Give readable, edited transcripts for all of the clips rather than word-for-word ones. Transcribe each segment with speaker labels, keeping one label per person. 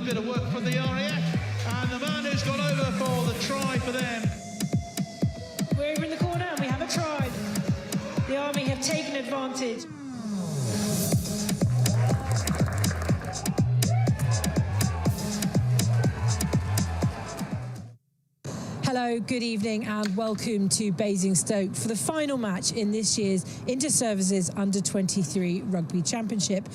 Speaker 1: Bit of work from the RAF, and the man who's gone over for the try for them.
Speaker 2: We're over in the corner and we have a try. The Army have taken advantage. Hello, good evening and welcome to Basingstoke for the final match in this year's Inter-Services Under-23 Rugby Championship.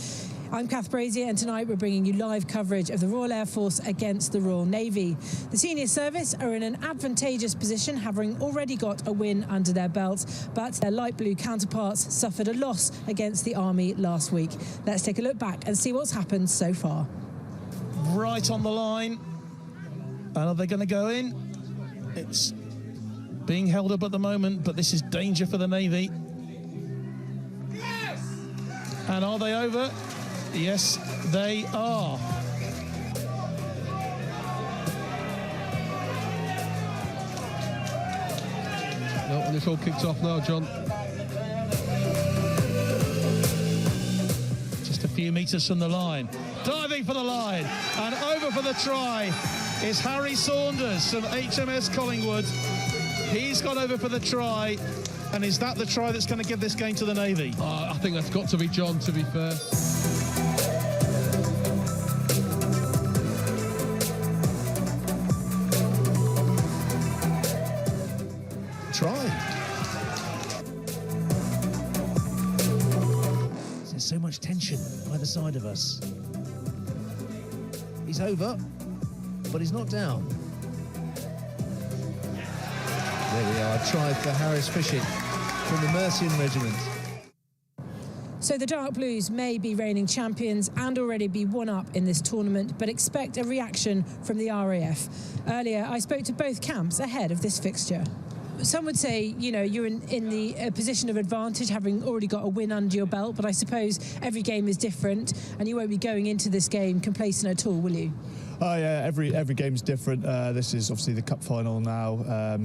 Speaker 2: I'm Kath Brazier, and tonight we're bringing you live coverage of the Royal Air Force against the Royal Navy. The senior service are in an advantageous position, having already got a win under their belts, but their light blue counterparts suffered a loss against the Army last week. Let's take a look back and see what's happened so far.
Speaker 1: Right on the line. And are they going to go in? It's being held up at the moment, but this is danger for the Navy. Yes! And are they over? Yes, they are.
Speaker 3: No, and it's all kicked off now, John.
Speaker 1: Just a few metres from the line. Diving for the line. And over for the try is Harry Saunders from HMS Collingwood. He's gone over for the try. And is that the try that's going to give this game to the Navy?
Speaker 3: I think that's got to be John, to be fair.
Speaker 1: Try.
Speaker 4: There's so much tension either side of us. He's over, but he's not down. There we are, try for Harris Fishing from the Mercian Regiment.
Speaker 2: So the Dark Blues may be reigning champions and already be one up in this tournament, but expect a reaction from the RAF. Earlier, I spoke to both camps ahead of this fixture. Some would say, you know, you're in the position of advantage, having already got a win under your belt, but I suppose every game is different, and you won't be going into this game complacent at all, will you?
Speaker 5: Oh yeah, every game's different. This is obviously the cup final now.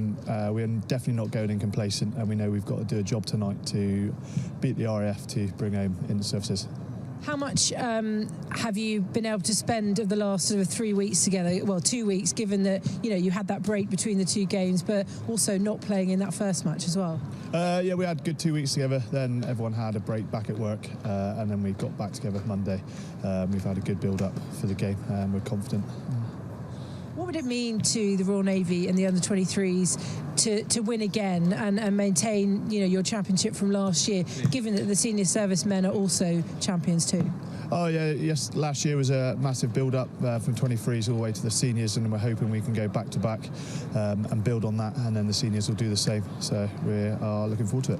Speaker 5: We're definitely not going in complacent, and we know we've got to do a job tonight to beat the RAF to bring home Inter-Services.
Speaker 2: How much have you been able to spend of the last sort of 3 weeks together? Well, 2 weeks, given that you had that break between the two games, but also not playing in that first match as well.
Speaker 5: Yeah, we had a good 2 weeks together. Then everyone had a break back at work, and then we got back together Monday. We've had a good build-up for the game, and we're confident.
Speaker 2: What would it mean to the Royal Navy and the under-23s to win again and maintain your championship from last year, given that the senior servicemen are also champions too?
Speaker 5: Oh yeah, yes. Last year was a massive build-up from 23s all the way to the seniors, and we're hoping we can go back to back and build on that, and then the seniors will do the same. So we are looking forward to it.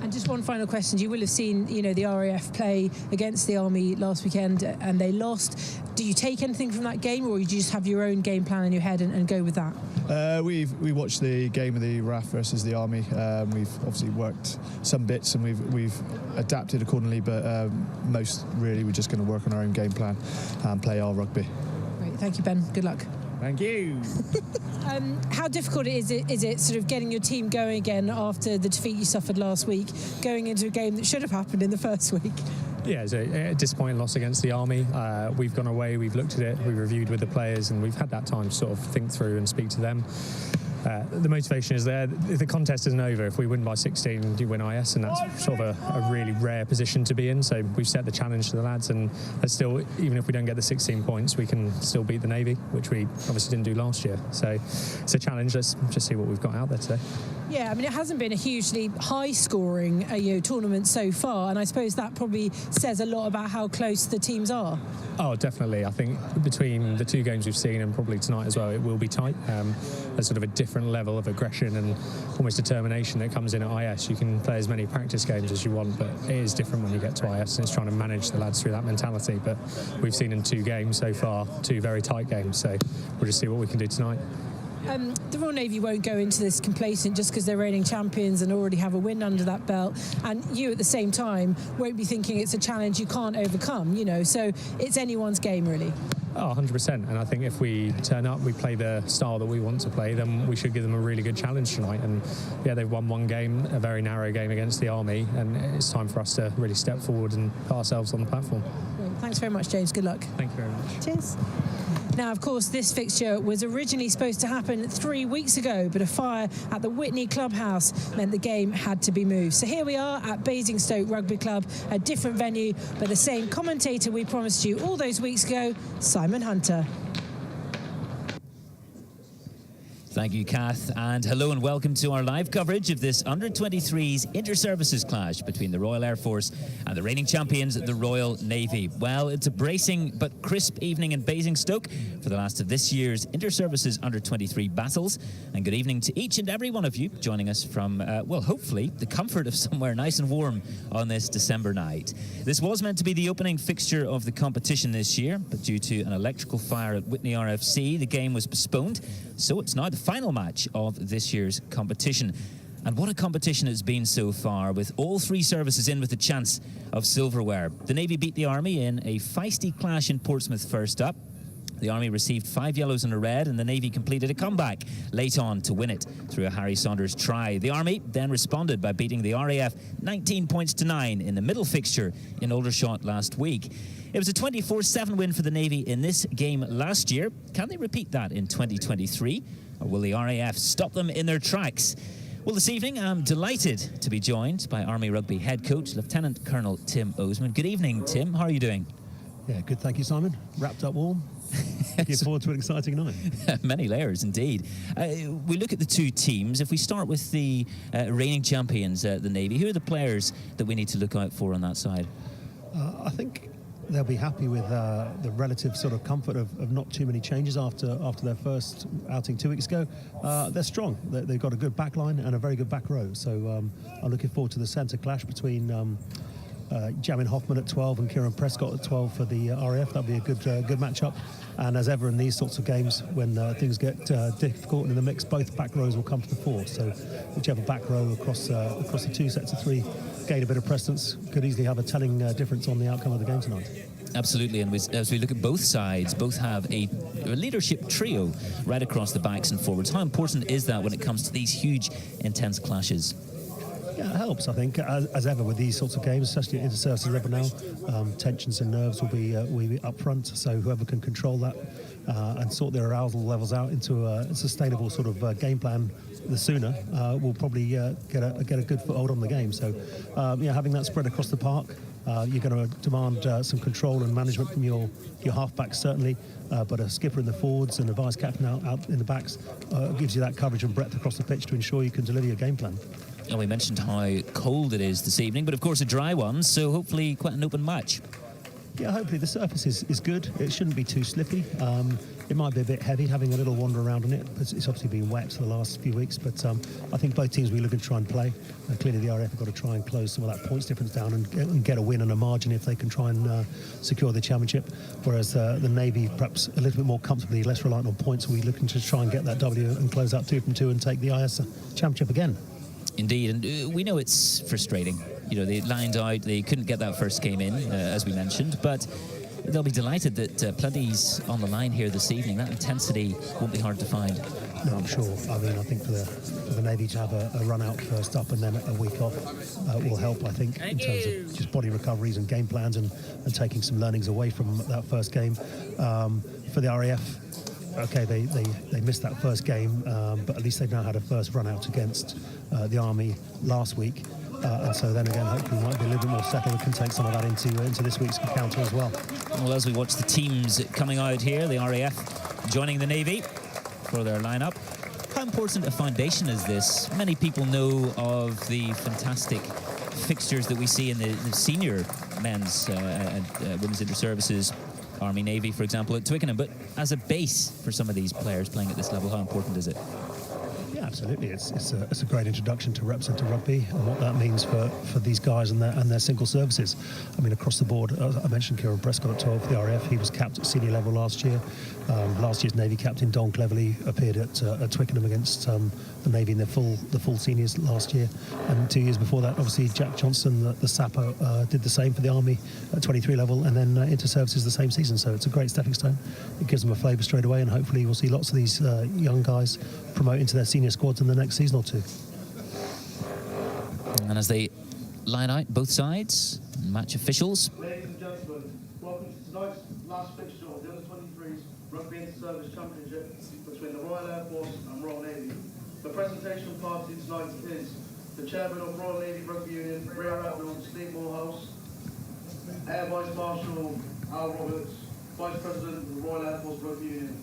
Speaker 2: And just one final question. You will have seen, the RAF play against the Army last weekend and they lost. Do you take anything from that game, or do you just have your own game plan in your head and go with that?
Speaker 5: We watched the game of the RAF versus the Army. We've obviously worked some bits and we've adapted accordingly, but most really we're just going to work on our own game plan and play our rugby.
Speaker 2: Great. Thank you, Ben. Good luck.
Speaker 5: Thank you.
Speaker 2: How difficult is it sort of getting your team going again after the defeat you suffered last week, going into a game that should have happened in the first week?
Speaker 6: Yeah, it's a disappointing loss against the Army. We've gone away, we've looked at it, we've reviewed with the players, and we've had that time to sort of think through and speak to them. The motivation is there. The contest isn't over. If we win by 16, you win IS, and that's sort of a really rare position to be in. So we've set the challenge to the lads, and there's still, even if we don't get the 16 points, we can still beat the Navy, which we obviously didn't do last year. So it's a challenge. Let's just see what we've got out there today.
Speaker 2: Yeah, I mean, it hasn't been a hugely high-scoring tournament so far, and I suppose that probably says a lot about how close the teams are.
Speaker 6: Oh, definitely. I think between the two games we've seen and probably tonight as well, it will be tight. There's sort of a different level of aggression and almost determination that comes in at IS. You can play as many practice games as you want, but it is different when you get to IS, and it's trying to manage the lads through that mentality. But we've seen in 2 games so far, 2 very tight games, so we'll just see what we can do tonight.
Speaker 2: The Royal Navy won't go into this complacent just because they're reigning champions and already have a win under that belt, and you at the same time won't be thinking it's a challenge you can't overcome, so it's anyone's game really.
Speaker 6: Oh, 100%. And I think if we turn up, we play the style that we want to play, then we should give them a really good challenge tonight. And yeah, they've won 1 game, a very narrow game against the Army, and it's time for us to really step forward and put ourselves on the platform.
Speaker 2: Well, thanks very much, James. Good luck.
Speaker 6: Thank you very much.
Speaker 2: Cheers. Now, of course, this fixture was originally supposed to happen 3 weeks ago, but a fire at the Whitney Clubhouse meant the game had to be moved. So here we are at Basingstoke Rugby Club, a different venue, but the same commentator we promised you all those weeks ago, Simon Hunter.
Speaker 7: Thank you, Kath, and hello and welcome to our live coverage of this Under-23s inter-services clash between the Royal Air Force and the reigning champions, the Royal Navy. Well, it's a bracing but crisp evening in Basingstoke for the last of this year's inter-services Under-23 battles. And good evening to each and every one of you joining us from, well, hopefully the comfort of somewhere nice and warm on this December night. This was meant to be the opening fixture of the competition this year, but due to an electrical fire at Whitney RFC, the game was postponed. So it's now the final match of this year's competition. And what a competition it's been so far, with all 3 services in with a chance of silverware. The Navy beat the Army in a feisty clash in Portsmouth first up. The Army received 5 yellows and a red, and the Navy completed a comeback late on to win it through a Harry Saunders try. The Army then responded by beating the RAF 19 points to 9 in the middle fixture in Aldershot last week. It was a 24-7 win for the Navy in this game last year. Can they repeat that in 2023? Or will the RAF stop them in their tracks? Well, this evening, I'm delighted to be joined by Army Rugby head coach, Lieutenant Colonel Tim Oseman. Good evening, Tim. How are you doing?
Speaker 8: Yeah, good. Thank you, Simon. Wrapped up warm. Looking forward to an exciting night.
Speaker 7: Many layers, indeed. We look at the 2 teams. If we start with the reigning champions, the Navy, who are the players that we need to look out for on that side?
Speaker 8: I think they'll be happy with the relative sort of comfort of not too many changes after their first outing 2 weeks ago. They're strong. They've got a good back line and a very good back row. So I'm looking forward to the centre clash between Jamin Hoffman at 12 and Kieran Prescott at 12 for the RAF. That'll be a good matchup. And as ever in these sorts of games, when things get difficult and in the mix, both back rows will come to the fore. So whichever back row across the 2 sets of 3 gain a bit of precedence could easily have a telling difference on the outcome of the game tonight.
Speaker 7: Absolutely, and as we look at both sides, both have a leadership trio right across the backs and forwards. How important is that when it comes to these huge, intense clashes?
Speaker 8: Yeah, it helps, I think, as ever with these sorts of games, especially inter-services rugby now. Tensions and nerves will be up front, so whoever can control that and sort their arousal levels out into a sustainable sort of game plan the sooner will probably get a good foothold on the game. So, having that spread across the park, you're going to demand some control and management from your halfbacks, certainly, but a skipper in the forwards and a vice captain out in the backs gives you that coverage and breadth across the pitch to ensure you can deliver your game plan.
Speaker 7: And we mentioned how cold it is this evening, but of course a dry one, so hopefully quite an open match.
Speaker 8: Yeah, hopefully the surface is good. It shouldn't be too slippy. It might be a bit heavy, having a little wander around on it. It's obviously been wet for the last few weeks, but I think both teams will be looking to try and play. Clearly the RAF have got to try and close some of that points difference down and get a win and a margin if they can try and secure the championship, whereas the Navy perhaps a little bit more comfortably, less reliant on points, will be looking to try and get that W and close out 2 from 2 and take the IS championship again.
Speaker 7: Indeed, and we know it's frustrating. You know, they lined out, they couldn't get that first game in, as we mentioned, but they'll be delighted that plenty's on the line here this evening. That intensity won't be hard to find.
Speaker 8: No, I'm sure. I mean, I think for the Navy to have a run out first up and then a week off will help, I think, in terms of just body recoveries and game plans and taking some learnings away from that first game. For the RAF, okay, they missed that first game, but at least they've now had a first run out against the Army last week. And so then again, hopefully might be a little bit more settled and can take some of that into this week's encounter as well.
Speaker 7: Well, as we watch the teams coming out here, the RAF joining the Navy for their lineup. How important a foundation is this? Many people know of the fantastic fixtures that we see in the senior men's and women's inter-services, Army, Navy, for example, at Twickenham. But as a base for some of these players playing at this level, how important is it?
Speaker 8: Yeah, absolutely. It's a great introduction to rep centre rugby and what that means for these guys and their single services. I mean, across the board, I mentioned Kieran Prescott at 12 for the RAF. He was capped at senior level last year. Last year's Navy captain Don Cleverley appeared at Twickenham against the Navy in the full seniors last year. And 2 years before that, obviously Jack Johnson, the sapper, did the same for the Army at 23 level, and then inter-services the same season. So it's a great stepping stone. It gives them a flavour straight away, and hopefully we'll see lots of these young guys promote into their senior squads in the next season or two.
Speaker 7: And as they line out both sides, match officials.
Speaker 9: Ladies and gentlemen, welcome to tonight's last fixture of the Under-23s Rugby Inter-Service Championship between the Royal Air Force and Royal Navy. The presentation party tonight is the Chairman of Royal Navy Rugby Union, Rear Admiral Steve Morehouse, Air Vice Marshal Al Roberts, Vice President of the Royal Air Force Rugby Union.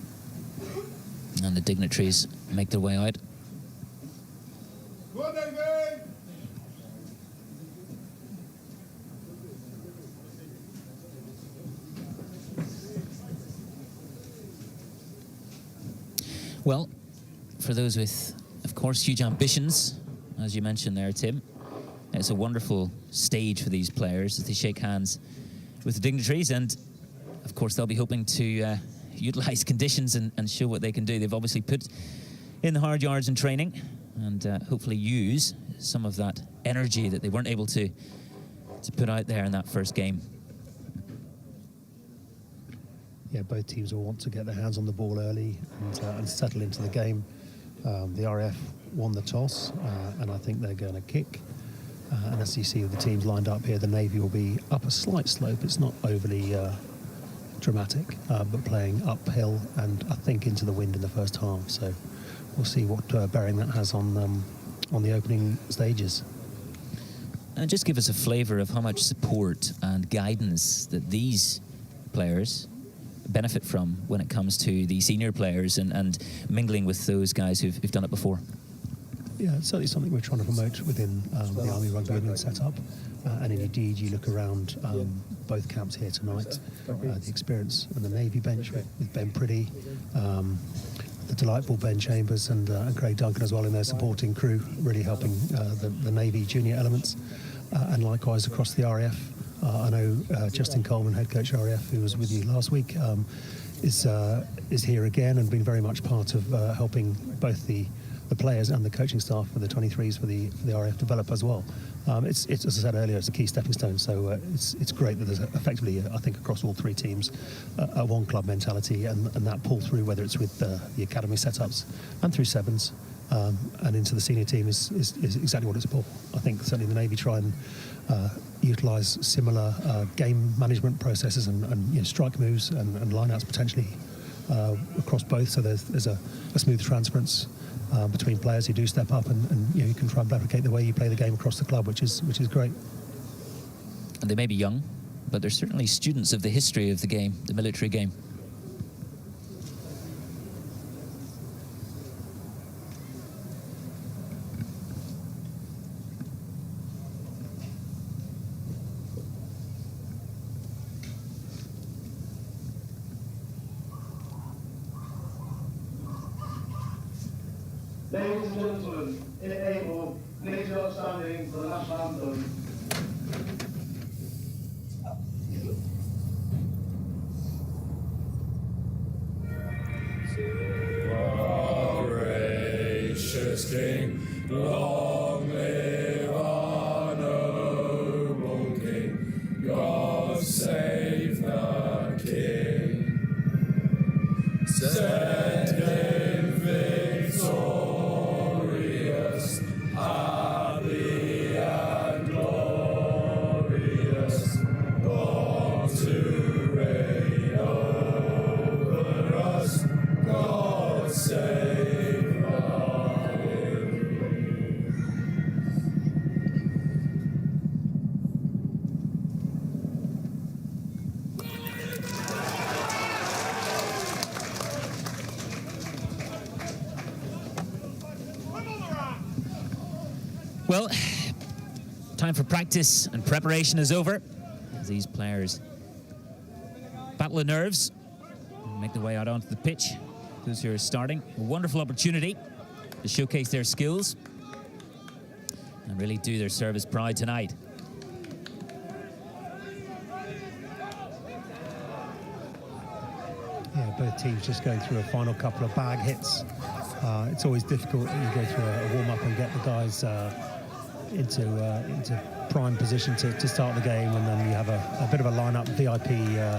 Speaker 7: And the dignitaries make their way out.
Speaker 9: Good Navy!
Speaker 7: Well, for those with, of course, huge ambitions, as you mentioned there, Tim, it's a wonderful stage for these players as they shake hands with the dignitaries, and of course they'll be hoping to utilise conditions and show what they can do. They've obviously put in the hard yards in training and hopefully use some of that energy that they weren't able to put out there in that first game.
Speaker 8: Yeah, both teams will want to get their hands on the ball early and settle into the game. The RAF won the toss, and I think they're going to kick. And as you see with the teams lined up here, the Navy will be up a slight slope. It's not overly dramatic, but playing uphill and I think into the wind in the first half. So we'll see what bearing that has on the opening stages.
Speaker 7: And just give us a flavour of how much support and guidance that these players benefit from when it comes to the senior players and mingling with those guys who've done it before.
Speaker 8: Yeah, it's certainly something we're trying to promote within the Army Rugby Union setup. And indeed, you look around both camps here tonight, the experience on the Navy bench with Ben Priddy, the delightful Ben Chambers and Craig Duncan as well in their supporting crew, really helping the Navy junior elements. And likewise across the RAF. I know Justin Coleman, head coach RAF, who was with you last week, is here again and been very much part of helping both the players and the coaching staff for the 23s for the RAF develop as well. It's as I said earlier, it's a key stepping stone. So it's great that there's effectively, I think, across all three teams, a one club mentality and that pull through, whether it's with the academy setups and through sevens. And into the senior team is exactly what it's for. I think certainly the Navy try and utilise similar game management processes and strike moves and line-outs potentially across both. So there's a smooth transference between players who do step up and you can try and replicate the way you play the game across the club, which is great.
Speaker 7: And they may be young, but they're certainly students of the history of the game, the military game.
Speaker 9: Ladies and gentlemen, if able, please are standing for the national anthem.
Speaker 10: Our gracious King, long live our noble King. God save the
Speaker 7: Well, time for practice and preparation is over as these players battle the nerves and make their way out onto the pitch. Those who are starting, a wonderful opportunity to showcase their skills and really do their service proud tonight.
Speaker 8: Yeah, both teams just going through a final couple of bag hits. It's always difficult when you go through a warm-up and get the guys into prime position to start the game, and then you have a bit of a line-up, VIP,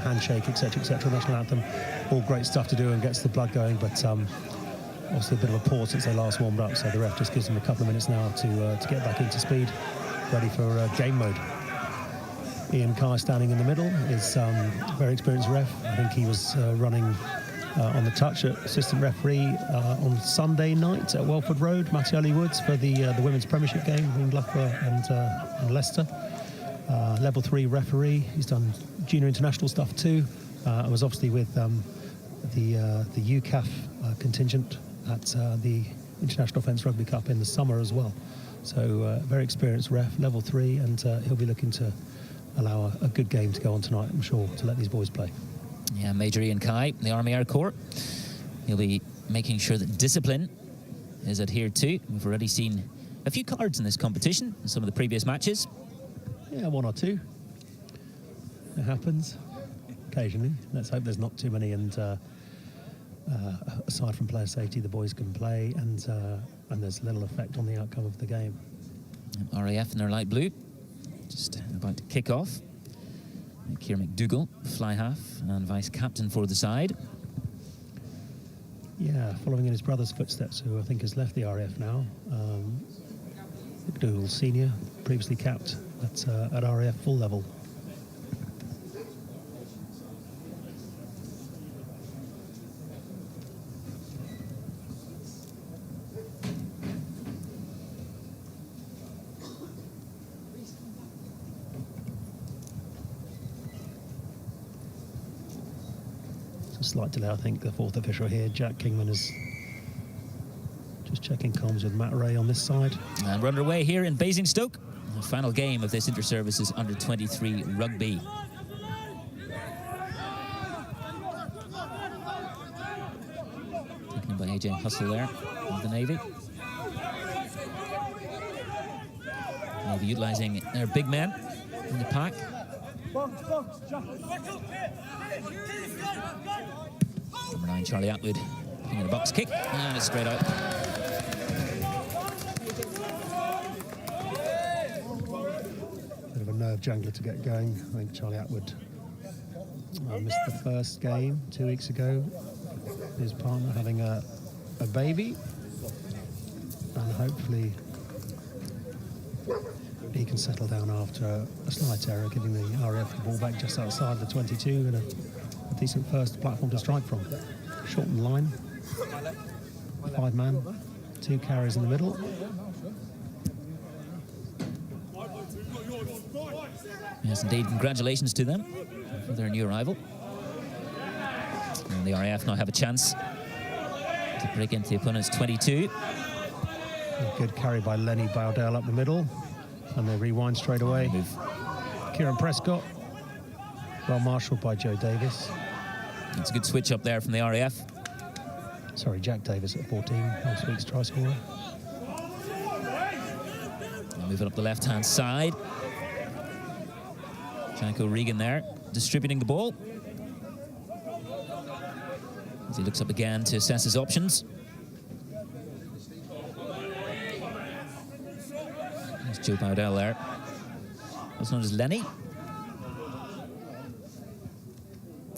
Speaker 8: handshake, etc., national anthem. All great stuff to do and gets the blood going, but also a bit of a pause since they last warmed up, so the ref just gives them a couple of minutes now to get back into speed, ready for game mode. Ian Carr standing in the middle is a very experienced ref. I think he was running on the touch at assistant referee on Sunday night at Welford Road, Mattioli Woods, for the women's premiership game between Loughborough and Leicester. Level 3 referee. He's done junior international stuff too. I was obviously with the UCAF contingent at the International Offence Rugby Cup in the summer as well. So very experienced ref, level 3, and he'll be looking to allow a good game to go on tonight, I'm sure, to let these boys play.
Speaker 7: Yeah, Major Ian Kai, the Army Air Corps. He'll be making sure that discipline is adhered to. We've already seen a few cards in this competition in some of the previous matches.
Speaker 8: Yeah, one or two. It happens occasionally. Let's hope there's not too many, and aside from player safety, the boys can play, and there's little effect on the outcome of the game.
Speaker 7: RAF in their light blue, just about to kick off. Kieran McDougall, fly half and vice captain for the side.
Speaker 8: Yeah, following in his brother's footsteps, who I think has left the RAF now. McDougall Senior, previously capped at RAF full level. Slight delay, I think. The fourth official here, Jack Kingman, is just checking comms with Matt Ray on this side.
Speaker 7: And we're underway here in Basingstoke, the final game of this Inter-Services Under-23 Rugby. Taken by AJ Hustle there of the Navy. Navy utilising their big men in the pack. Number 9, Charlie Atwood, picking a box kick, and it's straight out.
Speaker 8: Bit of a nerve jangler to get going. I think Charlie Atwood missed the first game 2 weeks ago. His partner having a baby, and hopefully he can settle down after a slight error, giving the RAF the ball back just outside the 22 and a decent first platform to strike from. Shortened line, 5-man, 2 carriers in the middle.
Speaker 7: Yes, indeed. Congratulations to them for their new arrival. And the RAF now have a chance to break into the opponent's 22.
Speaker 8: A good carry by Lenny Bowdell up the middle. And they rewind straight away. Kieran Prescott, well marshalled by Joe Davis.
Speaker 7: It's a good switch up there from the RAF.
Speaker 8: Sorry, Jack Davis at 14, last week's try scorer.
Speaker 7: Moving up the left-hand side. Jack O'Regan there, distributing the ball. As he looks up again to assess his options. There's Joe Bowdell there. That's known as Lenny.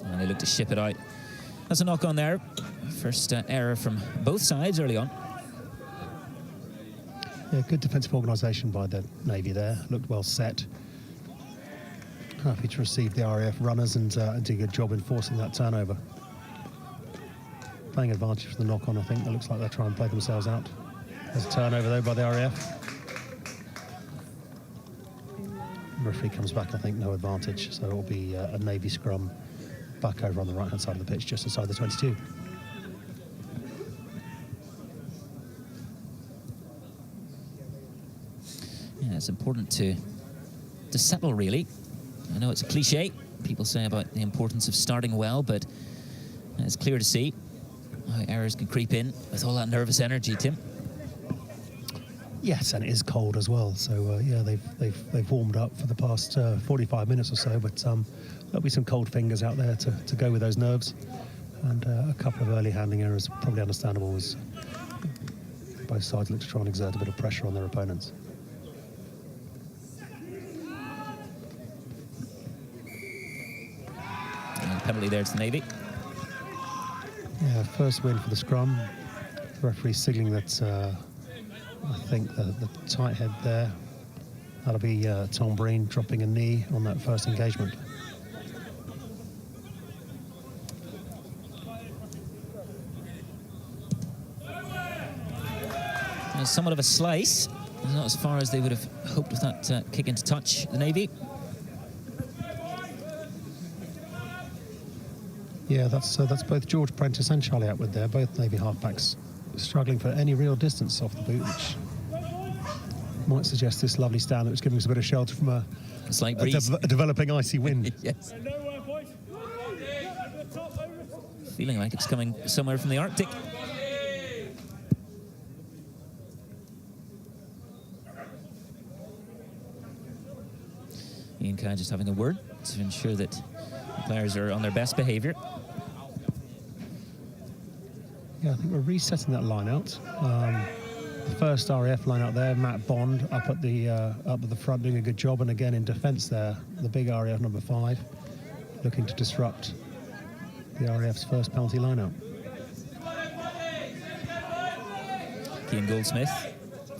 Speaker 7: And they look to ship it out. That's a knock on there. First error from both sides early on.
Speaker 8: Yeah, good defensive organisation by the Navy there. Looked well set. Happy to receive the RAF runners and do a good job in forcing that turnover. Playing advantage for the knock on, I think. It looks like they're trying to play themselves out. There's a turnover though by the RAF. Referee comes back, I think, no advantage. So it'll be a Navy scrum back over on the right-hand side of the pitch, just inside the 22.
Speaker 7: Yeah, it's important to settle, really. I know it's a cliche, people say about the importance of starting well, but it's clear to see how errors can creep in with all that nervous energy, Tim.
Speaker 8: Yes, and it is cold as well. So yeah, they've warmed up for the past 45 minutes or so, but there'll be some cold fingers out there to go with those nerves, and a couple of early handling errors, probably understandable, as both sides look to try and exert a bit of pressure on their opponents.
Speaker 7: And penalty there to the Navy.
Speaker 8: Yeah, first win for the scrum. The referee signalling that I think the tight head there, that'll be Tom Breen dropping a knee on that first engagement.
Speaker 7: Somewhat of a slice, not as far as they would have hoped with that kick into touch, the Navy.
Speaker 8: Yeah, that's both George Prentice and Charlie Atwood there, both Navy halfbacks struggling for any real distance off the boot, which might suggest this lovely stand that was giving us a bit of shelter from a developing icy wind.
Speaker 7: Yes. Feeling like it's coming somewhere from the Arctic. Ian Kye just having a word to ensure that the players are on their best behaviour.
Speaker 8: Yeah, I think we're resetting that line out. The first RAF line out there, Matt Bond up at the front doing a good job, and again in defence there, the big RAF number 5 looking to disrupt the RAF's first penalty line-out.
Speaker 7: Cian Goldsmith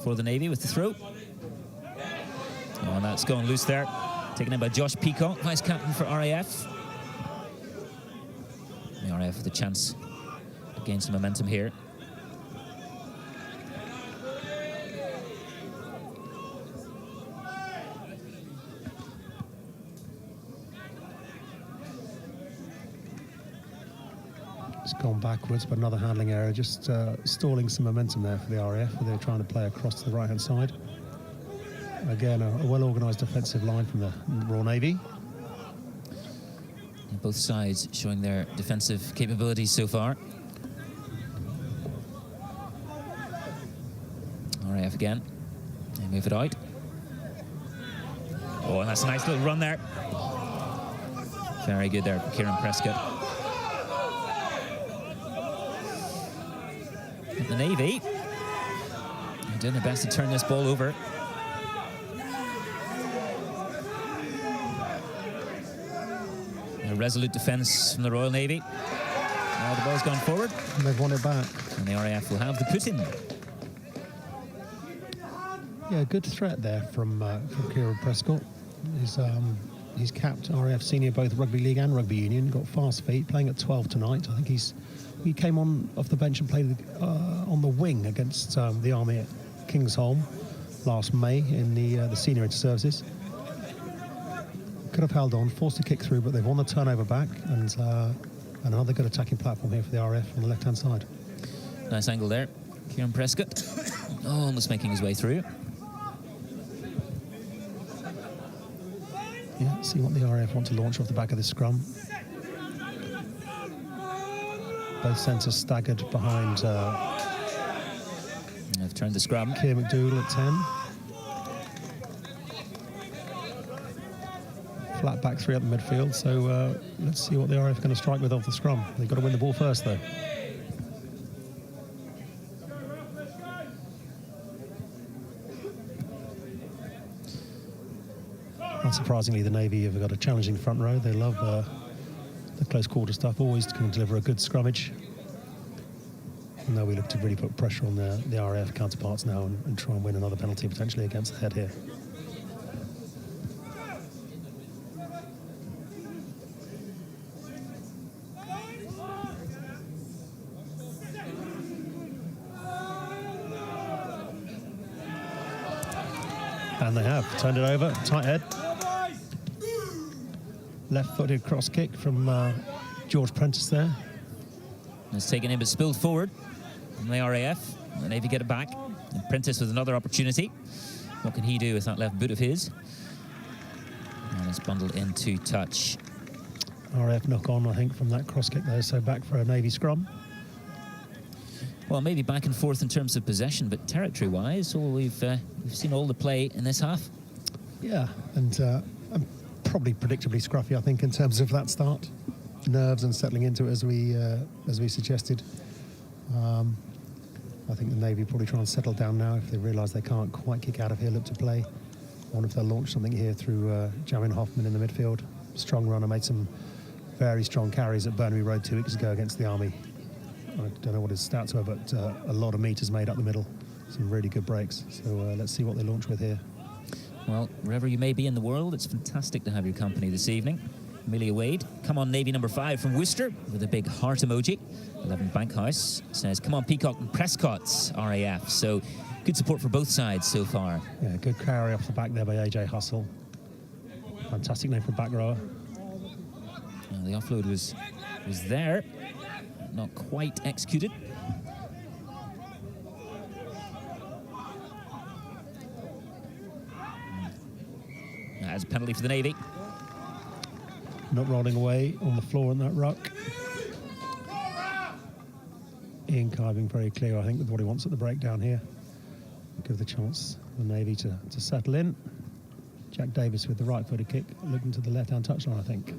Speaker 7: for the Navy with the throw. Oh, and that's gone loose there. Taken in by Josh Peacock, vice captain for RAF. The RAF with a chance to gain some momentum here.
Speaker 8: It's gone backwards, but another handling error, just stalling some momentum there for the RAF. They're trying to play across to the right-hand side. Again, a well-organised defensive line from the Royal Navy.
Speaker 7: And both sides showing their defensive capabilities so far. RAF again. They move it out. Oh, and that's a nice little run there. Very good there, Kieran Prescott. But the Navy are doing their best to turn this ball over. A resolute defence from the Royal Navy. Now the ball's gone forward.
Speaker 8: And they've won it back.
Speaker 7: And the RAF will have the put-in.
Speaker 8: Yeah, good threat there from Kieran Prescott. He's capped RAF senior both rugby league and rugby union. Got fast feet, playing at 12 tonight. I think he came on off the bench and played on the wing against the Army at Kingsholm last May in the senior inter-services. Could have held on, forced a kick through, but they've won the turnover back, and another good attacking platform here for the RAF on the left-hand side.
Speaker 7: Nice angle there. Kieran Prescott, almost making his way through.
Speaker 8: Yeah, see what the RAF want to launch off the back of this scrum. Both centres staggered behind.
Speaker 7: They've turned the scrum.
Speaker 8: Keir McDougall at 10. Flat back 3 up the midfield, so let's see what the RAF are going to strike with off the scrum. They've got to win the ball first, though. Unsurprisingly, the Navy have got a challenging front row. They love the close quarter stuff, always can deliver a good scrummage. And now we look to really put pressure on the RAF counterparts now and try and win another penalty potentially against the head here. And they have turned it over, tight head. Left-footed cross kick from George Prentice there.
Speaker 7: It's taken in but spilled forward from the RAF. The Navy get it back. And Prentice with another opportunity. What can he do with that left boot of his? And it's bundled into touch.
Speaker 8: RAF knock on, I think, from that cross kick there, so back for a Navy scrum.
Speaker 7: Well, maybe back and forth in terms of possession, but territory-wise, we've seen all the play in this half.
Speaker 8: Yeah, and probably predictably scruffy, I think, in terms of that start. Nerves and settling into it as we suggested. I think the Navy probably try and settle down now if they realise they can't quite kick out of here, look to play. I wonder if they'll launch something here through Jamin Hoffman in the midfield. Strong runner, made some very strong carries at Burnley Road 2 weeks ago against the Army. I don't know what his stats were, but a lot of meters made up the middle. Some really good breaks. So let's see what they launch with here.
Speaker 7: Well, wherever you may be in the world, it's fantastic to have your company this evening. Amelia Wade, come on Navy number 5 from Worcester with a big heart emoji. 11 Bankhouse says, come on Peacock and Prescott's RAF. So good support for both sides so far.
Speaker 8: Yeah, good carry off the back there by AJ Hustle. Fantastic name for a back rower.
Speaker 7: Well, the offload was there, not quite executed. That's a penalty for the Navy.
Speaker 8: Not rolling away on the floor in that ruck. Ian Kai being very clear, I think, with what he wants at the breakdown here. Give the chance for the Navy to settle in. Jack Davis with the right-footed kick, looking to the left-hand touchline, I think.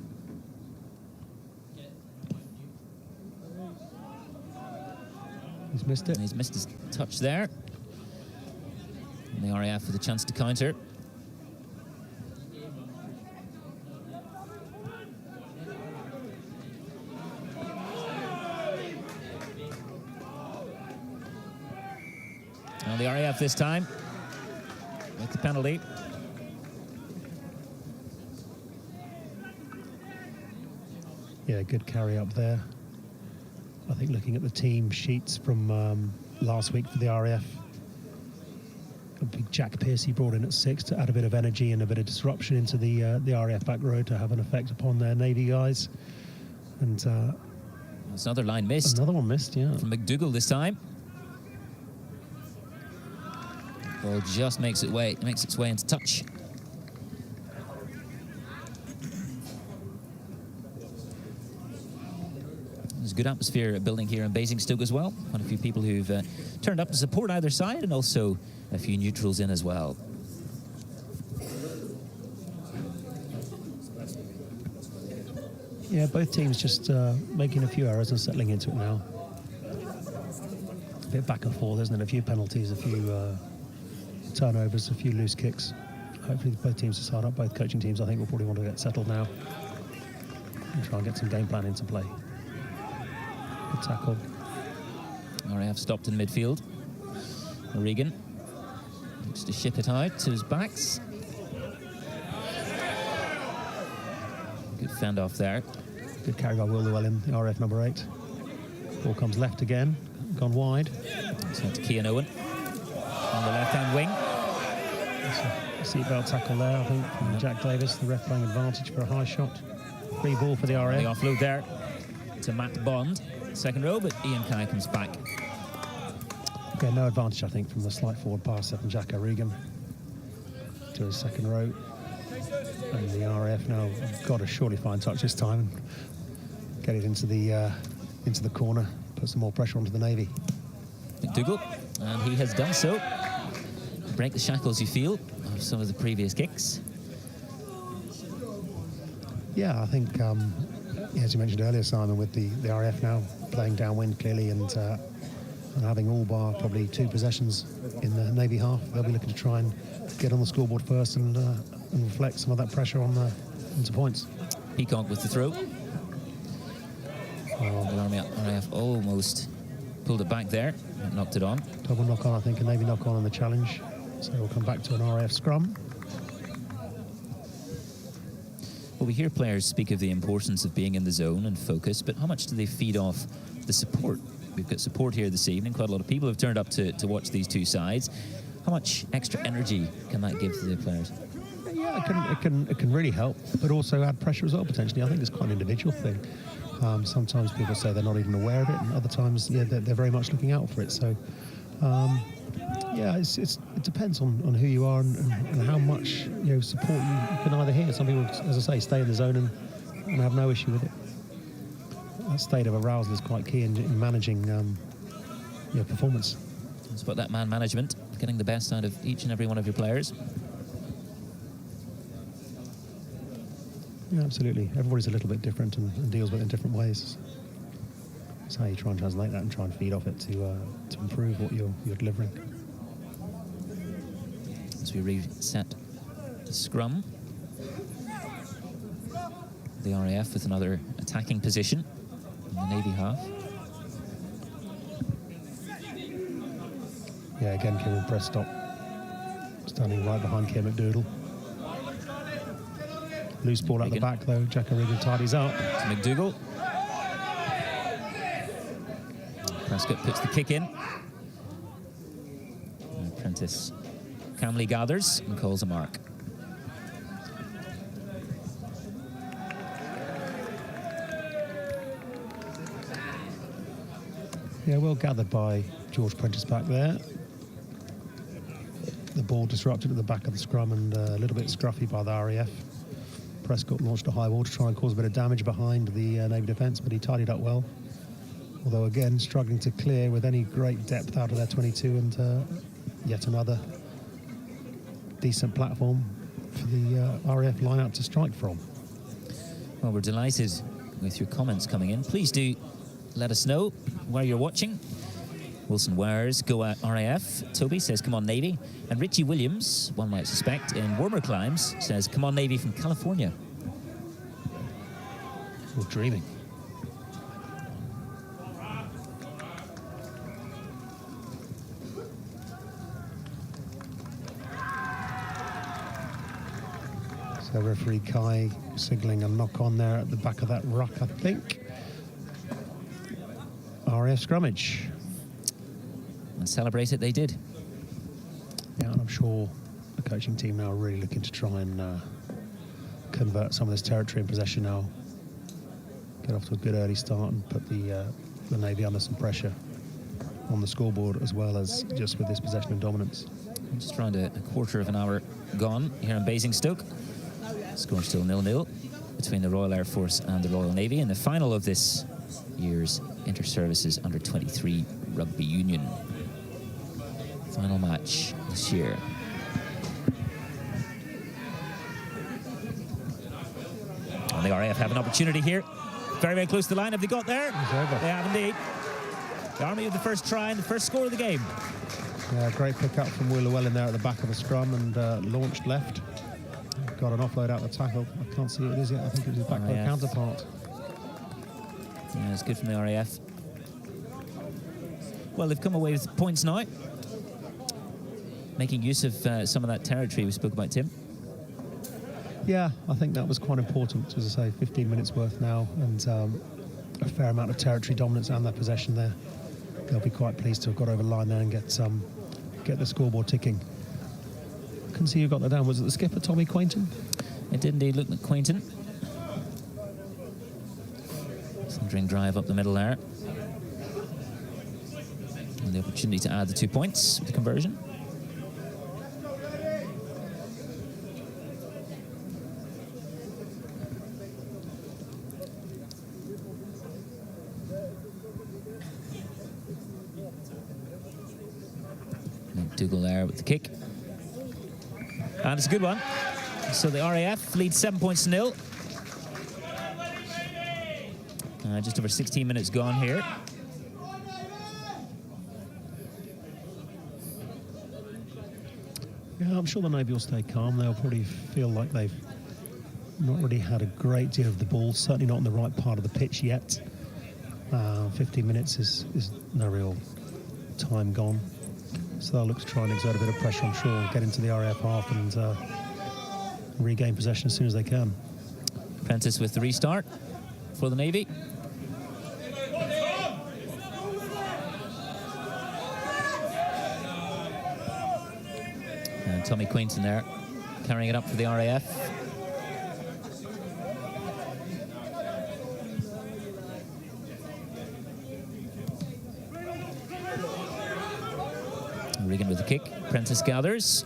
Speaker 8: He's missed it.
Speaker 7: And he's missed his touch there. And the RAF with a chance to counter. And the RAF this time with the penalty.
Speaker 8: Yeah, good carry up there. I think looking at the team sheets from last week for the RAF, a big Jack Piercy brought in at 6 to add a bit of energy and a bit of disruption into the RAF back row to have an effect upon their Navy guys. And
Speaker 7: there's another line missed.
Speaker 8: Another one missed, yeah.
Speaker 7: From McDougall this time. Ball just makes its way into touch. There's a good atmosphere building here in Basingstoke as well. Quite a few people who've turned up to support either side, and also a few neutrals in as well.
Speaker 8: Yeah, both teams just making a few errors and settling into it now. A bit back and forth, isn't it? A few penalties, a few turnovers, a few loose kicks. Hopefully both teams are signed up, both coaching teams I think will probably want to get settled now and try and get some game plan into play. Good tackle.
Speaker 7: RAF stopped in midfield. Regan looks to ship it out to his backs. Good fend off there.
Speaker 8: Good carry by Will Llewellyn, the RAF number 8. Ball comes left again, gone wide.
Speaker 7: So to Cian Owen on the left-hand wing.
Speaker 8: Seatbelt tackle there, I think, from Jack Davis. The ref playing advantage for a high shot. Free ball for the RAF.
Speaker 7: The offload there to Matt Bond, second row, but Ian Kai comes back.
Speaker 8: Okay, no advantage, I think, from the slight forward pass there from Jack O'Regan to his second row. And the RAF now got to surely find touch this time and get it into the corner, put some more pressure onto the Navy.
Speaker 7: McDougall, and he has done so. Break the shackles, you feel, of some of the previous kicks.
Speaker 8: Yeah, I think, as you mentioned earlier, Simon, with the RAF now playing downwind clearly and having all bar probably 2 possessions in the Navy half, they'll be looking to try and get on the scoreboard first and reflect some of that pressure on into points.
Speaker 7: Peacock with the throw. The RAF almost pulled it back there, knocked it on.
Speaker 8: Double knock on, I think, a Navy knock on the challenge. So we'll come back to an RAF scrum.
Speaker 7: Well, we hear players speak of the importance of being in the zone and focus, but how much do they feed off the support? We've got support here this evening. Quite a lot of people have turned up to watch these two sides. How much extra energy can that give to the players?
Speaker 8: Yeah, it can really help, but also add pressure as well, potentially. I think it's quite an individual thing. Sometimes people say they're not even aware of it, and other times, yeah, they're very much looking out for it. So Yeah, it depends on who you are and how much support you can either hear. Some people, as I say, stay in the zone and have no issue with it. That state of arousal is quite key in managing performance.
Speaker 7: It's about that man management, getting the best out of each and every one of your players.
Speaker 8: Yeah, absolutely. Everybody's a little bit different and deals with it in different ways. That's how you try and translate that and try and feed off it to improve what you're delivering.
Speaker 7: As we reset the scrum, the RAF with another attacking position in the Navy half.
Speaker 8: Yeah, again, Kieran Prescott standing right behind Keir McDoodle. Loose ball at the back, though. Jack O'Regan tidies up.
Speaker 7: To McDougall. Prescott puts the kick in. And Prentice calmly gathers and calls a mark.
Speaker 8: Yeah, well gathered by George Prentice back there. The ball disrupted at the back of the scrum and a little bit scruffy by the RAF. Prescott launched a high ball to try and cause a bit of damage behind the Navy defence, but he tidied up well. Although, again, struggling to clear with any great depth out of their 22, and yet another decent platform for the RAF line-up to strike from.
Speaker 7: Well, we're delighted with your comments coming in. Please do let us know where you're watching. Wilson Wares, go at RAF. Toby says, come on, Navy. And Richie Williams, one might suspect, in warmer climes, says, come on, Navy from California.
Speaker 8: We're dreaming. So referee Kai signalling a knock on there at the back of that ruck, I think. RAF scrummage.
Speaker 7: And celebrate it they did.
Speaker 8: Yeah, and I'm sure the coaching team now are really looking to try and convert some of this territory in possession now. Get off to a good early start and put the Navy under some pressure on the scoreboard, as well as just with this possession and dominance.
Speaker 7: Just around a quarter of an hour gone here in Basingstoke. Score still 0-0 between the Royal Air Force and the Royal Navy in the final of this year's Inter-Services Under-23 Rugby Union. Final match this year. And the RAF have an opportunity here. Very, very close to the line. Have they got there? They have indeed. The Army with the first try and the first score of the game.
Speaker 8: Yeah, great pick up from Will Llewellyn there at the back of the scrum and launched left. Got an offload out the tackle. I can't see who it is yet. I think it was his back row counterpart.
Speaker 7: Yeah, it's good from the RAF. Well, they've come away with points now. Making use of some of that territory we spoke about, Tim.
Speaker 8: Yeah, I think that was quite important. As I say, 15 minutes worth now, and a fair amount of territory dominance and their possession there. They'll be quite pleased to have got over the line there and get the scoreboard ticking. Couldn't see who got that down. Was it the skipper, Tommy Quainton?
Speaker 7: It did indeed look like Quainton. Thundering drive up the middle there. And the opportunity to add the 2 points with the conversion. McDougall there with the kick. And it's a good one. So the RAF lead 7 points to 0. Just over 16 minutes gone here.
Speaker 8: Yeah, I'm sure the Navy will stay calm. They'll probably feel like they've not really had a great deal of the ball, certainly not in the right part of the pitch yet. 15 minutes is no real time gone. So they'll look to try and exert a bit of pressure, I'm sure, get into the RAF half and regain possession as soon as they can.
Speaker 7: Prentice with the restart for the Navy. And Tommy Quainton there, carrying it up for the RAF. Regan with kick. Prentice gathers.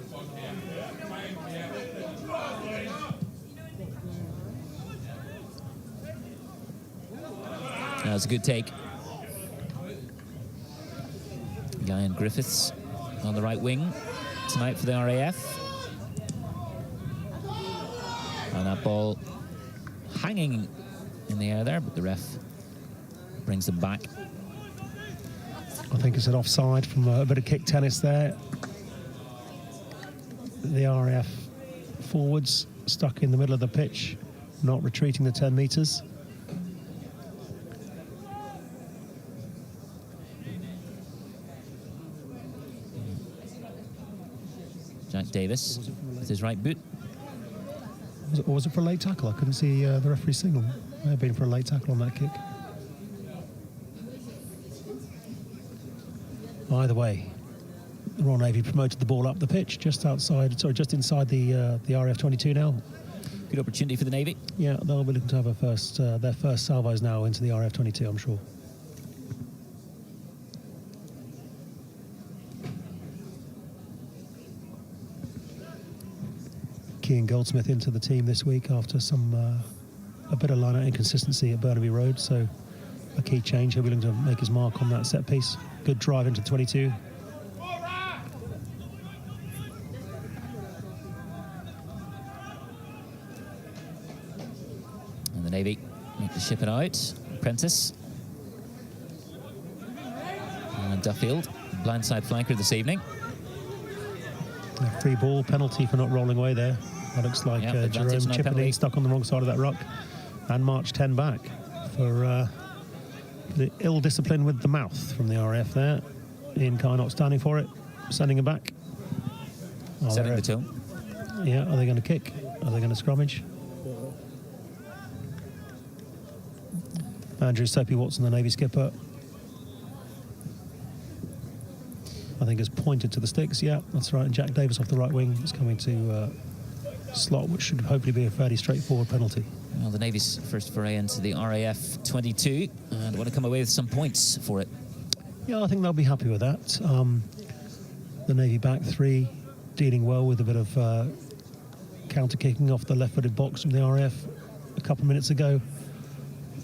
Speaker 7: That's a good take. Guyan Griffiths on the right wing tonight for the RAF. And that ball hanging in the air there, but the ref brings them back.
Speaker 8: I think it's an offside from a bit of kick tennis there. The RAF forwards stuck in the middle of the pitch, not retreating the 10 metres.
Speaker 7: Jack Davis with his right boot.
Speaker 8: Or was it for a late tackle? I couldn't see the referee's signal. May have been for a late tackle on that kick. Either way, the Royal Navy promoted the ball up the pitch, just inside the RAF 22 now.
Speaker 7: Good opportunity for the Navy.
Speaker 8: Yeah, they'll be looking to have their first salvos now into the RAF 22, I'm sure. Kean Goldsmith into the team this week after a bit of line-out inconsistency at Burnaby Road, so a key change. He'll be looking to make his mark on that set piece. Good drive into 22.
Speaker 7: And the Navy need to ship it out. Prentice. And Duffield, blindside flanker this evening.
Speaker 8: A free ball, penalty for not rolling away there. That looks like Jerome Chippendine stuck on the wrong side of that ruck and marched 10 back for the ill discipline with the mouth from the RAF there. Ian Carr not standing for it, sending him back.
Speaker 7: Setting the tone.
Speaker 8: Yeah, are they going to kick? Are they going to scrummage? Andrew Soapy Watson, the Navy skipper, I think has pointed to the sticks. Yeah, that's right. And Jack Davis off the right wing is coming to slot, which should hopefully be a fairly straightforward penalty.
Speaker 7: Well, the Navy's first foray into the RAF 22 and want to come away with some points for it.
Speaker 8: Yeah, I think they'll be happy with that. The Navy back three dealing well with a bit of counter-kicking off the left-footed box from the RAF a couple of minutes ago.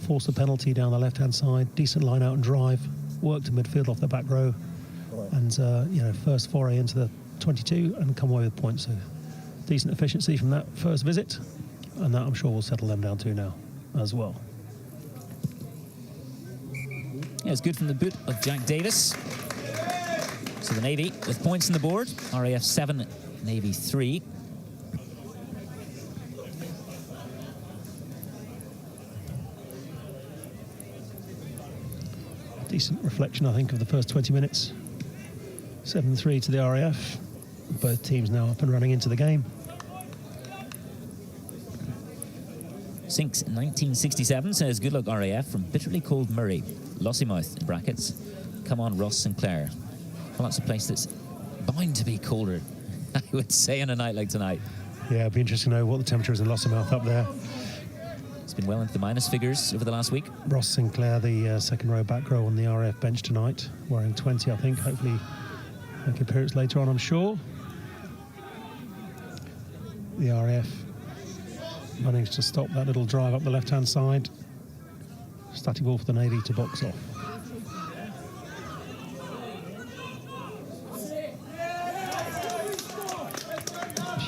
Speaker 8: Forced a penalty down the left-hand side, decent line-out and drive, worked to midfield off the back row, and first foray into the 22 and come away with points. So decent efficiency from that first visit, and that I'm sure will settle them down to now as well.
Speaker 7: Yeah, it's good from the boot of Jack Davis. So the Navy with points on the board. RAF 7, Navy 3.
Speaker 8: Decent reflection, I think, of the first 20 minutes. 7-3 to the RAF. Both teams now up and running into the game.
Speaker 7: Sinks 1967 says, good luck RAF from bitterly cold Murray. Lossiemouth in brackets. Come on, Ross Sinclair. Well, that's a place that's bound to be colder, I would say, on a night like tonight.
Speaker 8: Yeah, it'd be interesting to know what the temperature is in Lossiemouth up there.
Speaker 7: It's been well into the minus figures over the last week.
Speaker 8: Ross Sinclair, the second row back row on the RAF bench tonight, wearing 20, I think. Hopefully make an appearance later on, I'm sure. The RAF managed to stop that little drive up the left-hand side. Static ball for the Navy to box off.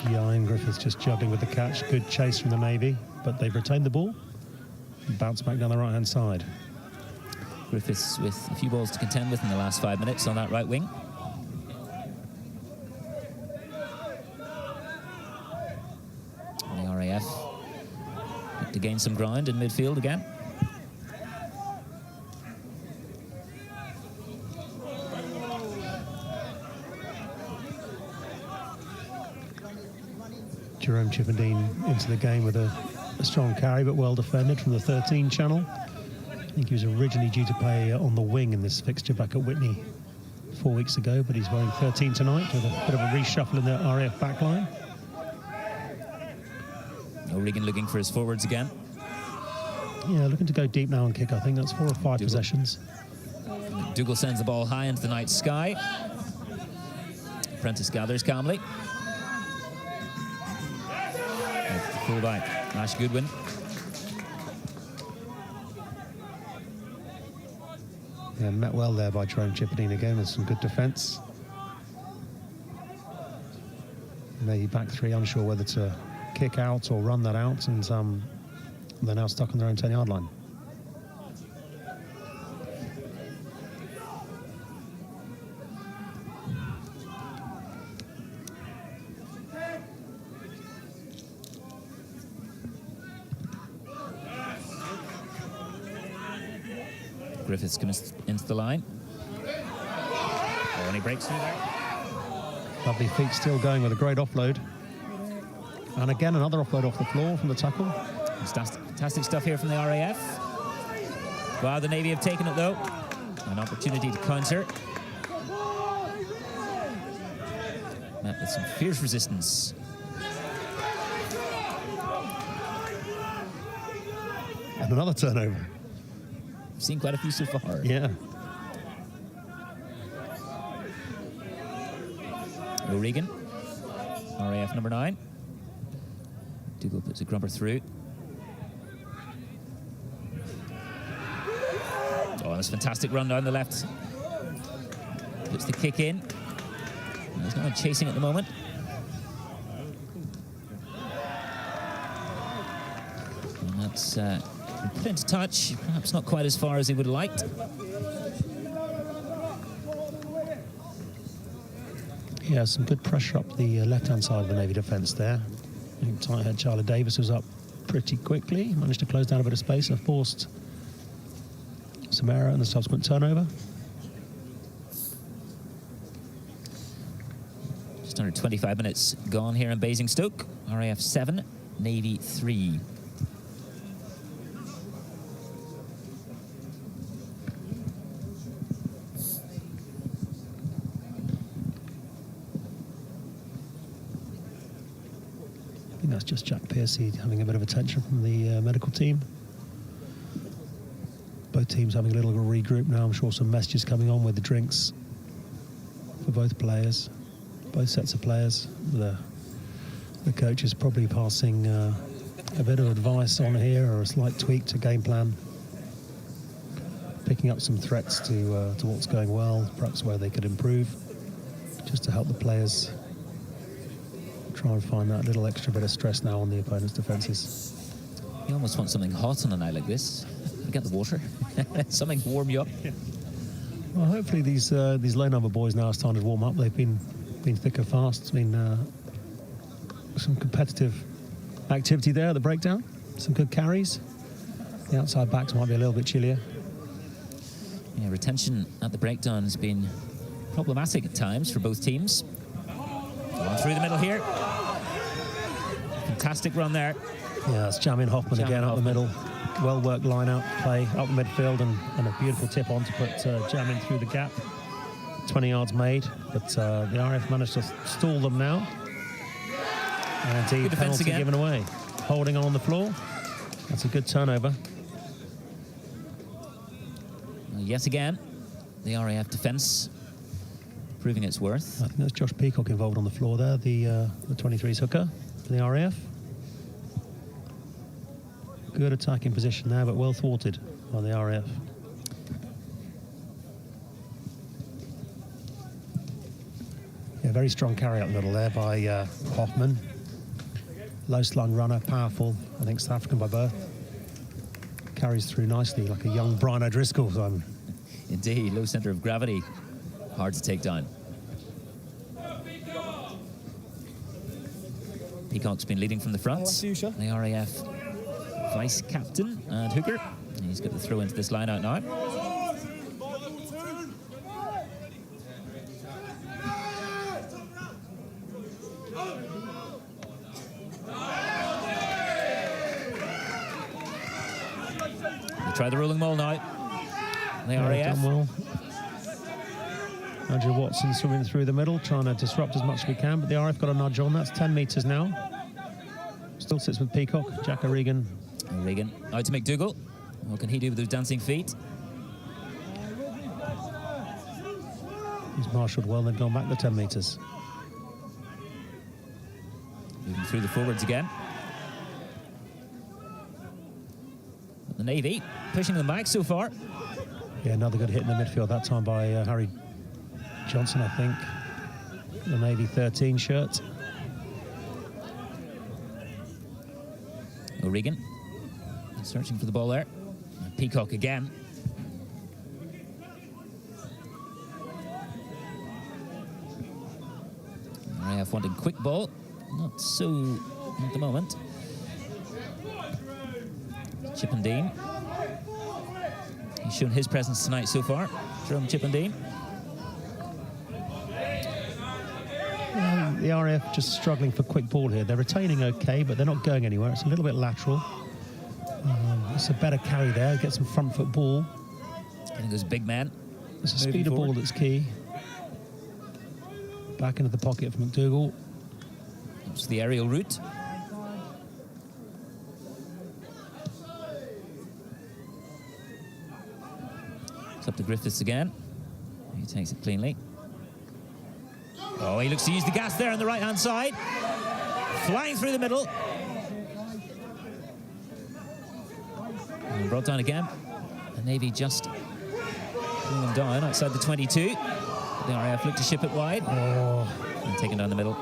Speaker 8: Ian Griffiths just juggling with the catch. Good chase from the Navy, but they've retained the ball and bounced back down the right-hand side.
Speaker 7: Griffiths with a few balls to contend with in the last 5 minutes on that right wing. And the RAF to gain some ground in midfield again.
Speaker 8: Jerome Chippendine into the game with a strong carry, but well defended from the 13 channel. I think he was originally due to play on the wing in this fixture back at Whitney 4 weeks ago, but he's wearing 13 tonight with a bit of a reshuffle in the RAF backline.
Speaker 7: O'Regan looking for his forwards again.
Speaker 8: Yeah, looking to go deep now and kick. I think that's 4 or 5 possessions.
Speaker 7: Dougal sends the ball high into the night sky. Prentice gathers calmly. Fullback, Ash Goodwin.
Speaker 8: Yeah, met well there by Jerome Chipperdine again with some good defence. Maybe back three, unsure whether to kick out or run that out, and they're now stuck on their own 10-yard line.
Speaker 7: Griffiths comes into the line. Oh, and he breaks through there.
Speaker 8: Lovely feet still going with a great offload. And again, another offload off the floor from the tackle.
Speaker 7: Fantastic stuff here from the RAF. Wow, the Navy have taken it though. An opportunity to counter. Met with some fierce resistance.
Speaker 8: And another turnover.
Speaker 7: Seen quite a few so far.
Speaker 8: Yeah.
Speaker 7: O'Regan, RAF number 9. Dougal puts a grubber through. Oh, that's a fantastic run down the left. Puts the kick in. There's no one chasing at the moment. And that's put into touch, perhaps not quite as far as he would have liked.
Speaker 8: Yeah, some good pressure up the left-hand side of the Navy defence there. I think tight head Charlie Davis was up pretty quickly, managed to close down a bit of space and forced some error and the subsequent turnover.
Speaker 7: Just under 25 minutes gone here in Basingstoke. RAF 7, Navy 3.
Speaker 8: I think that's just Jack Piercy having a bit of attention from the medical team. Both teams having a little regroup now. I'm sure some messages coming on with the drinks for both players, both sets of players. The coach is probably passing a bit of advice on here, or a slight tweak to game plan, picking up some threats to what's going well, perhaps where they could improve, just to help the players try and find that little extra bit of stress now on the opponent's defences.
Speaker 7: You almost want something hot on a night like this. Get the water. Something to warm you up.
Speaker 8: Well, hopefully these low number boys now are starting to warm up. They've been thick and fast. It's been some competitive activity there at the breakdown. Some good carries. The outside backs might be a little bit chillier.
Speaker 7: Yeah, retention at the breakdown has been problematic at times for both teams. Going through the middle here. Fantastic run there.
Speaker 8: Yeah, it's Jamin Hoffman again up the middle. Well-worked line-out play up the midfield and a beautiful tip on to put Jamin through the gap. 20 yards made, but the RAF managed to stall them now. And indeed, penalty given away. Holding on the floor. That's a good turnover.
Speaker 7: Yet again, the RAF defence proving its worth.
Speaker 8: I think that's Josh Peacock involved on the floor there, the 23's hooker for the RAF. Good attacking position there, but well thwarted by the RAF. Yeah, very strong carry up the middle there by Hoffman. Low slung runner, powerful. I think South African by birth. Carries through nicely like a young Brian O'Driscoll.
Speaker 7: Indeed, low centre of gravity. Hard to take down. Peacock's been leading from the front. The RAF vice captain and hooker. And he's got to throw into this line out now. They try the rolling maul now. The RAF.
Speaker 8: Done well. Andrew Watson swimming through the middle, trying to disrupt as much as we can, but the RAF got a nudge on. That's 10 metres now. Still sits with Peacock. Jack O'Regan.
Speaker 7: O'Regan out to McDougall. What can he do with those dancing feet?
Speaker 8: He's marshalled well, they've gone back the 10 metres.
Speaker 7: Moving through the forwards again. The Navy pushing them back so far.
Speaker 8: Yeah, another good hit in the midfield, that time by Harry Johnson, I think. The Navy 13 shirt.
Speaker 7: O'Regan searching for the ball there. Peacock again. RAF wanting quick ball. Not so at the moment. Chippendine. He's shown his presence tonight so far. Jerome Chippendine.
Speaker 8: The RAF just struggling for quick ball here. They're retaining okay, but they're not going anywhere. It's a little bit lateral. It's a better carry there. Get some front foot ball.
Speaker 7: Getting those big men.
Speaker 8: It's a speed of ball that's key. Back into the pocket for McDougall.
Speaker 7: It's the aerial route. It's up to Griffiths again. He takes it cleanly. Oh, he looks to use the gas there on the right-hand side. Flying through the middle. And brought down again. The Navy just pulling them down outside the 22. The RAF look to ship it wide.
Speaker 8: Oh.
Speaker 7: And taken down the middle.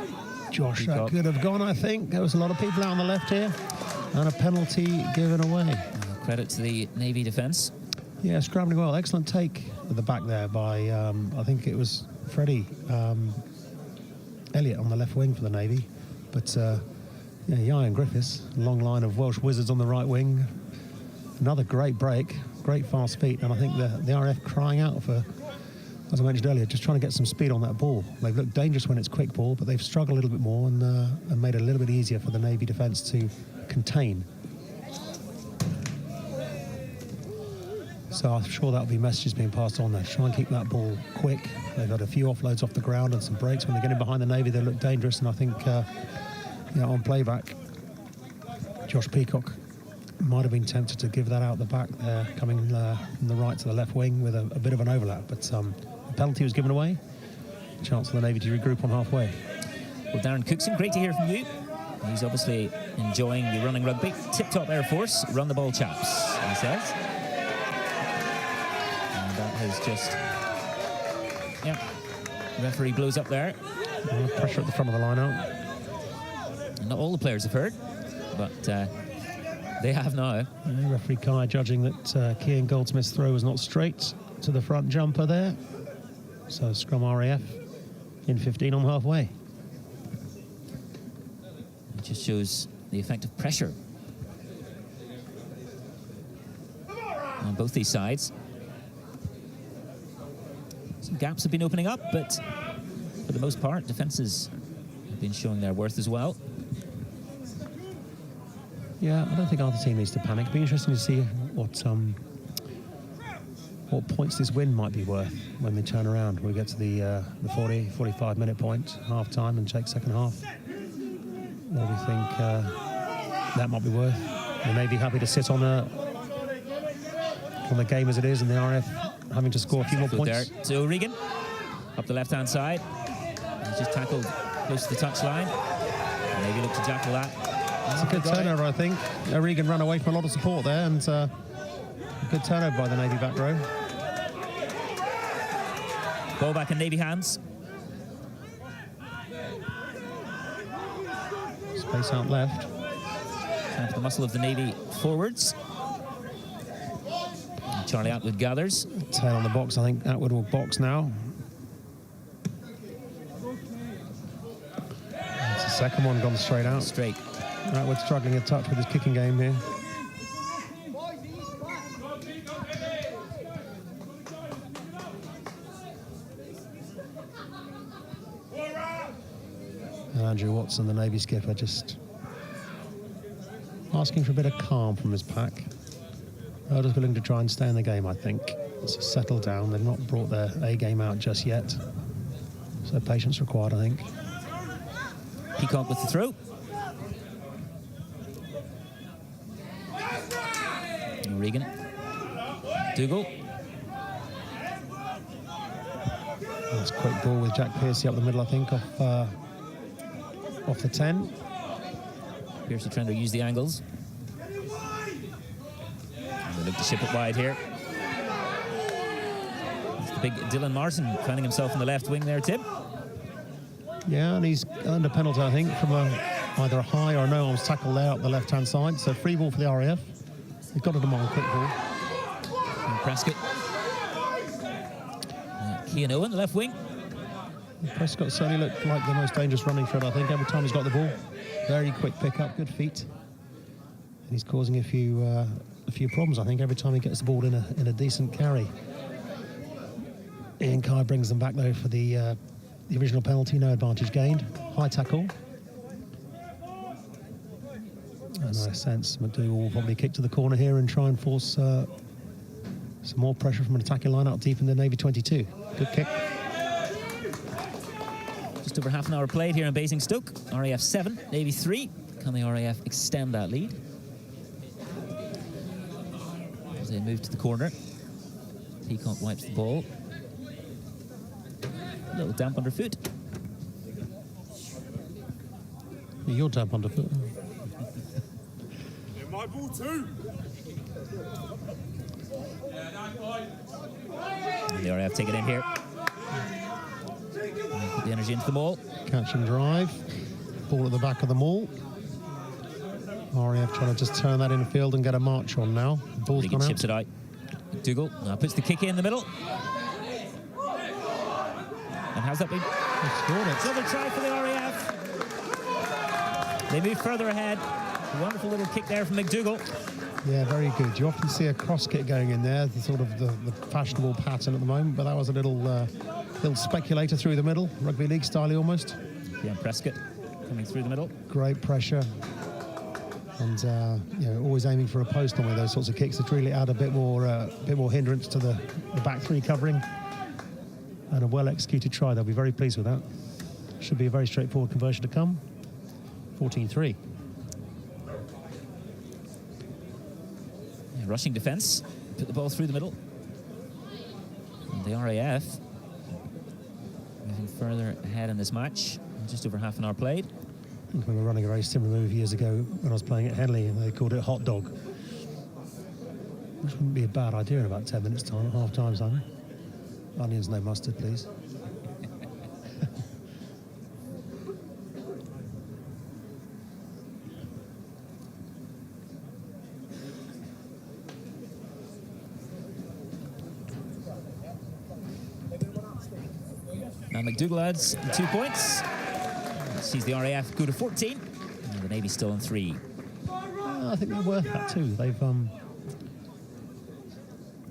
Speaker 8: Josh, that could have gone, I think. There was a lot of people out on the left here. And a penalty given away.
Speaker 7: Credit to the Navy defence.
Speaker 8: Yeah, scrambling well. Excellent take at the back there by, I think it was Freddie Elliott on the left wing for the Navy. But, yeah, Ian Griffiths, long line of Welsh wizards on the right wing. Another great break, great fast feet. And I think the RAF crying out for, as I mentioned earlier, just trying to get some speed on that ball. They've looked dangerous when it's quick ball, but they've struggled a little bit more and made it a little bit easier for the Navy defence to contain. So I'm sure that'll be messages being passed on there. Try and keep that ball quick. They've had a few offloads off the ground and some breaks. When they get in behind the Navy, they look dangerous. And I think, on playback, Josh Peacock might have been tempted to give that out the back there, coming from the right to the left wing with a bit of an overlap. But the penalty was given away. Chance for the Navy to regroup on halfway.
Speaker 7: Well, Darren Cookson, great to hear from you. He's obviously enjoying the running rugby. Tip-top Air Force, run the ball, chaps, he says. And that has just... Yeah, referee blows up there.
Speaker 8: Pressure at the front of the line-out.
Speaker 7: Not all the players have heard, but they have now.
Speaker 8: Referee Kai judging that Cian Goldsmith's throw was not straight to the front jumper there. So scrum RAF in 15 on halfway.
Speaker 7: It just shows the effect of pressure on both these sides. Some gaps have been opening up, but for the most part, defences have been showing their worth as well.
Speaker 8: Yeah, I don't think either team needs to panic. It'll be interesting to see what points this win might be worth when they turn around. We get to the 45 minute point, half time, and take second half. What do we think that might be worth? They may be happy to sit on the game as it is, and the RAF having to score a few more points.
Speaker 7: There to O'Regan, up the left-hand side. He's just tackled close to the touchline. Maybe look to tackle that.
Speaker 8: It's a good turnover, I think. O'Regan ran away from a lot of support there, and a good turnover by the Navy back row.
Speaker 7: Ball back in Navy hands.
Speaker 8: Space out left.
Speaker 7: Time for the muscle of the Navy forwards. And Charlie Atwood gathers.
Speaker 8: Tail on the box, I think Atwood will box now. That's the second one gone straight out.
Speaker 7: Straight.
Speaker 8: Atwood struggling a touch with his kicking game here. And Andrew Watson, the Navy skipper, just asking for a bit of calm from his pack. They're just willing to try and stay in the game, I think. It's settled down. They've not brought their A game out just yet. So patience required, I think.
Speaker 7: Peacock with the throw. O'Regan. Dougal.
Speaker 8: That's a quick ball with Jack Piercy up the middle, I think, off the 10.
Speaker 7: Appears to try to use the angles. And they look to ship it wide here. It's the big Dylan Martin finding himself in the left wing there, Tim.
Speaker 8: Yeah, and he's under penalty, I think, from either a high or a no-arms tackle there up the left-hand side. So free ball for the RAF. They've got to demand quick ball.
Speaker 7: And Prescott. Cian Owen, the left wing.
Speaker 8: Prescott certainly looked like the most dangerous running thread, I think, every time he's got the ball. Very quick pick-up, good feet. And he's causing a few problems, I think, every time he gets the ball in a decent carry. Ian Kai brings them back, though, for the original penalty, no advantage gained. High tackle. And I sense McDougall will probably kick to the corner here and try and force some more pressure from an attacking line out deep in the Navy 22. Good kick.
Speaker 7: Just over half an hour played here in Basingstoke. RAF 7, Navy 3. Can the RAF extend that lead? As they move to the corner. Peacock wipes the ball. A little damp underfoot.
Speaker 8: You're damp underfoot.
Speaker 10: My ball too.
Speaker 7: And the RAF take it in here. Put the energy into the maul.
Speaker 8: Catch and drive. Ball at the back of the maul. RAF trying to just turn that infield and get a march on now. Ball's gone out.
Speaker 7: Chips it out. McDougall now puts the kick in the middle. And how's that been?
Speaker 8: Scored it.
Speaker 7: Another try for the RAF. They move further ahead. A wonderful little kick there from McDougall.
Speaker 8: Yeah, very good. You often see a cross kick going in there, the sort of the fashionable pattern at the moment, but that was a little speculator through the middle, rugby league style almost.
Speaker 7: Yeah, Prescott coming through the middle.
Speaker 8: Great pressure. And always aiming for a post on with those sorts of kicks to really add a bit more hindrance to the back three covering. And a well-executed try. They'll be very pleased with that. Should be a very straightforward conversion to come. 14-3.
Speaker 7: Yeah, rushing defence. Put the ball through the middle. And the RAF moving further ahead in this match. Just over half an hour played.
Speaker 8: I remember running a very similar move years ago when I was playing at Henley, and they called it hot dog. Which wouldn't be a bad idea in about 10 minutes' time, half-time time. Onions, no mustard, please.
Speaker 7: Now McDougall adds 2 points. Sees the RAF go to 14. And the Navy still on 3.
Speaker 8: I think they're worth that too.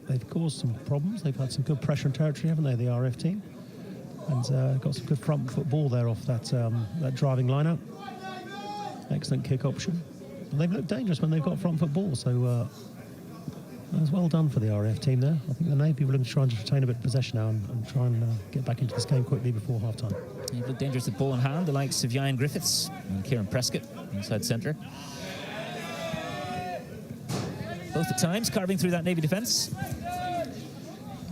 Speaker 8: They've caused some problems. They've had some good pressure and territory, haven't they, the RF team? And got some good front foot ball there off that driving line-out. Excellent kick option. And they've looked dangerous when they've got front foot ball, so that was well done for the RF team there. I think the Navy will try and retain a bit of possession now and try and get back into this game quickly before half-time.
Speaker 7: They've looked dangerous with ball in hand, the likes of Ian Griffiths and Kieran Prescott inside centre. Both at times carving through that Navy defence.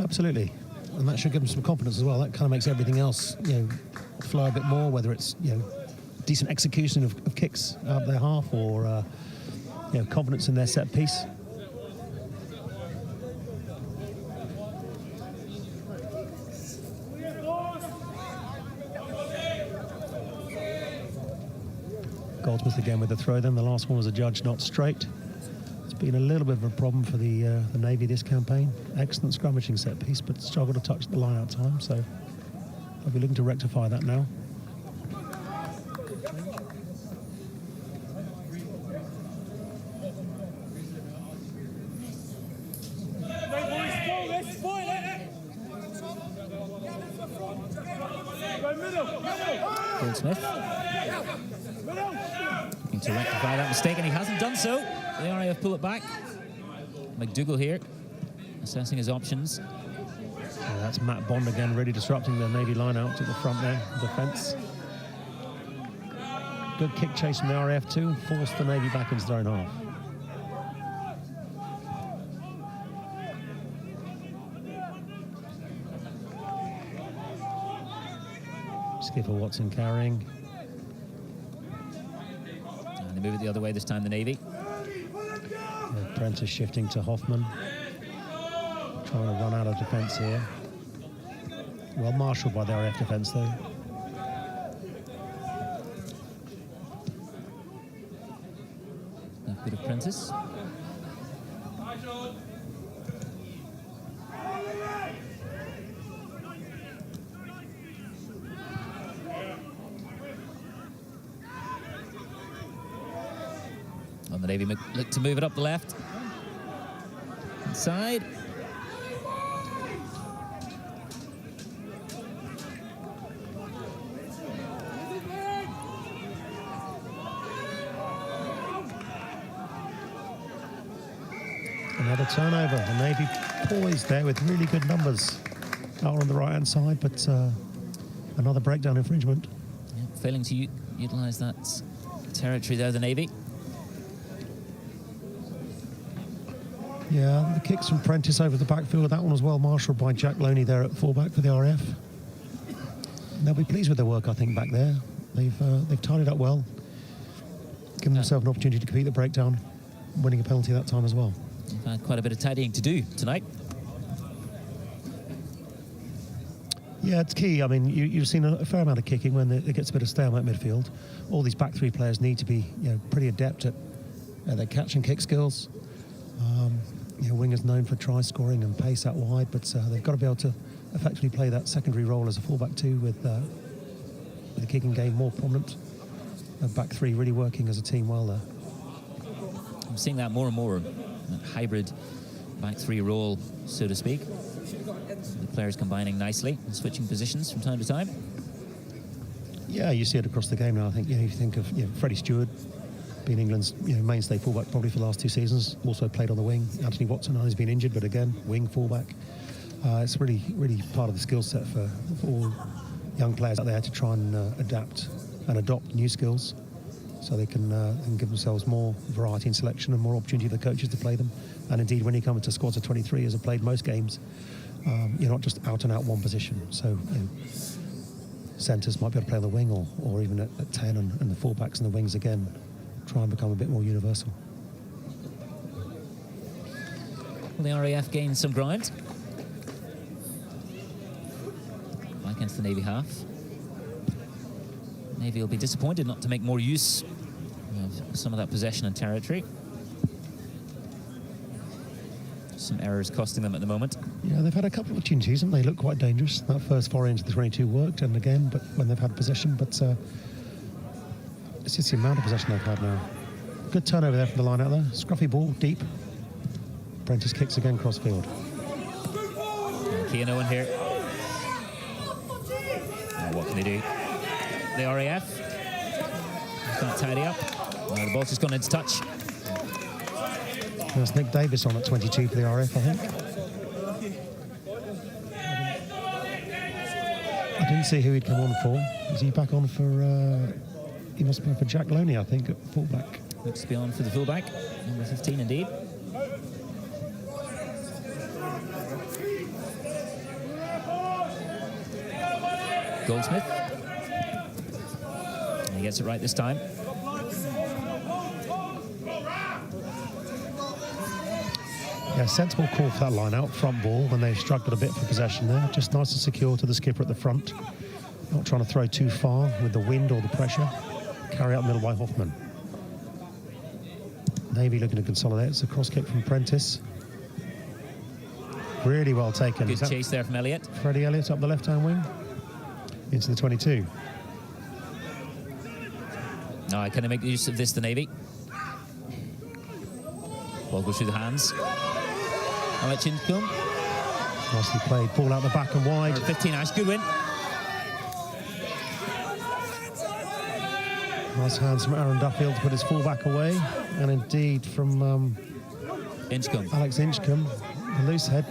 Speaker 8: Absolutely, and that should give them some confidence as well. That kind of makes everything else, flow a bit more. Whether it's decent execution of kicks out their half, or confidence in their set piece. Goldsmith again with the throw. Then the last one was a judge not straight. Been a little bit of a problem for the Navy this campaign. Excellent scrummaging set piece, but struggled to touch the line out time, so I'll be looking to rectify that now.
Speaker 7: Goldsmith looking to rectify that mistake, and he hasn't done so. The RAF pull it back. McDougall here, assessing his options.
Speaker 8: That's Matt Bond again, really disrupting the Navy line out to the front there, defence. Good kick chase from the RAF too, and forced the Navy back into their own half. Skipper Watson carrying.
Speaker 7: And they move it the other way this time, the Navy.
Speaker 8: Prentice shifting to Hoffman. Trying to run out of defence here. Well marshalled by the RAF defence, though.
Speaker 7: A bit of Prentice. On the Navy, look to move it up the left. Inside.
Speaker 8: Another turnover. The Navy poised there with really good numbers out on the right-hand side, but another breakdown infringement.
Speaker 7: Yeah, failing to utilise that territory there, the Navy.
Speaker 8: Yeah, the kicks from Prentice over the backfield. That one was well marshalled by Jack Loney there at fullback for the RAF. They'll be pleased with their work, I think, back there. They've tied it up well, given themselves an opportunity to compete the breakdown, winning a penalty that time as well.
Speaker 7: They've had quite a bit of tidying to do tonight.
Speaker 8: Yeah, it's key. I mean, you've seen a fair amount of kicking when it gets a bit of stalemate midfield. All these back three players need to be, pretty adept at their catch and kick skills. Wingers known for try scoring and pace out wide, but they've got to be able to effectively play that secondary role as a fullback too, with the kicking game more prominent. And back three really working as a team well there.
Speaker 7: I'm seeing that more and more, that hybrid back three role, so to speak. The players combining nicely and switching positions from time to time.
Speaker 8: Yeah, you see it across the game now. I think you think of Freddie Stewart being England's mainstay fullback probably for the last 2 seasons. Also played on the wing. Anthony Watson has been injured, but again, wing fullback. It's really part of the skill set for all young players out there to try and adapt and adopt new skills, so they can give themselves more variety in selection and more opportunity for the coaches to play them. And indeed, when you come into squads of 23, as have played most games, you're not just out and out one position. So centres might be able to play on the wing, or even at 10, and the fullbacks and the wings again try and become a bit more universal.
Speaker 7: Well, the RAF gained some ground. Back against the Navy half. Navy will be disappointed not to make more use of some of that possession and territory. Some errors costing them at the moment.
Speaker 8: Yeah, they've had a couple of opportunities, and they look quite dangerous. That first foray into the 22 worked, and again, but when they've had possession, but it's just the amount of possession they've had now. Good turnover there from the line out there. Scruffy ball, deep. Prentice kicks again crossfield.
Speaker 7: Keane Owen here. What can they do? The RAF can't tidy up. The ball's just gone into touch.
Speaker 8: There's Nick Davis on at 22 for the RAF, I think. I didn't see who he'd come on for. Is he back on for... he must be on for Jack Loney, I think, at fullback.
Speaker 7: Looks to be on for the fullback. Number 15, indeed. Goldsmith. And he gets it right this time.
Speaker 8: Yeah, sensible call for that line out, front ball, when they struggled a bit for possession there. Just nice and secure to the skipper at the front. Not trying to throw too far with the wind or the pressure. Carry out middle by Hoffman. Navy looking to consolidate. It's a cross kick from Prentice. Really well taken.
Speaker 7: Good chase there from Elliott.
Speaker 8: Freddie Elliott up the left-hand wing. Into the 22.
Speaker 7: Now, can they make use of this, the Navy? Ball goes through the hands. Alex Incombe.
Speaker 8: Nicely played. Ball out the back and wide.
Speaker 7: 15, Ash. Good win.
Speaker 8: Nice hands from Aaron Duffield to put his fullback away. And indeed from
Speaker 7: Inchcombe.
Speaker 8: Alex Inchcombe. A loose head.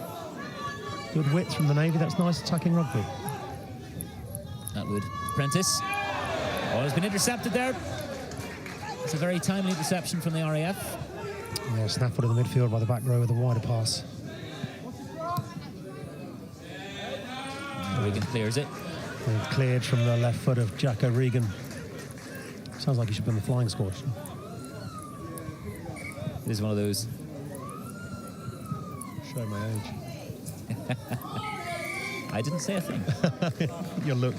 Speaker 8: Good width from the Navy. That's nice attacking rugby.
Speaker 7: Atwood. Prentice. Oh, has been intercepted there. It's a very timely interception from the RAF.
Speaker 8: Yeah, snaffled in the midfield by the back row with a wider pass.
Speaker 7: Regan clears it.
Speaker 8: And cleared from the left foot of Jack O'Regan. Sounds like he should be in the flying squad.
Speaker 7: It is one of those.
Speaker 8: Show my age.
Speaker 7: I didn't say a thing.
Speaker 8: Your look.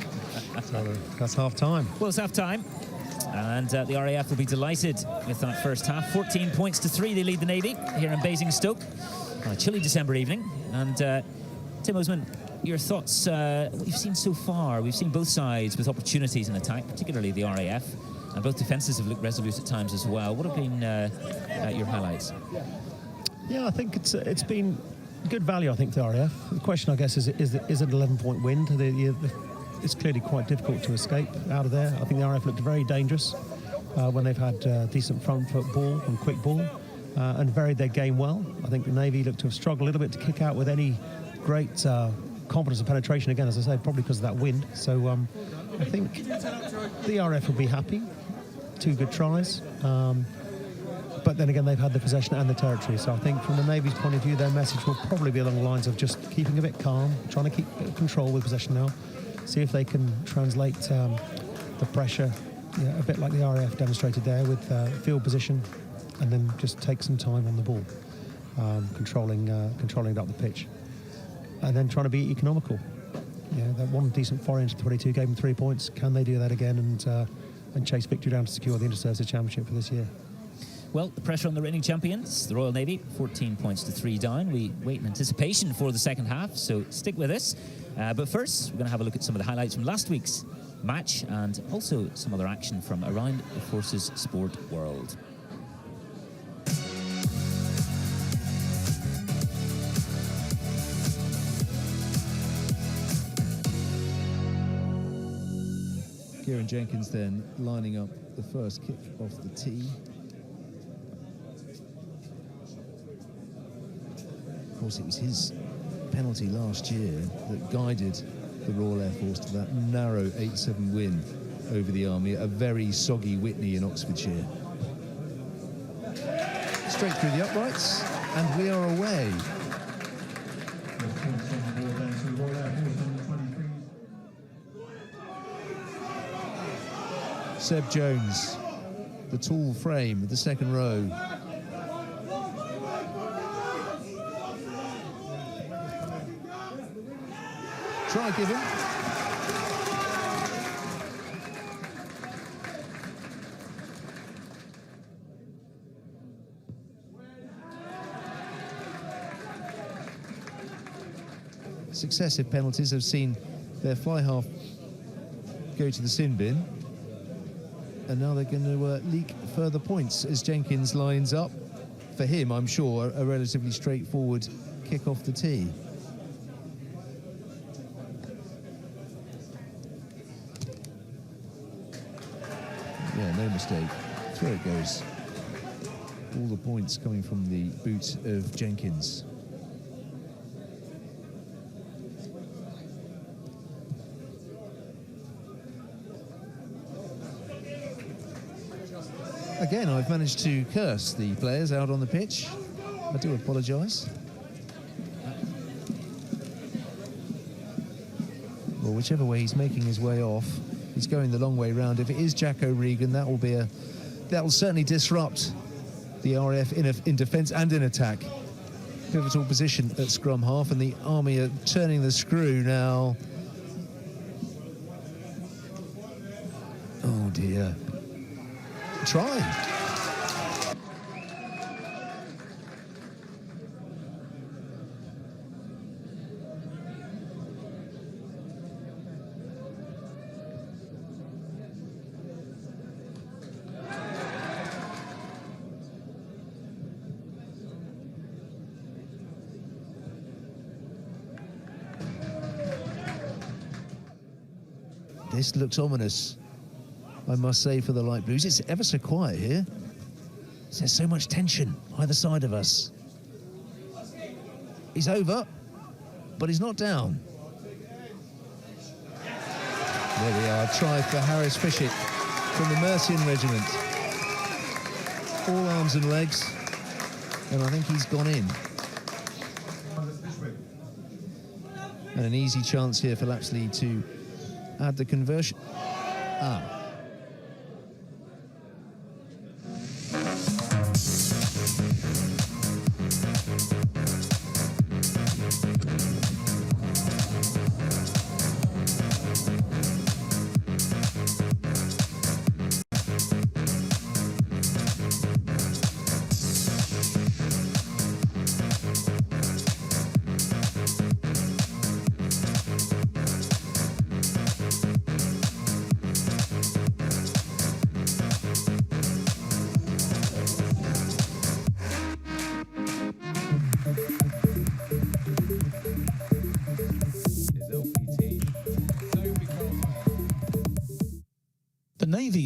Speaker 8: So that's half time.
Speaker 7: Well, it's half time. And the RAF will be delighted with that first half. 14 points to 3, they lead the Navy here in Basingstoke on a chilly December evening. And Tim Osman, your thoughts, what you've seen so far? We've seen both sides with opportunities in attack, particularly the RAF, and both defences have looked resolute at times as well. What have been your highlights?
Speaker 8: Yeah, I think it's been good value, I think, for the RAF. The question, I guess, is it an 11-point wind? It's clearly quite difficult to escape out of there. I think the RAF looked very dangerous when they've had decent front foot ball and quick ball and varied their game well. I think the Navy looked to have struggled a little bit to kick out with any great confidence and penetration, again, as I say, probably because of that wind. So I think the RAF will be happy. 2 good tries. But then again, they've had the possession and the territory. So I think from the Navy's point of view, their message will probably be along the lines of just keeping a bit calm, trying to keep control with possession now, see if they can translate the pressure, a bit like the RAF demonstrated there with field position, and then just take some time on the ball, controlling it up the pitch, and then trying to be economical. That one decent foray into 22 gave them 3 points. Can they do that again and chase victory down to secure the Inter-Services Championship for this year?
Speaker 7: Well, the pressure on the reigning champions, the Royal Navy, 14 points to 3 down. We wait in anticipation for the second half, so stick with us. But first, we're going to have a look at some of the highlights from last week's match and also some other action from around the Forces sport world.
Speaker 4: Kieran Jenkins then lining up the first kick off the tee. Of course, it was his penalty last year that guided the Royal Air Force to that narrow 8-7 win over the Army at a very soggy Witney in Oxfordshire. Straight through the uprights, and we are away. Seb Jones, the tall frame of the second row. Try given. Successive penalties have seen their fly half go to the sin bin. And now they're going to leak further points as Jenkins lines up. For him, I'm sure, a relatively straightforward kick off the tee. Yeah, no mistake. That's where it goes. All the points coming from the boot of Jenkins. Again, I've managed to curse the players out on the pitch. I do apologise. Well, whichever way he's making his way off, he's going the long way round. If it is Jack O'Regan, that will certainly disrupt the RAF in defence and in attack. Pivotal position at scrum half, and the Army are turning the screw now. Oh dear. Try. This looks ominous, I must say, for the light blues. It's ever so quiet here. There's so much tension either side of us. He's over, but he's not down. There we are, try for Harris Fishett from the Mercian Regiment. All arms and legs, and I think he's gone in. And an easy chance here for Lapsley to add the conversion.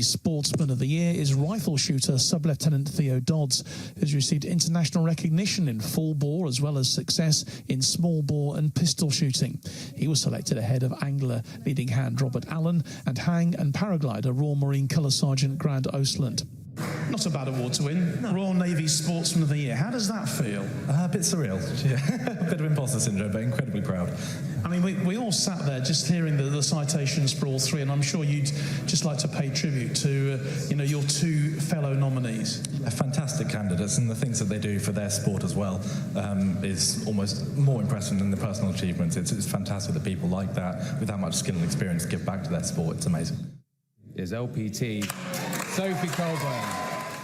Speaker 1: Navy's Sportsman of the Year is rifle shooter Sub-Lieutenant Theo Dodds, who's received international recognition in full bore as well as success in small bore and pistol shooting. He was selected ahead of angler leading hand Robert Allen and hang and paraglider Royal Marine Colour Sergeant Grant Ostland. Not a bad award to win. No. Royal Navy Sportsman of the Year. How does that feel?
Speaker 11: A bit surreal. Yeah. A bit of imposter syndrome, but incredibly proud.
Speaker 1: I mean, we all sat there just hearing the citations for all three, and I'm sure you'd just like to pay tribute to your two fellow nominees.
Speaker 11: Fantastic candidates, and the things that they do for their sport as well is almost more impressive than the personal achievements. It's fantastic that people like that, with that much skill and experience, give back to their sport. It's amazing.
Speaker 12: Is LPT Sophie Colburn.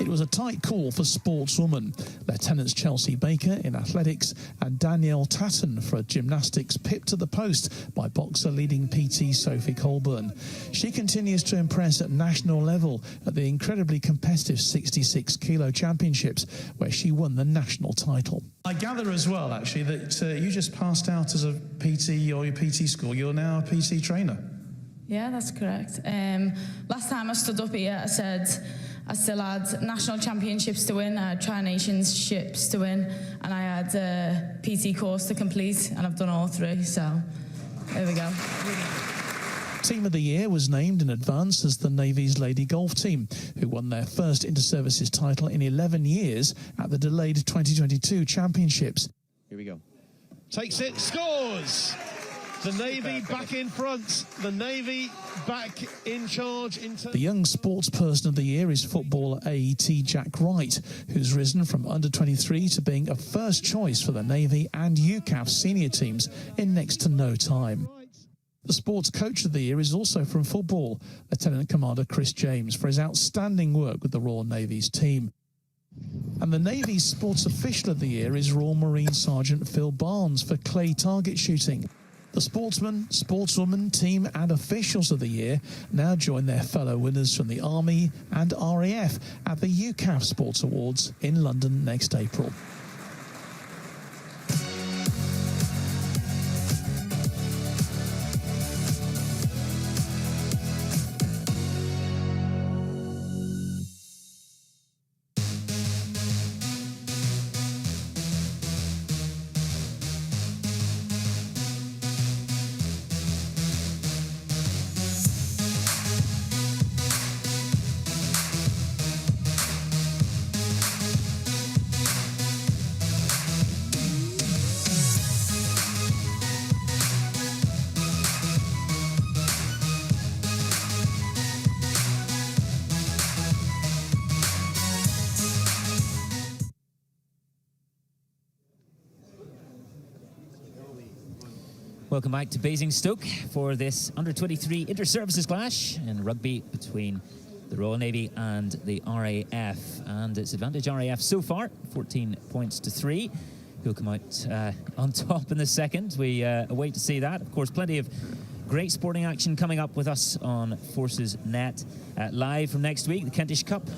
Speaker 1: It was a tight call for sportswoman. Lieutenants Chelsea Baker in athletics and Danielle Tatton for gymnastics pipped to the post by boxer leading PT Sophie Colburn. She continues to impress at national level at the incredibly competitive 66 kilo championships, where she won the national title. I gather as well, actually, that you just passed out as a PT or your PT school. You're now a PT trainer.
Speaker 13: Yeah, that's correct. Last time I stood up here, I said I still had national championships to win, I had Tri-Nations ships to win, and I had a PT course to complete, and I've done all three, so there we go.
Speaker 1: Team of the Year was named in advance as the Navy's Lady Golf Team, who won their first Inter-Services title in 11 years at the delayed 2022 Championships.
Speaker 12: Here we go.
Speaker 1: Takes it, scores! The Navy back in front. The Navy back in charge. The young sportsperson of the year is footballer AET Jack Wright, who's risen from under-23 to being a first choice for the Navy and UCAF senior teams in next to no time. The sports coach of the year is also from football, Lieutenant Commander Chris James, for his outstanding work with the Royal Navy's team. And the Navy's sports official of the year is Royal Marine Sergeant Phil Barnes for clay target shooting. The sportsman, sportswoman, team and officials of the year now join their fellow winners from the Army and RAF at the UCAF Sports Awards in London next April.
Speaker 7: Welcome back to Basingstoke for this under-23 inter-services clash in rugby between the Royal Navy and the RAF. And it's advantage RAF so far, 14 points to 3. Who'll come out on top in the second. We await to see that. Of course, plenty of great sporting action coming up with us on Forces Net. Live from next week, the Kentish Cup.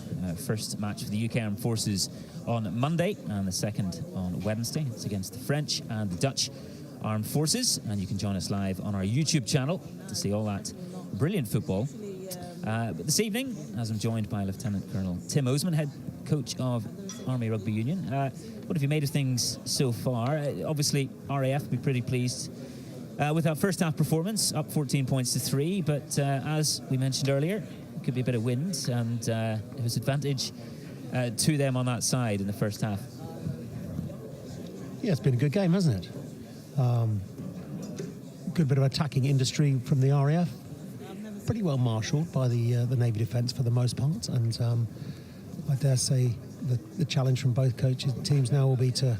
Speaker 7: First match for the UK Armed Forces on Monday and the second on Wednesday. It's against the French and the Dutch Armed Forces, and you can join us live on our YouTube channel to see all that brilliant football. But this evening, as I'm joined by Lieutenant Colonel Tim Osman, head coach of Army Rugby Union. What have you made of things so far? Obviously, RAF will be pretty pleased with our first half performance, up 14 points to 3, but as we mentioned earlier, it could be a bit of wind, and it was advantage to them on that side in the first half.
Speaker 8: Yeah, it's been a good game, hasn't it? Good bit of attacking industry from the RAF. Pretty well marshalled by the Navy defence for the most part, and I dare say the challenge from both coaches teams now will be to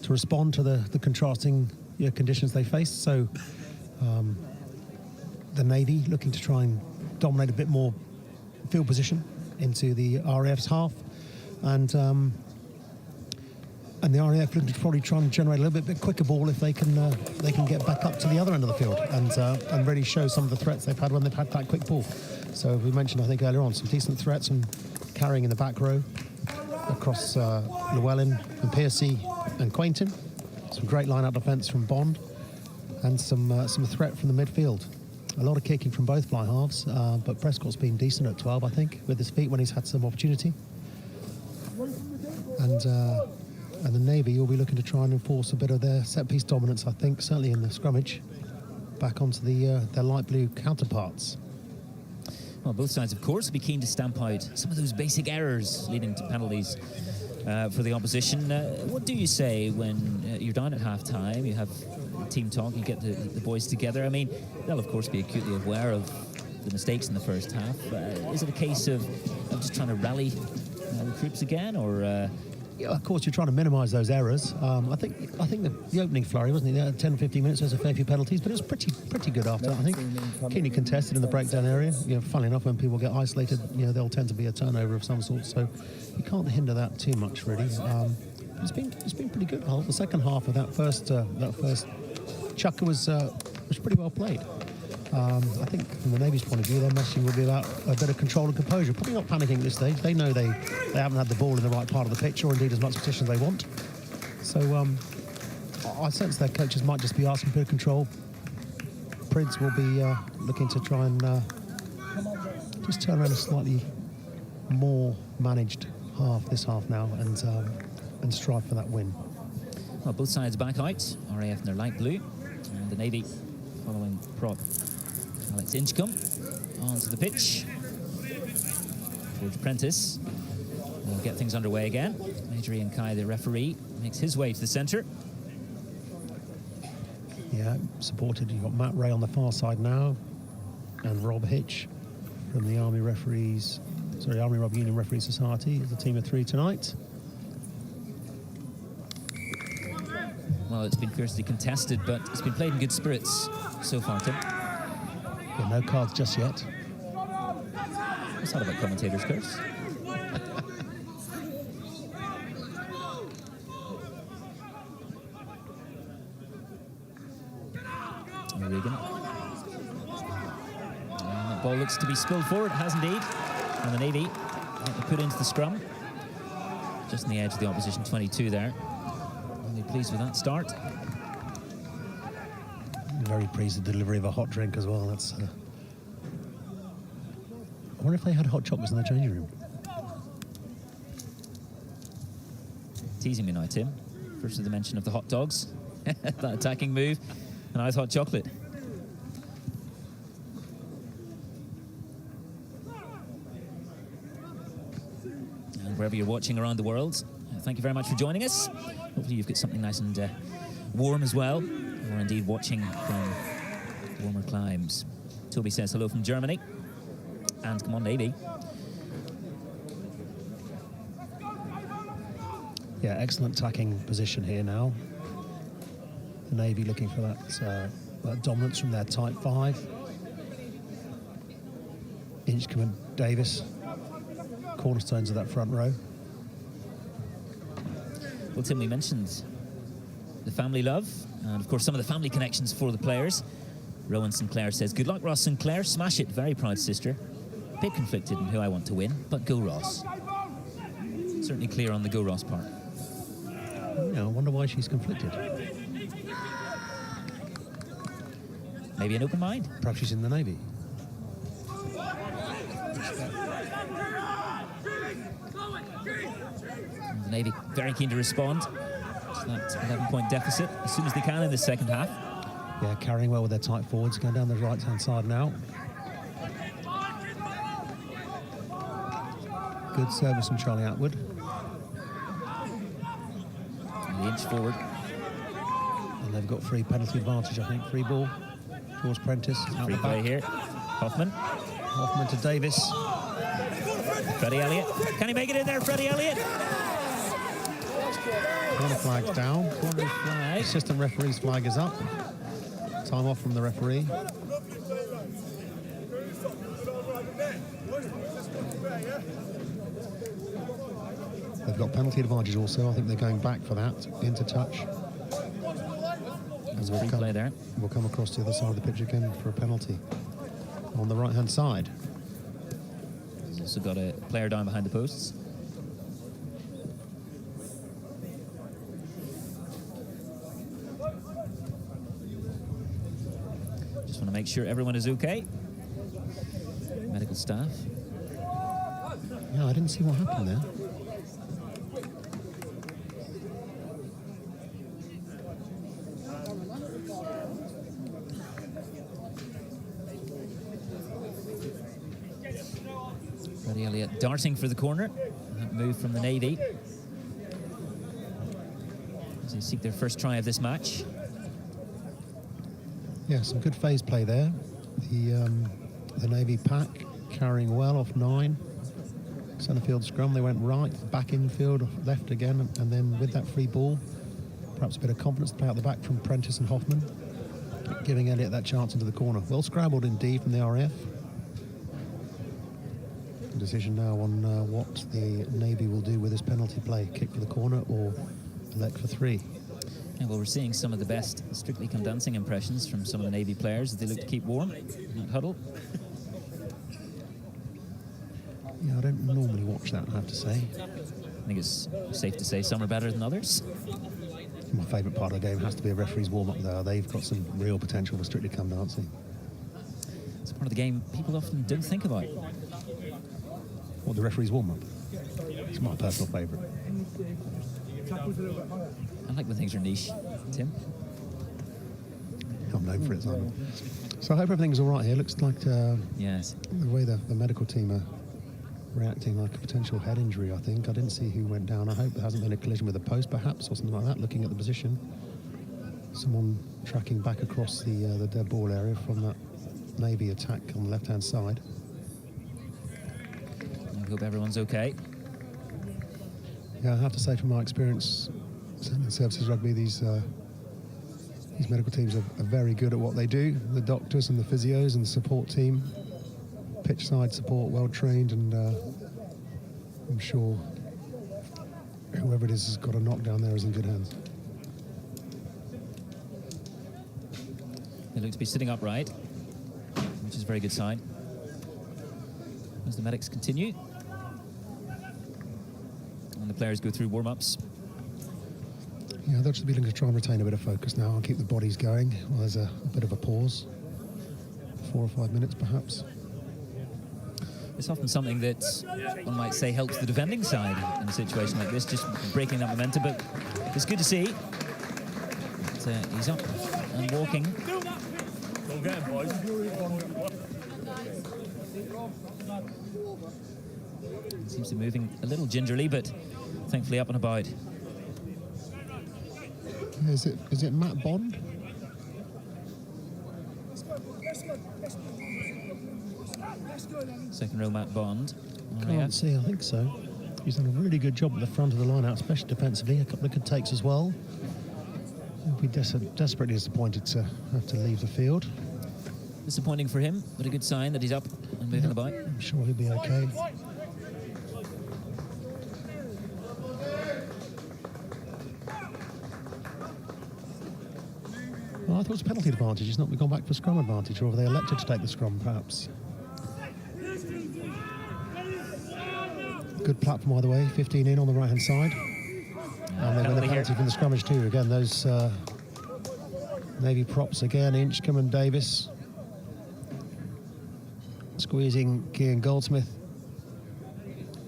Speaker 8: respond to the contrasting conditions they face. So the Navy looking to try and dominate a bit more field position into the RAF's half, and the RAF looking to probably try and generate a little bit quicker ball if they can get back up to the other end of the field and really show some of the threats they've had when they've had that quick ball. So we mentioned, I think earlier on, some decent threats and carrying in the back row across Llewellyn and Piercy and Quainton. Some great line-out defence from Bond and some threat from the midfield. A lot of kicking from both fly halves, but Prescott's been decent at 12, I think, with his feet when he's had some opportunity. And the Navy will be looking to try and enforce a bit of their set-piece dominance, I think, certainly in the scrummage, back onto their light blue counterparts.
Speaker 7: Well, both sides, of course, will be keen to stamp out some of those basic errors leading to penalties for the opposition. What do you say when you're down at half-time, you have team talk, you get the boys together? I mean, they'll, of course, be acutely aware of the mistakes in the first half. Is it a case of just trying to rally the troops again, or...
Speaker 8: Yeah, of course, you're trying to minimise those errors. I think the opening flurry, wasn't it? There 10 or 15 minutes, there's a fair few penalties, but it was pretty good after that, I think. Keenly contested in the breakdown area. You know, funnily enough, when people get isolated, you know, there'll tend to be a turnover of some sort, so you can't hinder that too much, really. It's been pretty good. The second half of that first chukker was pretty well played. I think from the Navy's point of view, their messaging will be about a bit of control and composure. Probably not panicking at this stage. They know they haven't had the ball in the right part of the pitch, or indeed as much position as they want. So I sense their coaches might just be asking for a bit of control. Prids will be looking to try and just turn around a slightly more managed this half now, and strive for that win.
Speaker 7: Well, both sides back out. RAF in their light blue, and the Navy following prop Alex Inchcombe onto the pitch. George Prentice will get things underway again. Major Ian Kai, the referee, makes his way to the centre.
Speaker 8: Yeah, supported. You've got Matt Ray on the far side now, and Rob Hitch from the Army Rugby Union Referee Society. It's a team of 3 tonight.
Speaker 7: Well, it's been fiercely contested, but it's been played in good spirits so far, Tim.
Speaker 8: Yeah, no cards just yet.
Speaker 7: What's that about commentators' curse? Regan. And that ball looks to be spilled forward. It has indeed. And the Navy put into the scrum. Just on the edge of the opposition 22 there. Really pleased with that start.
Speaker 8: Very pleased with the delivery of a hot drink as well. That's. I wonder if they had hot chocolates in their changing room.
Speaker 7: Teasing me now, Tim. First with the mention of the hot dogs, that attacking move, and now it's hot chocolate. And wherever you're watching around the world, thank you very much for joining us. Hopefully you've got something nice and warm as well, or indeed watching from warmer climes. Toby says hello from Germany. And come on, Navy.
Speaker 8: Yeah, excellent attacking position here now. The Navy looking for that dominance from their tight 5. Inchcombe and Davis, cornerstones of that front row.
Speaker 7: Well, Tim, we mentioned the family love, and of course some of the family connections for the players. Rowan Sinclair says, good luck, Ross Sinclair. Smash it. Very proud sister. A bit conflicted in who I want to win, but go Ross. Certainly clear on the go Ross part.
Speaker 8: Yeah, I wonder why she's conflicted.
Speaker 7: Maybe an open mind.
Speaker 8: Perhaps she's in the Navy.
Speaker 7: The Navy very keen to respond to that 11-point deficit as soon as they can in the second half.
Speaker 8: Yeah, carrying well with their tight forwards, going down the right-hand side now. Good service from Charlie Atwood.
Speaker 7: And the inch forward.
Speaker 8: And they've got free penalty advantage, I think. Free ball. George Prentice.
Speaker 7: Free play here. Hoffman.
Speaker 8: Hoffman to Davis.
Speaker 7: Freddie Elliott. Can he make it in there, Freddie Elliott?
Speaker 8: Corner flag down. Corner flag. Assistant referee's flag is up. Time off from the referee. They've got penalty advantage also. I think they're going back for that. Into touch.
Speaker 7: There's a free play there.
Speaker 8: We'll come across to the other side of the pitch again for a penalty. On the right-hand side.
Speaker 7: He's also got a player down behind the posts. Just want to make make sure everyone is okay. Medical staff.
Speaker 8: Yeah, I didn't see what happened there.
Speaker 7: Freddie Elliott darting for the corner. That move from the Navy as they seek their first try of this match.
Speaker 8: Yeah, some good phase play there. The Navy pack carrying well off 9. Centre field scrum, they went right, back infield, left again, and then with that free ball, perhaps a bit of confidence to play out the back from Prentice and Hoffman, giving Elliott that chance into the corner. Well scrambled indeed from the RAF. Decision now on what the Navy will do with this penalty play, kick for the corner or elect for 3.
Speaker 7: Yeah, well, we're seeing some of the best Strictly Come Dancing impressions from some of the Navy players as they look to keep warm in that huddle.
Speaker 8: Yeah, I don't normally watch that, I have to say.
Speaker 7: I think it's safe to say some are better than others.
Speaker 8: My favourite part of the game has to be a referee's warm-up there. They've got some real potential for Strictly Come Dancing.
Speaker 7: It's part of the game people often don't think about.
Speaker 8: What, the referee's warm-up? It's my personal favourite.
Speaker 7: I like when things are niche. Tim?
Speaker 8: I'm known for it, Simon. So I hope everything's all right here. Looks like
Speaker 7: yes.
Speaker 8: The way the medical team are reacting like a potential head injury, I think. I didn't see who went down. I hope there hasn't been a collision with a post, perhaps, or something like that, looking at the position. Someone tracking back across the dead ball area from that Navy attack on the left-hand side.
Speaker 7: I hope everyone's okay.
Speaker 8: Yeah, I have to say from my experience in services rugby, these medical teams are very good at what they do. The doctors and the physios and the support team, pitch side support, well trained, and I'm sure whoever it is has got a knockdown there is in good hands.
Speaker 7: They look to be sitting upright, which is a very good sign. As the medics continue and the players go through warm-ups.
Speaker 8: Yeah, they'll just be looking to try and retain a bit of focus now and keep the bodies going. Well, there's a bit of a pause, 4 or 5 minutes perhaps.
Speaker 7: It's often something that one might say helps the defending side in a situation like this, just breaking that momentum, but it's good to see that he's up and walking.
Speaker 10: Go get him, boys.
Speaker 7: Seems to be moving a little gingerly, but thankfully up and about.
Speaker 8: Is it Matt Bond?
Speaker 7: Second row Matt Bond.
Speaker 8: Can't see, I think so. He's done a really good job at the front of the line out, especially defensively. A couple of good takes as well. He'll be desperately disappointed to have to leave the field.
Speaker 7: Disappointing for him, but a good sign that he's up and moving about.
Speaker 8: I'm sure he'll be okay. Well, I thought it was a penalty advantage. He's not gone back for scrum advantage, or have they elected to take the scrum, perhaps? Good platform either way, 15 in on the right-hand side. And they win the penalty from the scrummage too. Again, those Navy props again, Inchcombe and Davis. Squeezing Kean Goldsmith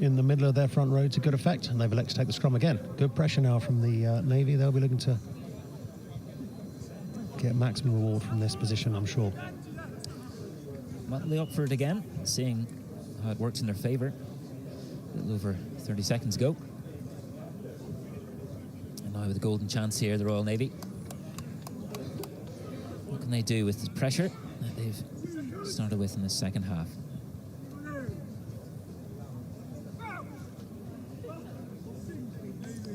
Speaker 8: in the middle of their front row to good effect, and they've elected to take the scrum again. Good pressure now from the Navy. They'll be looking to get maximum reward from this position, I'm sure.
Speaker 7: Well, they opt for it again, seeing how it works in their favour. A little over 30 seconds ago. And now with a golden chance here, the Royal Navy. What can they do with the pressure that they've started with in the second half?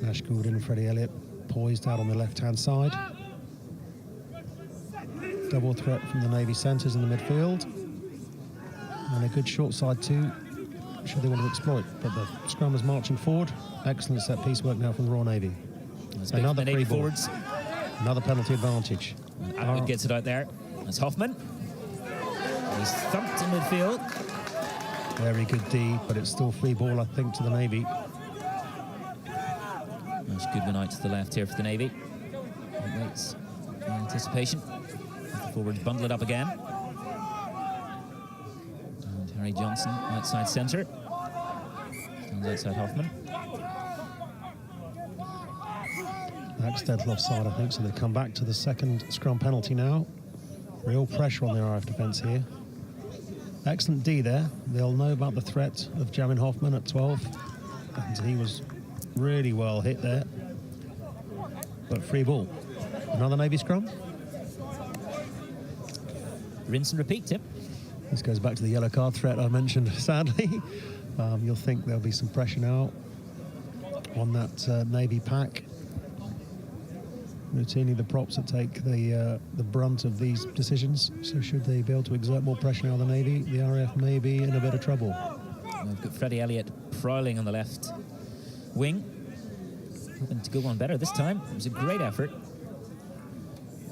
Speaker 8: Ash Goulding and Freddie Elliott poised out on the left-hand side. Double threat from the Navy centres in the midfield. And a good short side too, should they want to exploit. But the scrum is marching forward. Excellent set-piece work now from the Royal Navy. Another free ball. Forwards. Another penalty advantage.
Speaker 7: Atwood gets it out there. That's Hoffman. He's thumped in midfield.
Speaker 8: Very good D, but it's still free ball, I think, to the Navy.
Speaker 7: That's Goodman out to the left here for the Navy. Waits in anticipation. The forwards bundle it up again. Harry Johnson, outside centre. Stands outside Hoffman.
Speaker 8: Accidental offside, I think, so they come back to the second scrum penalty now. Real pressure on the RAF defence here. Excellent D there. They'll know about the threat of Jamin Hoffman at 12. And he was really well hit there. But free ball. Another Navy scrum.
Speaker 7: Rinse and repeat, Tim.
Speaker 8: This goes back to the yellow card threat I mentioned, sadly. You'll think there'll be some pressure now on that Navy pack. Routinely the props that take the brunt of these decisions. So should they be able to exert more pressure now on the Navy, the RAF may be in a bit of trouble.
Speaker 7: We've got Freddie Elliott prowling on the left wing. Hoping to go one better this time. It was a great effort.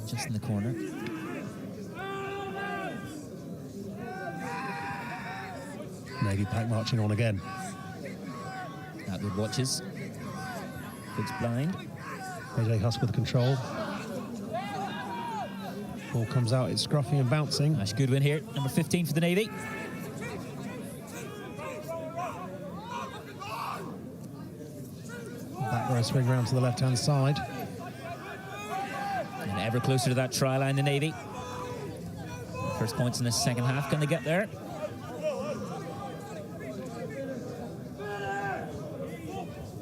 Speaker 7: Just in the corner.
Speaker 8: Navy pack marching on again.
Speaker 7: Atwood watches. Looks blind.
Speaker 8: AJ Huss with control. Ball comes out, it's scruffy and bouncing.
Speaker 7: Ash Goodwin here, number 15 for the Navy.
Speaker 8: Back row swing round to the left-hand side.
Speaker 7: And ever closer to that try line, the Navy. First points in the second half, can they get there?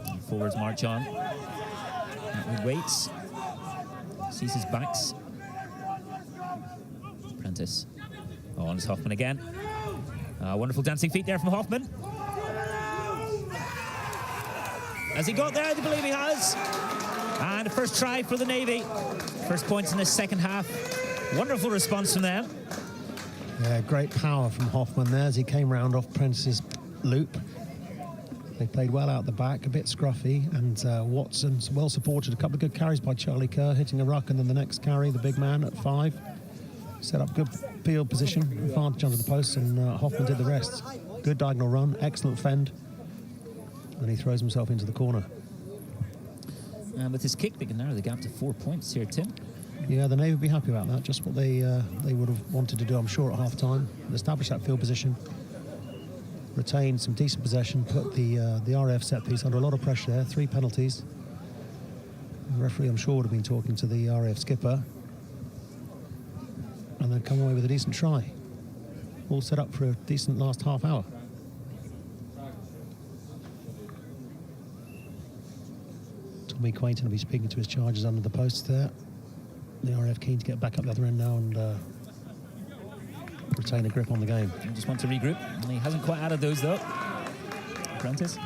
Speaker 7: And forwards march on. Atwood waits. Sees his backs. Prentice. Oh, and it's Hoffman again. Wonderful dancing feet there from Hoffman. Has he got there? I believe he has. And the first try for the Navy. First points in the second half. Wonderful response from them.
Speaker 8: Yeah, great power from Hoffman there as he came round off Prentice's loop. They played well out the back, a bit scruffy, and Watson's well supported. A couple of good carries by Charlie Kerr, hitting a ruck, and then the next carry, the big man at 5. Set up good field position, advantage under the post, and Hoffman did the rest. Good diagonal run, excellent fend, and he throws himself into the corner.
Speaker 7: And with his kick, they can narrow the gap to 4 points here, Tim.
Speaker 8: Yeah, the Navy would be happy about that. Just what they would have wanted to do, I'm sure, at half-time. Establish that field position, retain some decent possession, put the RAF set piece under a lot of pressure there. 3 penalties. The referee, I'm sure, would have been talking to the RAF skipper. And then come away with a decent try. All set up for a decent last half hour. Tommy Quainton will be speaking to his charges under the post there. The RAF keen to get back up the other end now and retain a grip on the game.
Speaker 7: He just want to regroup, and he hasn't quite added those though. Prentice.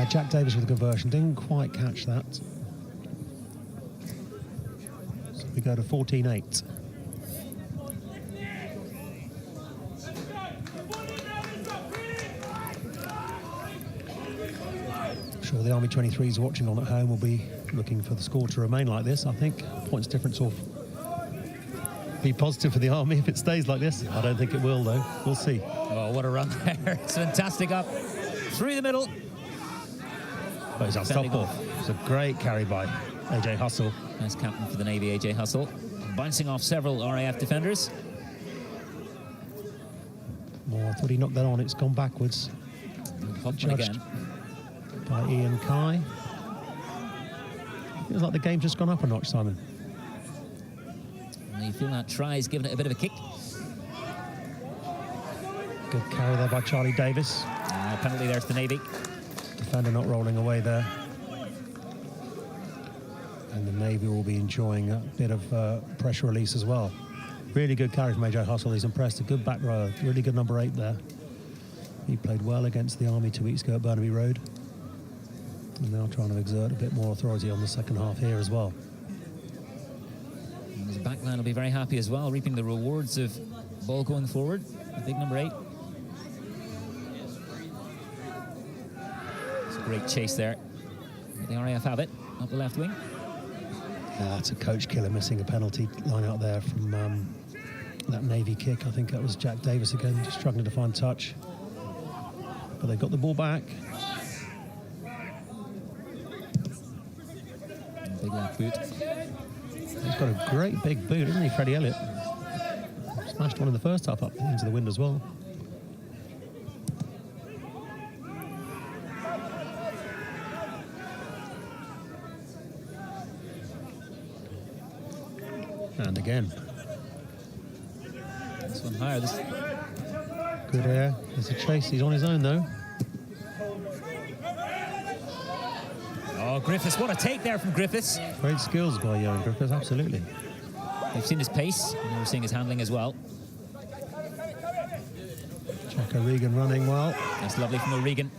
Speaker 8: Jack Davis with a conversion, didn't quite catch that. So we go to 14-8. I'm sure the Army 23s watching on at home will be looking for the score to remain like this. I think points difference will be positive for the Army if it stays like this. I don't think it will, though. We'll see.
Speaker 7: Oh, what a run there. It's fantastic up through the middle.
Speaker 8: Oh, he's unstoppable. It's a great carry by AJ Hustle.
Speaker 7: Nice captain for the Navy, AJ Hustle. Bouncing off several RAF defenders.
Speaker 8: Oh, I thought he knocked that on. It's gone backwards.
Speaker 7: Hoffman again.
Speaker 8: By Ian Kai. Feels like the game's just gone up a notch, Simon.
Speaker 7: And you feel that try's given it a bit of a kick.
Speaker 8: Good carry there by Charlie Davis.
Speaker 7: Penalty there to the Navy.
Speaker 8: Defender not rolling away there. And the Navy will be enjoying a bit of pressure release as well. Really good carry from AJ Hustle. He's impressed. A good back row. Really good number 8 there. He played well against the Army 2 weeks ago at Burnaby Road. And now trying to exert a bit more authority on the second half here as well.
Speaker 7: And his backline will be very happy as well, reaping the rewards of ball going forward. The big number 8. It's a great chase there. The RAF have it up the left wing.
Speaker 8: That's a coach killer, missing a penalty line out there from that Navy kick. I think that was Jack Davis again, just struggling to find touch. But they got the ball back.
Speaker 7: Big left boot.
Speaker 8: He's got a great big boot, isn't he, Freddie Elliott? smashed one in the first half up into the wind as well. And again.
Speaker 7: This one higher.
Speaker 8: Good air. There's a chase. He's on his own, though.
Speaker 7: Oh, Griffiths. What a take there from Griffiths.
Speaker 8: Great skills by Johan Griffiths, absolutely.
Speaker 7: We've seen his pace, and we're seeing his handling as well.
Speaker 8: Jack O'Regan running well.
Speaker 7: That's lovely from O'Regan.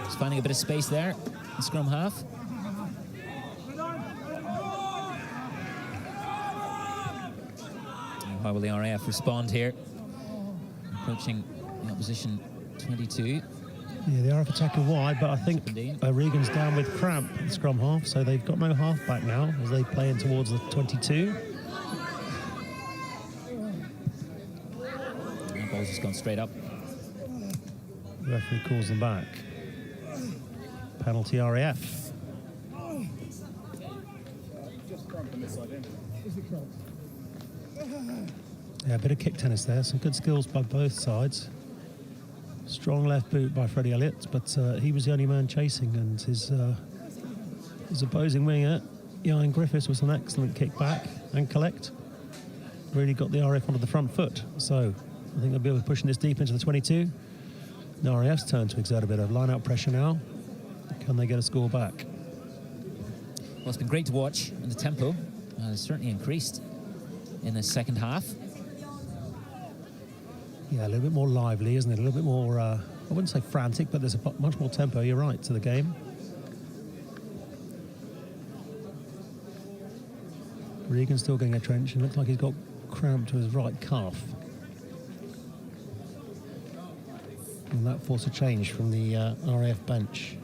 Speaker 7: Just finding a bit of space there in scrum half. How will the RAF respond here? Approaching the opposition 22.
Speaker 8: Yeah, they are attacking wide, but I think O'Regan's down with cramp in scrum half, so they've got no half back now as they play in towards the 22.
Speaker 7: The ball's just gone straight up.
Speaker 8: The referee calls them back. Penalty RAF. Yeah, a bit of kick tennis there. Some good skills by both sides. Strong left boot by Freddie Elliott, but he was the only man chasing, and his opposing winger, Johan Griffiths, was an excellent kick back and collect. Really got the RAF onto the front foot. So I think they'll be able to push this deep into the 22. The RAF's turn to exert a bit of line-out pressure now. Can they get a score back?
Speaker 7: Well, it's been great to watch, and the tempo has certainly increased in the second half.
Speaker 8: Yeah, a little bit more lively, isn't it? A little bit more, I wouldn't say frantic, but there's much more tempo, you're right, to the game. Regan's still getting a trench, and looks like he's got cramp to his right calf. And that forced a change from the RAF bench.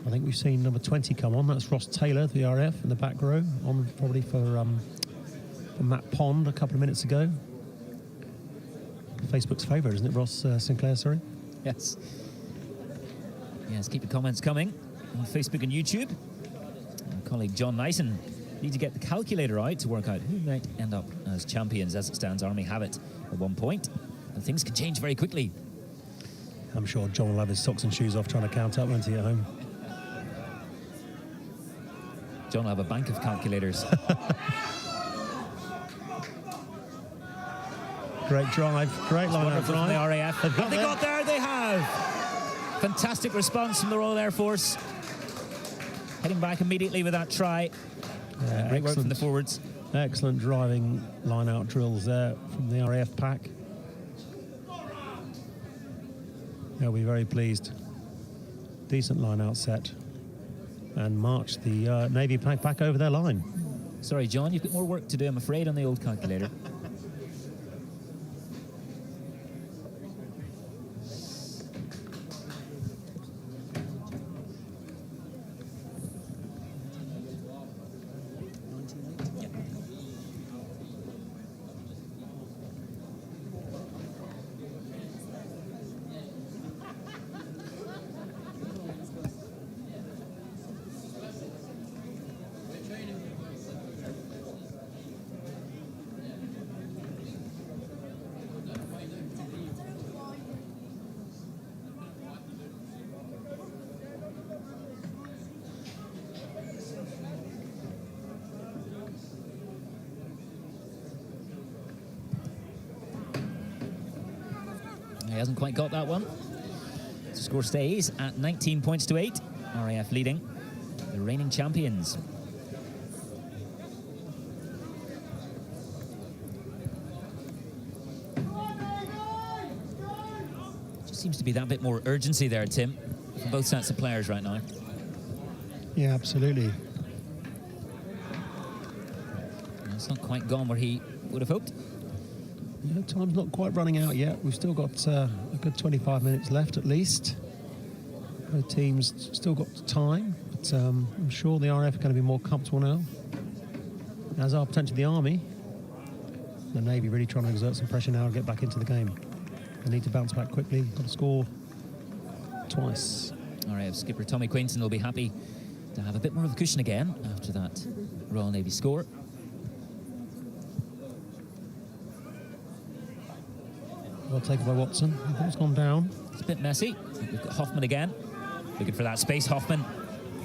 Speaker 8: I think we've seen number 20 come on. That's Ross Taylor, the RAF, in the back row, on probably for Matt Pond a couple of minutes ago. Facebook's favourite, isn't it, Ross Sinclair, sorry?
Speaker 7: Yes. Yes, keep the comments coming on Facebook and YouTube. Our colleague John Nyson need to get the calculator out to work out who might end up as champions. As it stands, Army have it at 1 point, and things can change very quickly.
Speaker 8: I'm sure John will have his socks and shoes off trying to count up, won't he, at home?
Speaker 7: John will have a bank of calculators.
Speaker 8: Great drive, great line-out drive.
Speaker 7: From the RAF.
Speaker 8: Have
Speaker 7: they got there? They have. Fantastic response from the Royal Air Force. Heading back immediately with that try. Great work from the forwards.
Speaker 8: Excellent driving line-out drills there from the RAF pack. They'll be very pleased. Decent line-out set. And march the Navy pack back over their line.
Speaker 7: Sorry, John, you've got more work to do, I'm afraid, on the old calculator. He hasn't quite got that one. The score stays at 19 points to 8. RAF leading the reigning champions. Just seems to be that bit more urgency there, Tim, from both sets of players right now.
Speaker 8: Yeah, absolutely.
Speaker 7: It's not quite gone where he would have hoped.
Speaker 8: Yeah, time's not quite running out yet. We've still got a good 25 minutes left at least. Both teams still got time, but I'm sure the RAF are going to be more comfortable now, as are potentially the Army. The Navy really trying to exert some pressure now to get back into the game. They need to bounce back quickly. Got to score twice.
Speaker 7: RAF skipper Tommy Quainton will be happy to have a bit more of a cushion again after that Royal Navy score.
Speaker 8: Well taken by Watson. I think it's gone down.
Speaker 7: It's a bit messy. We've got Hoffman again. Looking for that space. Hoffman.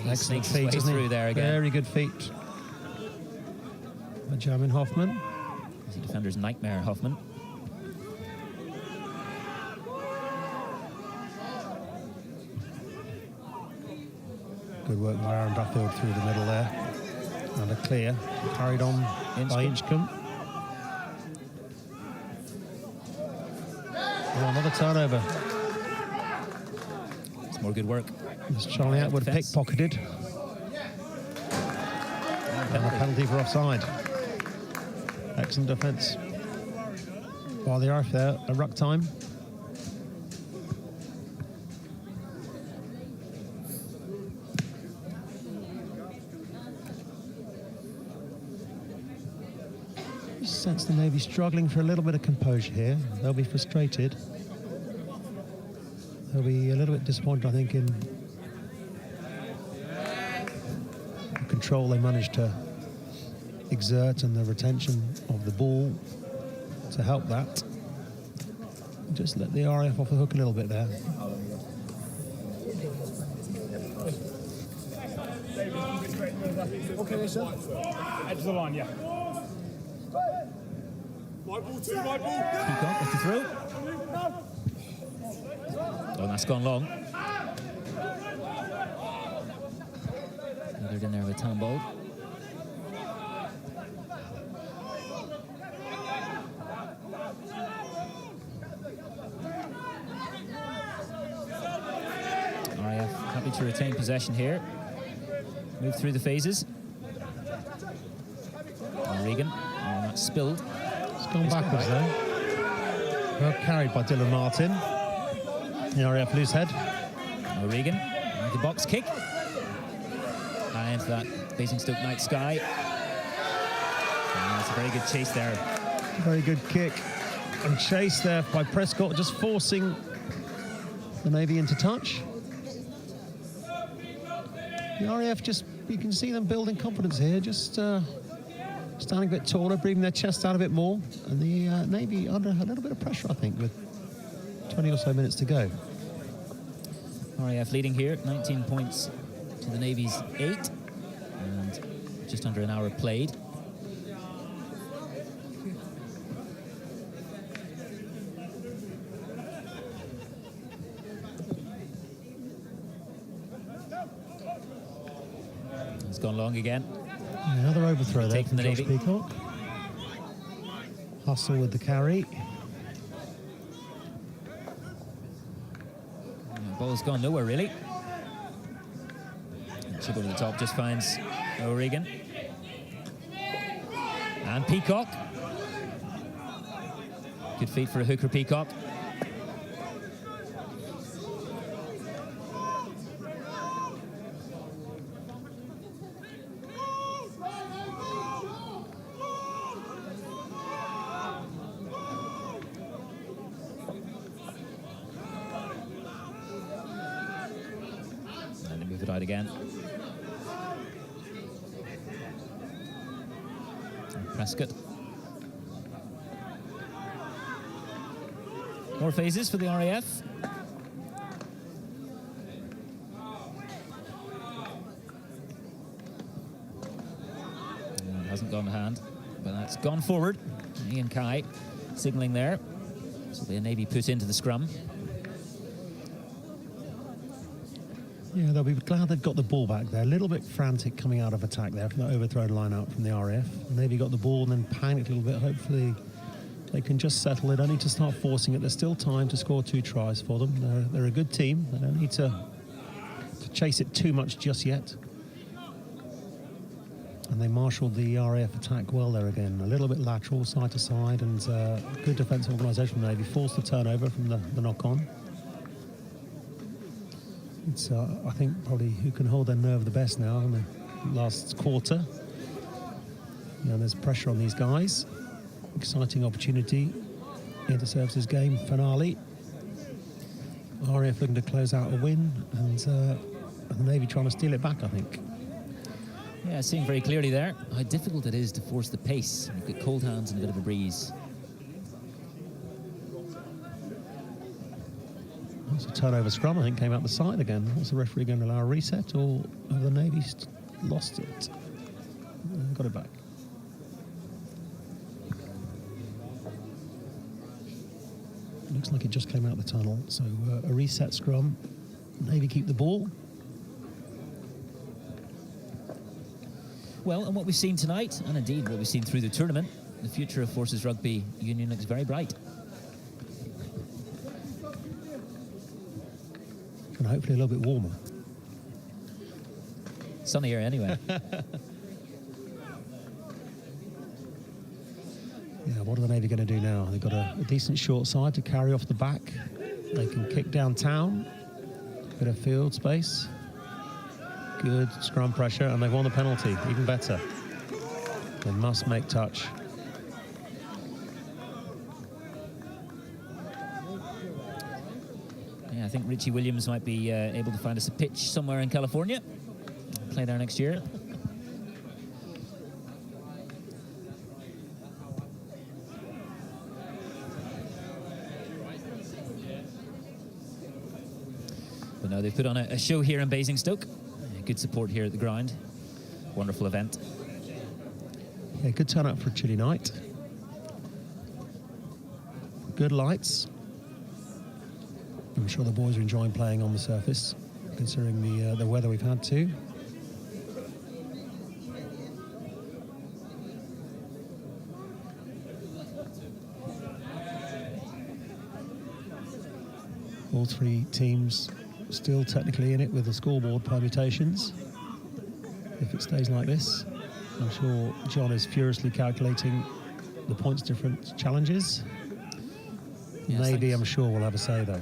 Speaker 8: Excellent
Speaker 7: Sneaks his way
Speaker 8: feet, isn't
Speaker 7: through
Speaker 8: he?
Speaker 7: there again.
Speaker 8: Very good feet. A Jamin Hoffman.
Speaker 7: The defender's nightmare, Hoffman.
Speaker 8: Good work by Aaron Duffield through the middle there. And a clear. Carried on by Inchcombe. Oh, another turnover.
Speaker 7: It's more good work.
Speaker 8: It's Charlie Atwood pickpocketed. And a penalty for offside. Excellent defence by the RAF there at ruck time. I sense the Navy struggling for a little bit of composure here. They'll be frustrated. They'll be a little bit disappointed, I think, in the control they managed to exert and the retention of the ball to help that. Just let the RAF off the hook a little bit there.
Speaker 10: Okay, sir. Edge of the line, yeah. My ball, my ball.
Speaker 7: Peacock with the throw. Oh, that's gone long. Gathered in there with Tom Bold. RAF happy to retain possession here. Move through the phases. Regan, oh, that's spilled.
Speaker 8: It's gone backwards though. Well carried by Dylan Martin. The RAF loose head.
Speaker 7: Regan, the box kick. And into that Basingstoke night sky. And that's a very good chase there.
Speaker 8: Very good kick and chase there by Prescott, just forcing the Navy into touch. The RAF just, you can see them building confidence here, just standing a bit taller, breathing their chest out a bit more. And the Navy under a little bit of pressure, I think, with 20 or so minutes to go.
Speaker 7: RAF leading here, 19 points to the Navy's 8. And just under an hour played. It's gone long again.
Speaker 8: Another overthrow there from
Speaker 7: the
Speaker 8: Josh
Speaker 7: Navy.
Speaker 8: Peacock. Hustle with the carry.
Speaker 7: Ball's gone nowhere, really. Chip over the top, just finds O'Regan. And Peacock. Good feet for a hooker, Peacock. And they move it out again. Prescott. More phases for the RAF. It hasn't gone to hand, but that's gone forward. Ian Kai signalling there. So the Navy put into the scrum.
Speaker 8: Yeah, they'll be glad they've got the ball back there. A little bit frantic coming out of attack there from that overthrown line out from the RAF. Navy got the ball and then panicked a little bit. Hopefully they can just settle. They don't need to start forcing it. There's still time to score 2 tries for them. They're a good team. They don't need to chase it too much just yet. And they marshalled the RAF attack well there again. A little bit lateral, side to side, and good defensive organisation from Navy. Forced the turnover from the knock-on. It's, I think, probably who can hold their nerve the best now in the last quarter. You know, there's pressure on these guys. Exciting opportunity. Inter-services game finale. RAF looking to close out a win, and the Navy trying to steal it back, I think.
Speaker 7: Yeah, seeing very clearly there how difficult it is to force the pace. You've got cold hands and a bit of a breeze.
Speaker 8: It's a turnover scrum, I think, came out the side again. What's the referee going to allow a reset, or have the Navy lost it? Got it back. Looks like it just came out the tunnel, so a reset scrum. Navy keep the ball.
Speaker 7: Well, and what we've seen tonight, and indeed what we've seen through the tournament, the future of Forces Rugby Union looks very bright.
Speaker 8: And hopefully a little bit warmer.
Speaker 7: Sunnier anyway.
Speaker 8: Yeah, what are the Navy going to do now? They've got a decent short side to carry off the back. They can kick downtown. Bit of field space. Good scrum pressure, and they've won the penalty. Even better. They must make touch.
Speaker 7: Yeah, I think Richie Williams might be able to find us a pitch somewhere in California. Play there next year. But no, they've put on a show here in Basingstoke. Good support here at the ground. Wonderful event.
Speaker 8: Yeah, good turn up for a chilly night. Good lights. I'm sure the boys are enjoying playing on the surface, considering the weather we've had too. All three teams still technically in it with the scoreboard permutations. If it stays like this, I'm sure John is furiously calculating the points difference challenges.
Speaker 7: Yes,
Speaker 8: Maybe,
Speaker 7: thanks.
Speaker 8: I'm sure we'll have a say though.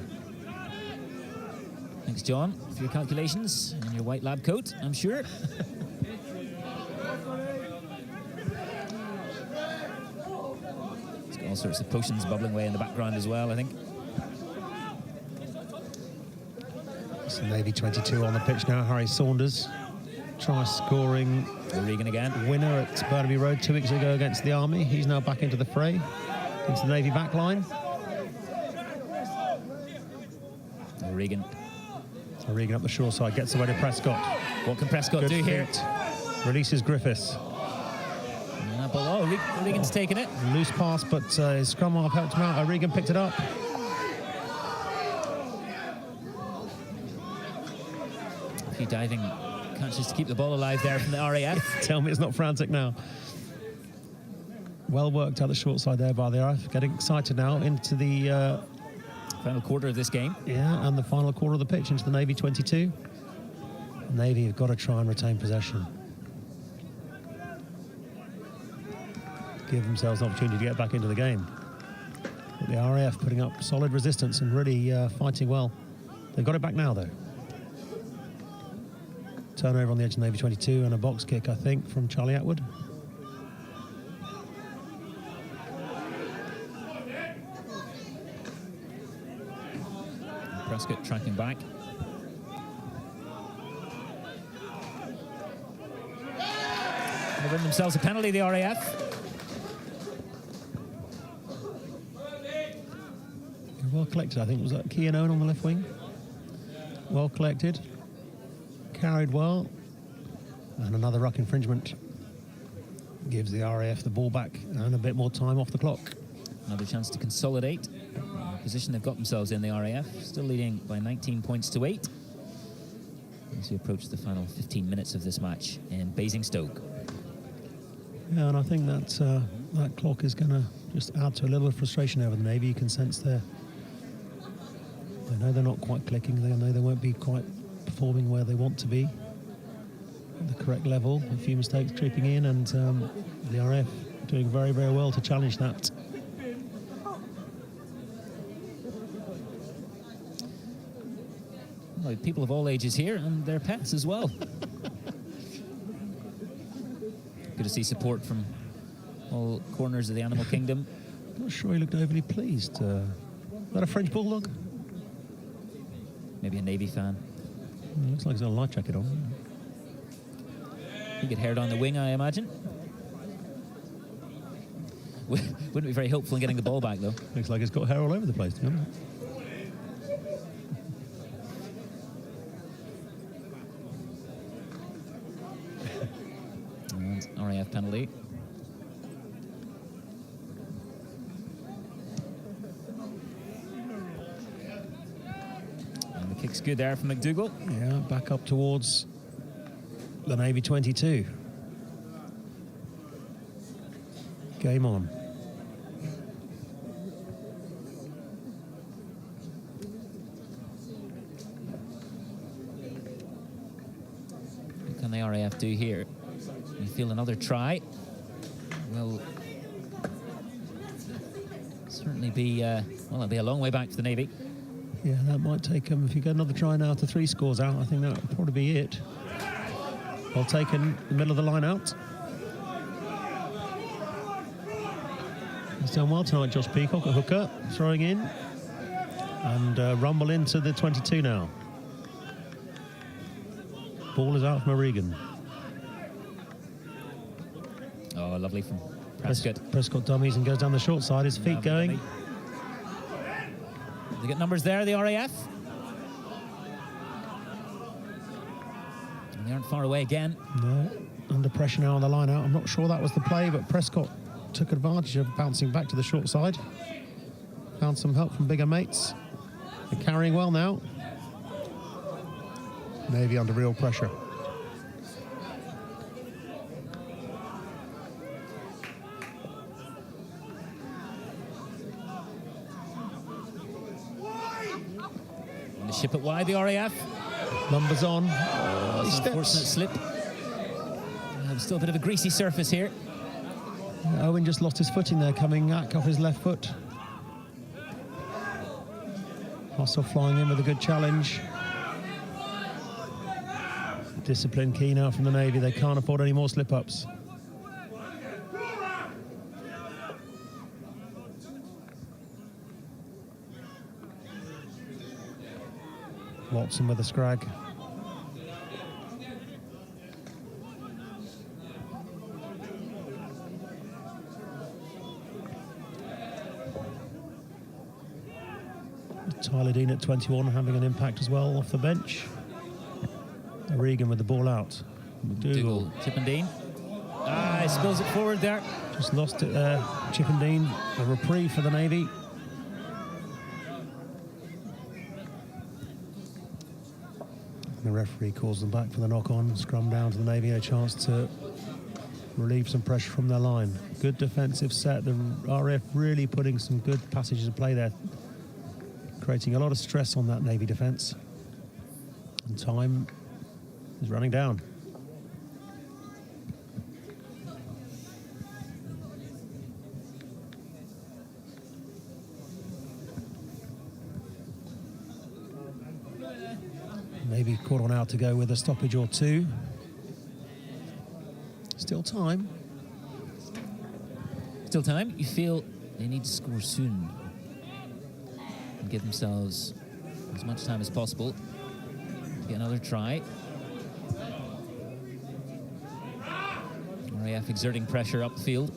Speaker 7: Thanks, John, for your calculations and your white lab coat, I'm sure. It's got all sorts of potions bubbling away in the background as well, I think.
Speaker 8: So Navy 22 on the pitch now. Harry Saunders try scoring.
Speaker 7: O'Regan again.
Speaker 8: Winner at Burnaby Road 2 weeks ago against the Army. He's now back into the fray, into the Navy back line.
Speaker 7: O'Regan.
Speaker 8: O'Regan up the shore side, gets away to Prescott.
Speaker 7: What can Prescott do here?
Speaker 8: Releases Griffiths.
Speaker 7: O'Regan's taken it.
Speaker 8: Loose pass, but his scrum half helped him out. O'Regan picked it up.
Speaker 7: A few diving catches to keep the ball alive there from the RAF.
Speaker 8: Tell me it's not frantic now. Well worked out the short side there by the RAF. Getting excited now into the
Speaker 7: final quarter of this game.
Speaker 8: Yeah, and the final quarter of the pitch into the Navy 22. Navy have got to try and retain possession. Give themselves an opportunity to get back into the game. But the RAF putting up solid resistance and really fighting well. They've got it back now, though. Turnover on the edge of Navy 22 and a box kick, I think, from Charlie Atwood.
Speaker 7: Prescott tracking back. They win themselves a penalty, the RAF.
Speaker 8: Well collected, I think. Was that Kean Owen on the left wing? Well collected. Carried well. And another ruck infringement gives the RAF the ball back and a bit more time off the clock.
Speaker 7: Another chance to consolidate the position they've got themselves in, the RAF. Still leading by 19 points to 8 as we approach the final 15 minutes of this match in Basingstoke.
Speaker 8: Yeah, and I think that that clock is going to just add to a little bit of frustration over the Navy. You can sense there. They know they're not quite clicking. They know they won't be quite performing where they want to be at the correct level. A few mistakes creeping in, and the RAF doing very, very well to challenge that.
Speaker 7: Well, people of all ages here and their pets as well. Good to see support from all corners of the animal kingdom.
Speaker 8: I'm not sure he looked overly pleased. Is that a French bulldog?
Speaker 7: Maybe a Navy fan.
Speaker 8: Looks like he's got a life jacket on.
Speaker 7: He get haired on the wing, I imagine. Wouldn't be very helpful in getting the ball back, though.
Speaker 8: Looks like he's got hair all over the place, to be honest.
Speaker 7: penalty. And the kick's good there from McDougall.
Speaker 8: Yeah, back up towards the Navy 22. Game on.
Speaker 7: What can the RAF do here? You feel another try? Will certainly be, well, it'll be a long way back to the Navy.
Speaker 8: Yeah, that might take them. If you get another try now to 3 scores out, I think that would probably be it. Well taken, the middle of the line out. He's done well tonight, Josh Peacock, a hooker, throwing in. And rumble into the 22 now. Ball is out from O'Regan.
Speaker 7: Oh, lovely from Prescott.
Speaker 8: Prescott dummies and goes down the short side. His feet going.
Speaker 7: They get numbers there, the RAF. And they aren't far away again.
Speaker 8: No, under pressure now on the line out. I'm not sure that was the play, but Prescott took advantage of bouncing back to the short side. Found some help from bigger mates. They're carrying well now. Navy under real pressure.
Speaker 7: And the ship it wide, the RAF.
Speaker 8: Numbers on.
Speaker 7: Oh,
Speaker 8: He
Speaker 7: it's an unfortunate slip. Still a bit of a greasy surface here.
Speaker 8: Owen just lost his footing there, coming back off his left foot. Hustle flying in with a good challenge. Discipline key now from the Navy. They can't afford any more slip-ups. Watson with a scrag. Tyler Dean at 21 having an impact as well off the bench. O'Regan with the ball out.
Speaker 7: McDougall, Chippendine. He spills it forward there.
Speaker 8: Just lost it there. Chippendine, a reprieve for the Navy. The referee calls them back for the knock-on. Scrum down to the Navy, a chance to relieve some pressure from their line. Good defensive set. The RAF really putting some good passages of play there, creating a lot of stress on that Navy defence. And time is running down. Maybe caught on out to go with a stoppage or two. Still time.
Speaker 7: Still time. You feel they need to score soon and give themselves as much time as possible. Get another try. RAF exerting pressure up the field.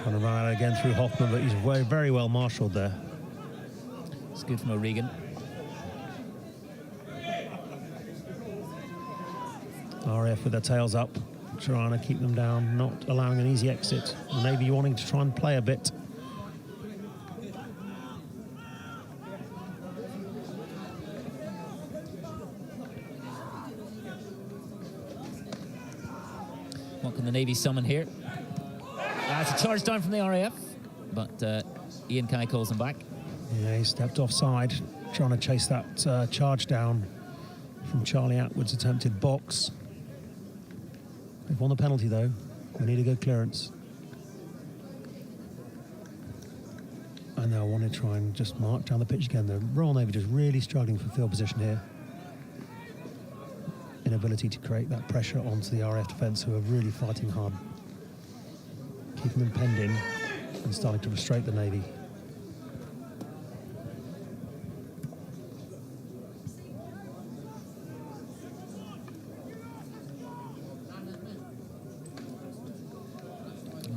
Speaker 8: Trying to run out again through Hoffman, but he's very, very well marshalled there.
Speaker 7: It's good from O'Regan.
Speaker 8: RAF with their tails up, trying to keep them down, not allowing an easy exit. The Navy wanting to try and play a bit.
Speaker 7: What can the Navy summon here? It's a charge down from the RAF, but Ian Kai calls him back.
Speaker 8: Yeah, he stepped offside, trying to chase that charge down from Charlie Atwood's attempted box. They've won the penalty, though. We need a good clearance. And they'll want to try and just march down the pitch again. The Royal Navy just really struggling for field position here. Inability to create that pressure onto the RAF defence, who are really fighting hard. Keeping them penned in and starting to frustrate the Navy.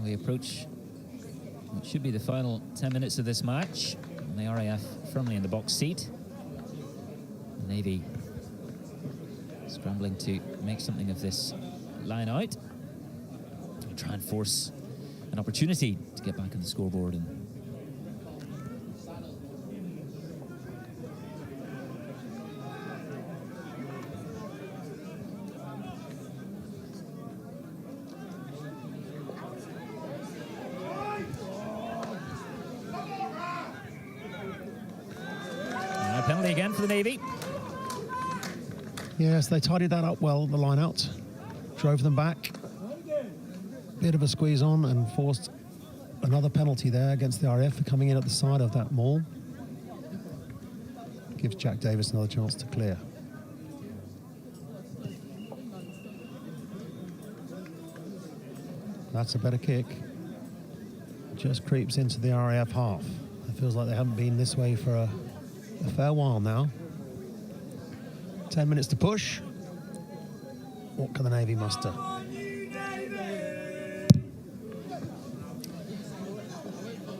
Speaker 7: We approach what should be the final 10 minutes of this match. And the RAF firmly in the box seat. The Navy Scrambling to make something of this line out. And try and force an opportunity to get back on the scoreboard. And a penalty again for the Navy.
Speaker 8: Yes, they tidied that up well, the line out. Drove them back. Bit of a squeeze on and forced another penalty there against the RAF for coming in at the side of that maul. Gives Jack Davis another chance to clear. That's a better kick. Just creeps into the RAF half. It feels like they haven't been this way for a fair while now. 10 minutes to push. What can the Navy muster?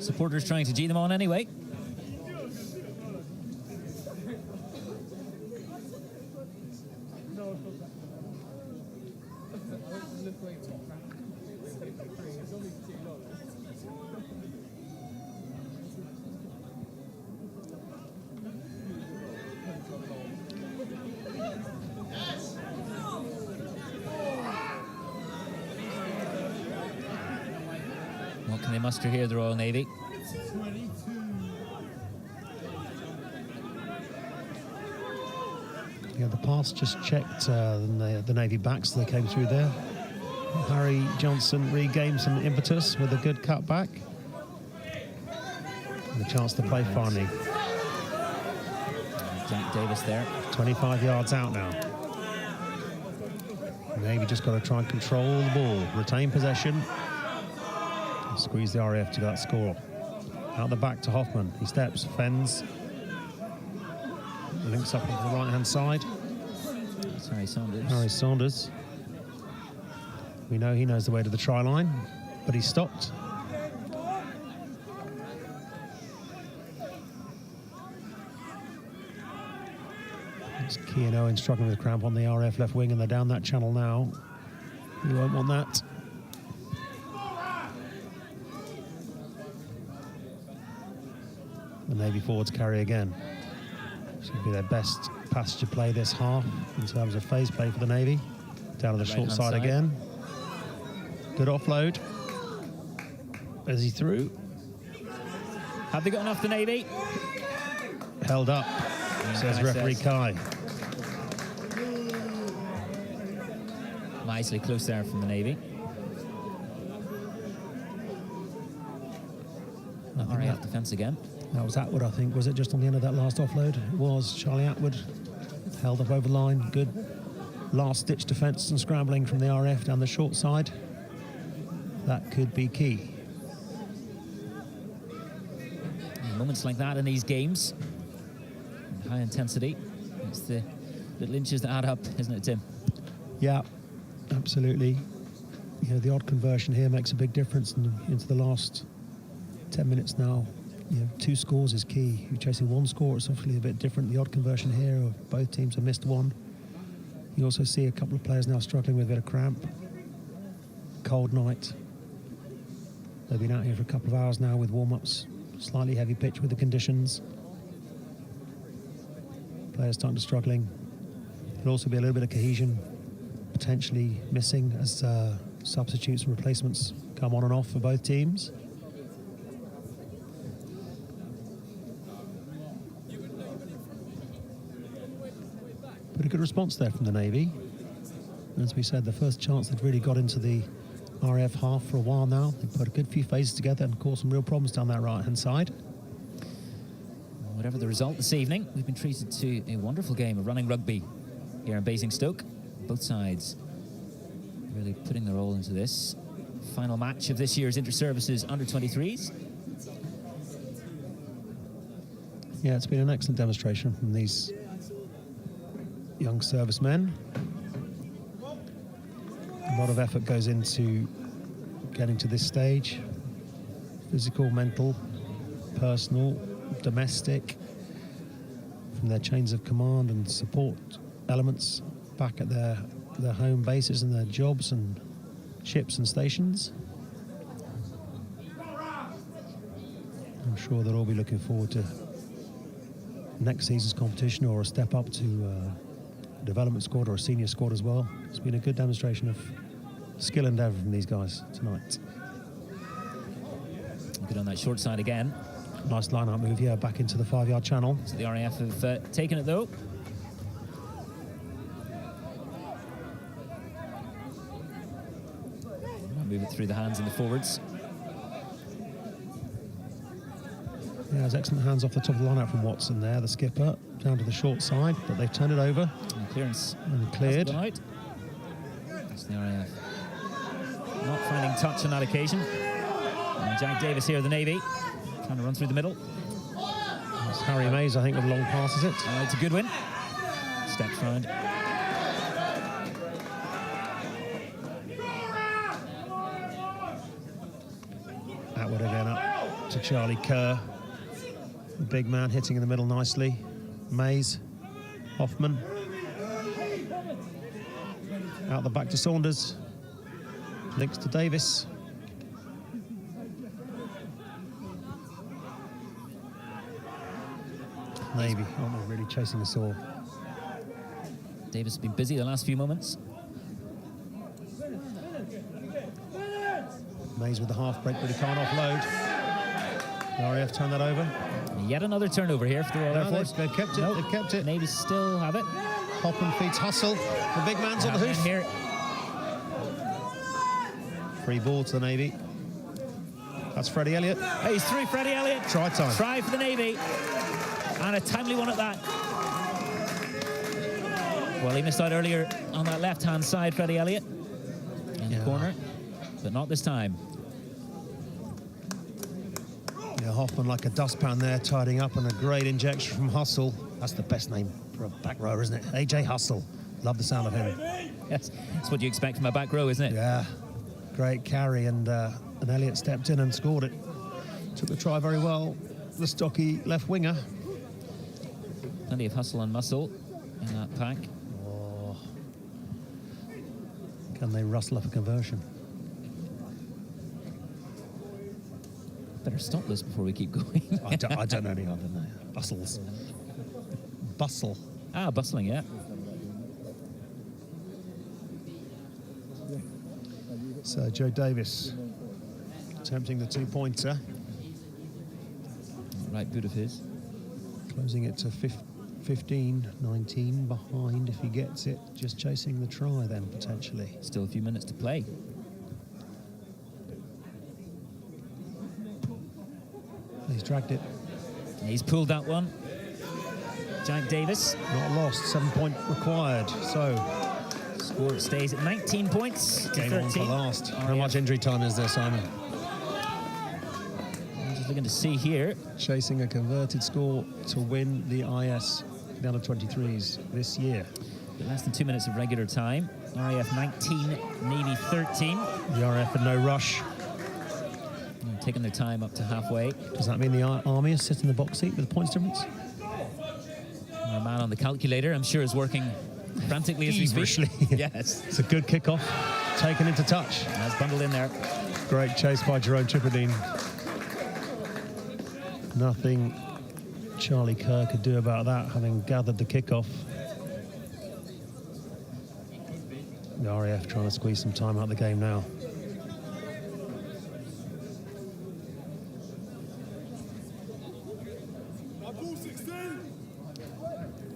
Speaker 7: Supporters trying to G them on anyway. What can they muster here, the Royal Navy?
Speaker 8: Yeah, the pass just checked the Navy backs as they came through there. Harry Johnson regained some impetus with a good cutback. And a chance to play finally.
Speaker 7: Jack Davis there.
Speaker 8: 25 yards out now. The Navy just got to try and control the ball, retain possession, and squeeze the RAF to that score. Out the back to Hoffman. He steps, fends, links up onto the right-hand side.
Speaker 7: It's Harry Saunders.
Speaker 8: Harry Saunders. We know he knows the way to the try line, but he stopped. It's Keane Owen struggling with cramp on the RF left wing, and they're down that channel now. You won't want that. The Navy forwards carry again. Should be their best passage of play this half in terms of phase play for the Navy. Down to the short side again. Good offload. Is he through?
Speaker 7: Have they got enough, the Navy?
Speaker 8: Held up, says referee Kai.
Speaker 7: Nicely close there from the Navy. RAF defence again.
Speaker 8: That was Atwood, I think. Was it just on the end of that last offload? It was. Charlie Atwood held up over the line. Good last-ditch defence and scrambling from the RF down the short side. That could be key.
Speaker 7: Moments like that in these games, high intensity. It's the little inches that add up, isn't it, Tim?
Speaker 8: Yeah, absolutely. You know, the odd conversion here makes a big difference into the last 10 minutes now. You know, 2 scores is key. You're chasing 1 score, it's obviously a bit different. The odd conversion here, of both teams have missed 1. You also see a couple of players now struggling with a bit of cramp. Cold night. They've been out here for a couple of hours now with warm-ups. Slightly heavy pitch with the conditions. Players starting to struggling. There'll also be a little bit of cohesion potentially missing as substitutes and replacements come on and off for both teams. But a good response there from the Navy. As we said, the first chance they'd really got into the RAF half for a while now. They put a good few phases together and caused some real problems down that right-hand side.
Speaker 7: Whatever the result this evening, we've been treated to a wonderful game of running rugby here in Basingstoke. Both sides really putting their all into this. Final match of this year's Inter-Services Under-23s.
Speaker 8: Yeah, it's been an excellent demonstration from these young servicemen. A lot of effort goes into getting to this stage. Physical, mental, personal, domestic, from their chains of command and support elements, back at their home bases and their jobs and ships and stations. I'm sure they'll all be looking forward to next season's competition or a step up to a development squad or a senior squad as well. It's been a good demonstration of skill and endeavour from these guys tonight.
Speaker 7: Good on that short side again.
Speaker 8: Nice line-out move, yeah, back into the 5-yard channel.
Speaker 7: So the RAF have taken it though. Move it through the hands of the forwards.
Speaker 8: Yeah, there's excellent hands off the top of the line-out from Watson there, the skipper, down to the short side, but they've turned it over.
Speaker 7: And clearance.
Speaker 8: And cleared.
Speaker 7: That's the RAF. Not finding touch on that occasion. And Jack Davis here of the Navy, trying to run through the middle.
Speaker 8: That's Harry Mays, I think, with long passes it.
Speaker 7: It's a good win. Steps round.
Speaker 8: Atwood again up to Charlie Kerr. The big man hitting in the middle nicely. Mays, Hoffman. Out the back to Saunders. Links to Davis. Navy, aren't they really chasing the saw?
Speaker 7: Davis has been busy the last few moments.
Speaker 8: Mays with the half break, but he can't offload. The RAF turn that over.
Speaker 7: Yet another turnover here for the Royal Air Force.
Speaker 8: They've kept it. Nope. They've kept it.
Speaker 7: Navy still have it.
Speaker 8: Hoppin feeds Hustle. The big man's on the hoof.
Speaker 7: Here.
Speaker 8: Free ball to the Navy. That's Freddie Elliott.
Speaker 7: Hey, he's through, Freddie Elliott.
Speaker 8: Try time.
Speaker 7: Try for the Navy. And a timely one at that. Well, he missed out earlier on that left-hand side, Freddie Elliott. In the corner, but not this time.
Speaker 8: Yeah, Hoffman like a dustpan there, tidying up, and a great injection from Hustle. That's the best name for a back rower, isn't it? AJ Hustle. Love the sound of him.
Speaker 7: Yes, that's what you expect from a back row, isn't it?
Speaker 8: Yeah, great carry, and Elliott stepped in and scored it. Took the try very well. The stocky left winger.
Speaker 7: Plenty of hustle and muscle in that pack.
Speaker 8: Oh. Can they rustle up a conversion?
Speaker 7: Better stop this before we keep going.
Speaker 8: I don't know any other than that. Bustles. Bustle.
Speaker 7: Ah, bustling, yeah.
Speaker 8: So Joe Davis attempting the two-pointer.
Speaker 7: Right boot of his.
Speaker 8: Closing it to 15-19 behind if he gets it. Just chasing the try then, potentially.
Speaker 7: Still a few minutes to play.
Speaker 8: He's dragged it.
Speaker 7: He's pulled that one. Jack Davis.
Speaker 8: Not lost, 7-point required. So
Speaker 7: score stays at 19 points to
Speaker 8: game
Speaker 7: 13.
Speaker 8: on for last. How much injury time is there, Simon?
Speaker 7: I'm just looking to see here.
Speaker 8: Chasing a converted score to win the IS, the under-23s this year.
Speaker 7: Less than 2 minutes of regular time. RAF 19, Navy 13.
Speaker 8: The RAF had no rush.
Speaker 7: Taking their time up to halfway.
Speaker 8: Does that mean the Army is sitting in the box seat with the points difference?
Speaker 7: Our man on the calculator, I'm sure, is working frantically as we speak. Yes.
Speaker 8: It's a good kickoff. Taken into touch.
Speaker 7: That's bundled in there.
Speaker 8: Great chase by Jerome Chipperdine. Nothing Charlie Kerr could do about that, having gathered the kickoff. The RAF trying to squeeze some time out of the game now.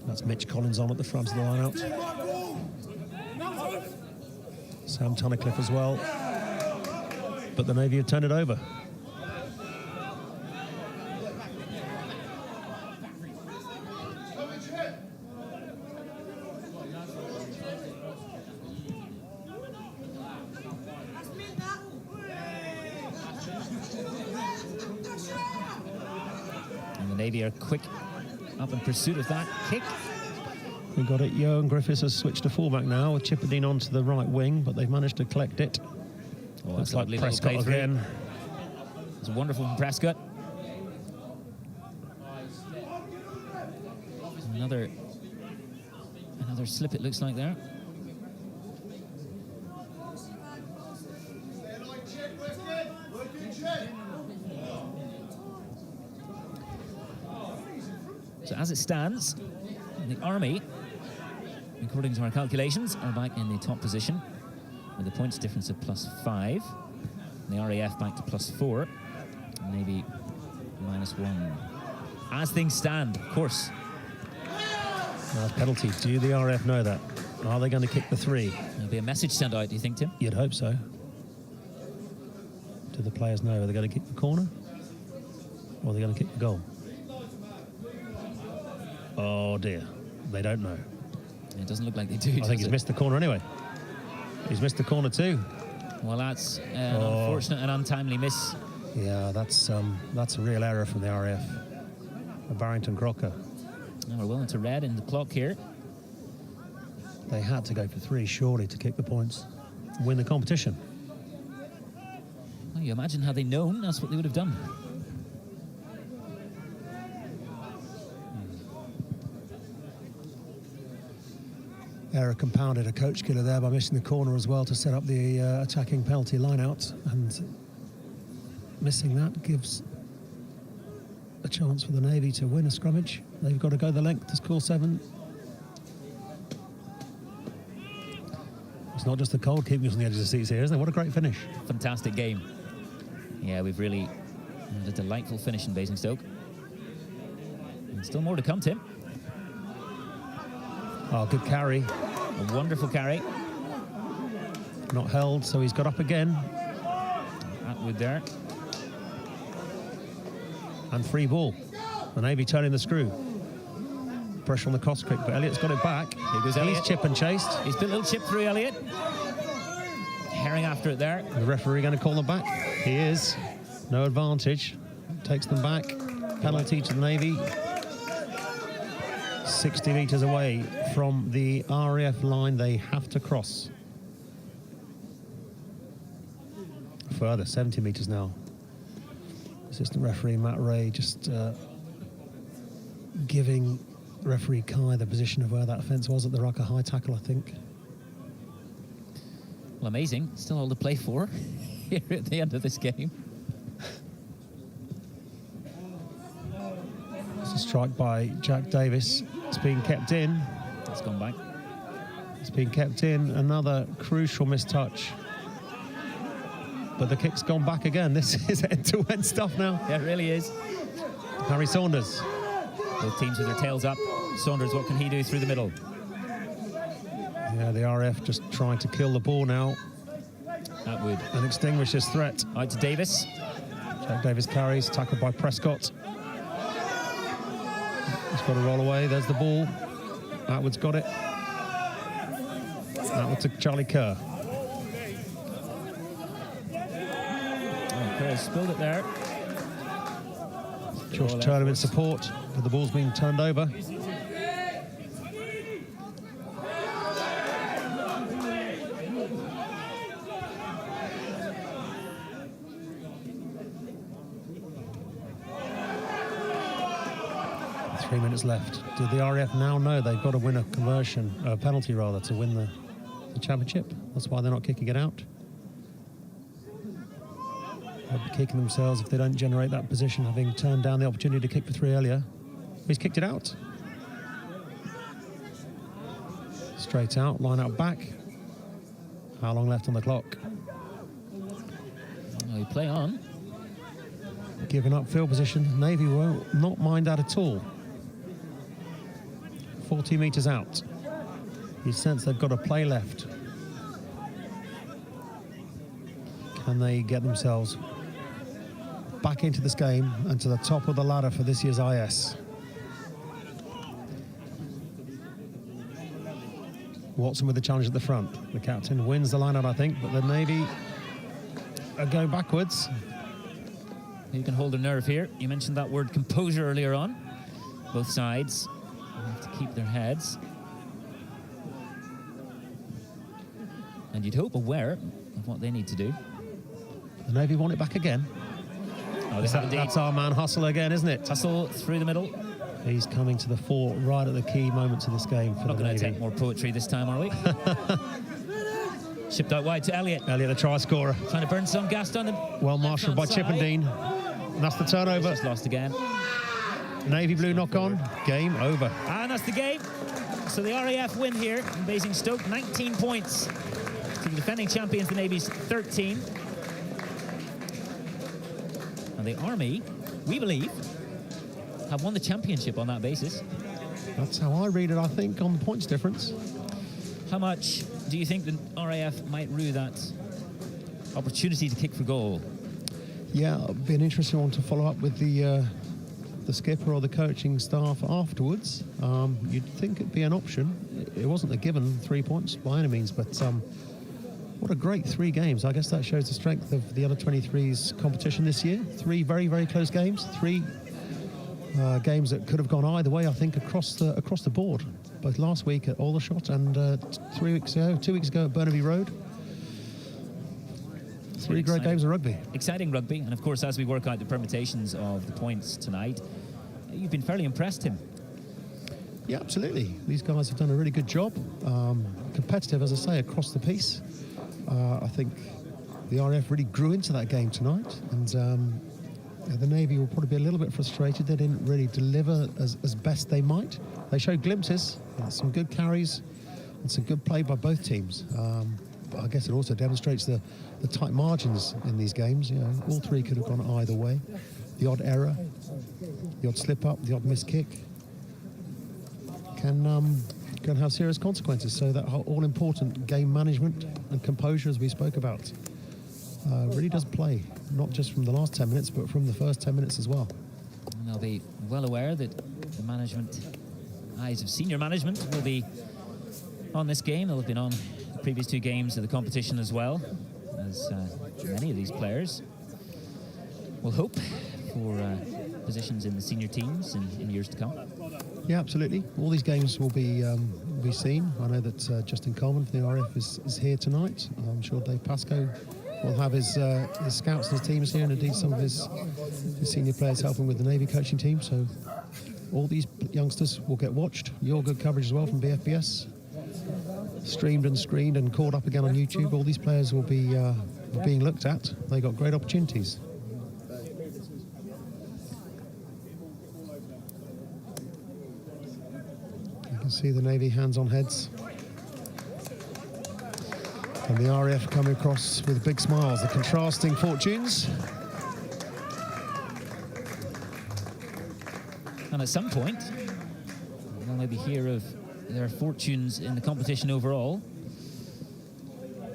Speaker 8: That's Mitch Collins on at the front of the line-out. Sam Tunnicliffe as well. But the Navy have turned it over.
Speaker 7: And the Navy are quick up in pursuit of that kick.
Speaker 8: We got it. Johan Griffiths has switched to fullback now with Chipperdine onto the right wing, but they've managed to collect it.
Speaker 7: Oh,
Speaker 8: looks like Prescott again.
Speaker 7: It's wonderful from Prescott. Another slip, it looks like there. it stands, the Army, according to our calculations, are back in the top position with a points difference of +5. The RAF back to +4. Maybe -1. As things stand, of course.
Speaker 8: Penalty. Do the RAF know that? Are they going to kick the 3?
Speaker 7: There'll be a message sent out, do you think, Tim?
Speaker 8: You'd hope so. Do the players know? Are they going to kick the corner? Or are they going to kick the goal? Oh dear. They don't know.
Speaker 7: It doesn't look like they do.
Speaker 8: I think he's missed the corner anyway. He's missed the corner too.
Speaker 7: Well, that's an unfortunate and untimely miss.
Speaker 8: Yeah, that's a real error from the RAF. A Barrington Crocker.
Speaker 7: And we're well into red in the clock here.
Speaker 8: They had to go for 3, surely, to kick the points, win the competition.
Speaker 7: Well, you imagine had they known, that's what they would have done.
Speaker 8: Error compounded, a coach killer there by missing the corner as well to set up the attacking penalty line-out, and missing that gives a chance for the Navy to win a scrummage. They've got to go the length to score 7. It's not just the cold keeping us on the edge of the seats here, isn't it? What a great finish.
Speaker 7: Fantastic game. Yeah, we've really had a delightful finish in Basingstoke. And still more to come, Tim.
Speaker 8: Oh, good carry.
Speaker 7: A wonderful carry.
Speaker 8: Not held, so he's got up again.
Speaker 7: Atwood there.
Speaker 8: And free ball. The Navy turning the screw. Pressure on the cross kick, but Elliott's got it back.
Speaker 7: Here goes Elliott.
Speaker 8: He's chip and chased.
Speaker 7: He's put a little chip through Elliott. Herring after it there.
Speaker 8: The referee going to call them back. He is. No advantage. Takes them back. Penalty to the Navy. 60 metres away from the RAF line. They have to cross. Further, 70 metres now. Assistant referee Matt Ray just giving referee Kai the position of where that fence was at the ruck. A high tackle, I think.
Speaker 7: Well, amazing. Still all to play for here at the end of this game.
Speaker 8: It's a strike by Jack Davis. It's being kept in.
Speaker 7: It's gone back.
Speaker 8: It's been kept in. Another crucial mistouch. But the kick's gone back again. This is end-to-end stuff now.
Speaker 7: Yeah, it really is.
Speaker 8: Harry Saunders.
Speaker 7: Both teams with their tails up. Saunders, what can he do through the middle?
Speaker 8: Yeah, the RAF just trying to kill the ball now.
Speaker 7: Atwood.
Speaker 8: And extinguish this threat.
Speaker 7: Out to Davis.
Speaker 8: Jack Davis carries, tackled by Prescott. He's got to roll away. There's the ball. Atwood's got it. Atwood to Charlie Kerr.
Speaker 7: Kerr spilled it there.
Speaker 8: Josh Turner in support, but the ball's being turned over. Three minutes left. Do the RAF now know they've got to win a conversion, a penalty rather, to win the championship? That's why they're not kicking it out. They'll be kicking themselves if they don't generate that position, having turned down the opportunity to kick for 3 earlier. He's kicked it out. Straight out, line out back. How long left on the clock?
Speaker 7: Well, we play on.
Speaker 8: Giving up field position. Navy will not mind that at all. 40 metres out. You sense they've got a play left. Can they get themselves back into this game and to the top of the ladder for this year's IS? Watson with the challenge at the front. The captain wins the line-out, I think, but the Navy are going backwards.
Speaker 7: You can hold their nerve here. You mentioned that word composure earlier on. Both sides have to keep their heads. And you'd hope aware of what they need to do.
Speaker 8: The Navy want it back again.
Speaker 7: Oh,
Speaker 8: That's our man Hustle again, isn't it?
Speaker 7: Hustle through the middle.
Speaker 8: He's coming to the fore right at the key moments of this game for
Speaker 7: Not
Speaker 8: the
Speaker 7: going
Speaker 8: Navy.
Speaker 7: to attempt more poetry this time, are we? Shipped out wide to Elliott.
Speaker 8: Elliott, the try scorer.
Speaker 7: Trying to burn some gas down the
Speaker 8: well marshalled by Chippendine. And that's the turnover.
Speaker 7: Just lost again.
Speaker 8: Navy blue knock on, game over.
Speaker 7: And that's the game. So the RAF win here in Basingstoke, 19 points to the defending champions, the Navy's 13. And the Army, we believe, have won the championship on that basis.
Speaker 8: That's how I read it, I think, on the points difference.
Speaker 7: How much do you think the RAF might rue that opportunity to kick for goal?
Speaker 8: Yeah, it'd be an interesting one to follow up with the skipper or the coaching staff afterwards. You'd think it'd be an option. It wasn't a given 3 points by any means, but what a great 3 games. I guess that shows the strength of the under-23s competition this year. 3 very, very close games. 3 games that could have gone either way, I think, across the board. Both last week at Aldershot and 2 weeks ago at Burnaby Road. 3 great games of rugby.
Speaker 7: Exciting rugby, and of course, as we work out the permutations of the points tonight, you've been fairly impressed, Tim.
Speaker 8: Yeah, absolutely. These guys have done a really good job. Competitive, as I say, across the piece. I think the RAF really grew into that game tonight, and the Navy will probably be a little bit frustrated. They didn't really deliver as best they might. They showed glimpses, some good carries, and some good play by both teams. But I guess it also demonstrates the tight margins in these games. You know, all 3 could have gone either way. The odd error, the odd slip up, the odd missed kick can have serious consequences. So that all important game management and composure, as we spoke about, really does play, not just from the last 10 minutes, but from the first 10 minutes as well.
Speaker 7: And they'll be well aware that the eyes of senior management will be on this game. They'll have been on the previous 2 games of the competition as well, as many of these players will hope for positions in the senior teams in years to come.
Speaker 8: Yeah, absolutely. All these games will be seen. I know that Justin Coleman from the RAF is here tonight. I'm sure Dave Pascoe will have his scouts and his teams here, and indeed some of his senior players helping with the Navy coaching team. So all these youngsters will get watched. Your good coverage as well from BFBS. Streamed and screened and caught up again on YouTube. All these players will be being looked at. They got great opportunities. You can see the Navy hands on heads. And the RAF coming across with big smiles. The contrasting fortunes.
Speaker 7: And at some point, we'll maybe hear of their fortunes in the competition overall.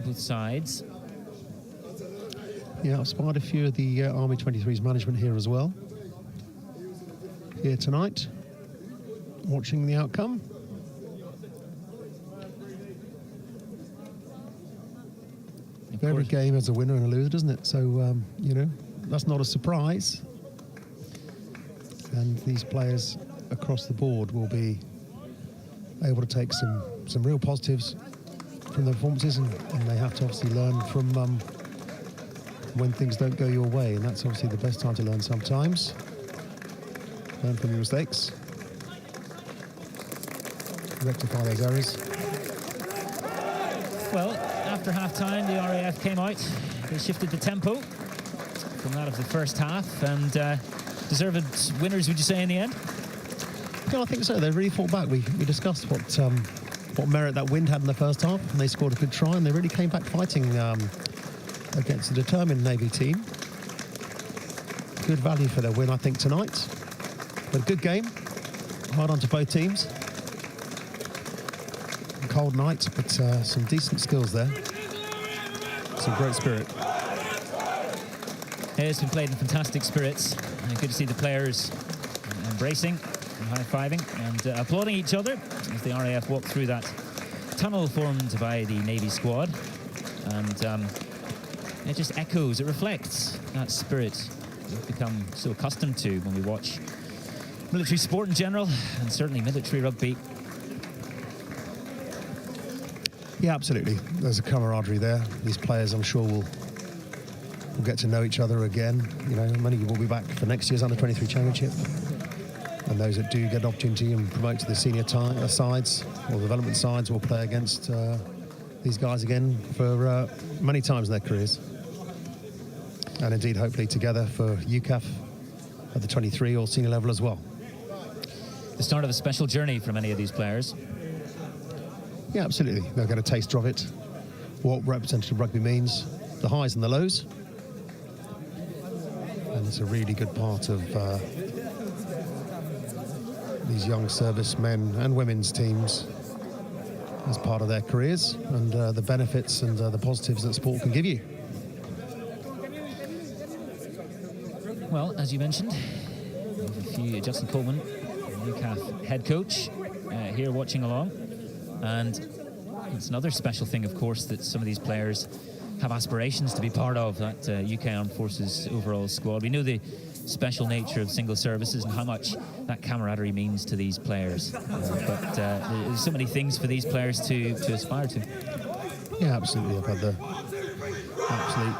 Speaker 7: Both sides.
Speaker 8: Yeah, I've spied a few of the Army 23's management here as well. Here tonight, watching the outcome. Every game has a winner and a loser, doesn't it? So, you know, that's not a surprise. And these players across the board will be able to take some real positives from their performances, and they have to obviously learn from when things don't go your way, and that's obviously the best time to learn sometimes. Learn from your mistakes. Rectify those errors.
Speaker 7: Well, after half-time, the RAF came out. They shifted the tempo from that of the first half, and deserved winners, would you say, in the end?
Speaker 8: Yeah, I think so. They really fought back. We discussed what merit that wind had in the first half, and they scored a good try, and they really came back fighting against a determined Navy team. Good value for their win, I think, tonight. But a good game. Hard on to both teams. A cold night, but some decent skills there. Some great spirit.
Speaker 7: Yeah, it's been played in fantastic spirits. And good to see the players embracing and high-fiving and applauding each other as the RAF walk through that tunnel formed by the Navy squad. And it just echoes, it reflects that spirit we've become so accustomed to when we watch military sport in general, and certainly military rugby.
Speaker 8: Yeah, absolutely. There's a camaraderie there. These players, I'm sure, will get to know each other again. You know, many will be back for next year's Under-23 Championship. And those that do get an opportunity and promote to the senior sides or development sides will play against these guys again for many times in their careers. And indeed, hopefully together for UCAF at the 23 or senior level as well.
Speaker 7: the start of a special journey for many of these players.
Speaker 8: Yeah, absolutely. They'll get a taste of it, what representative rugby means, the highs and the lows. And it's a really good part of these young servicemen and women's teams as part of their careers, and the benefits and the positives that sport can give you.
Speaker 7: Well, as you mentioned, we have a few, Justin Coleman, UCAF head coach, here watching along. And it's another special thing, of course, that some of these players have aspirations to be part of that UK Armed Forces overall squad. We know the special nature of single services and how much that camaraderie means to these players. But there's so many things for these players to aspire to.
Speaker 8: Yeah, absolutely. I've had the absolute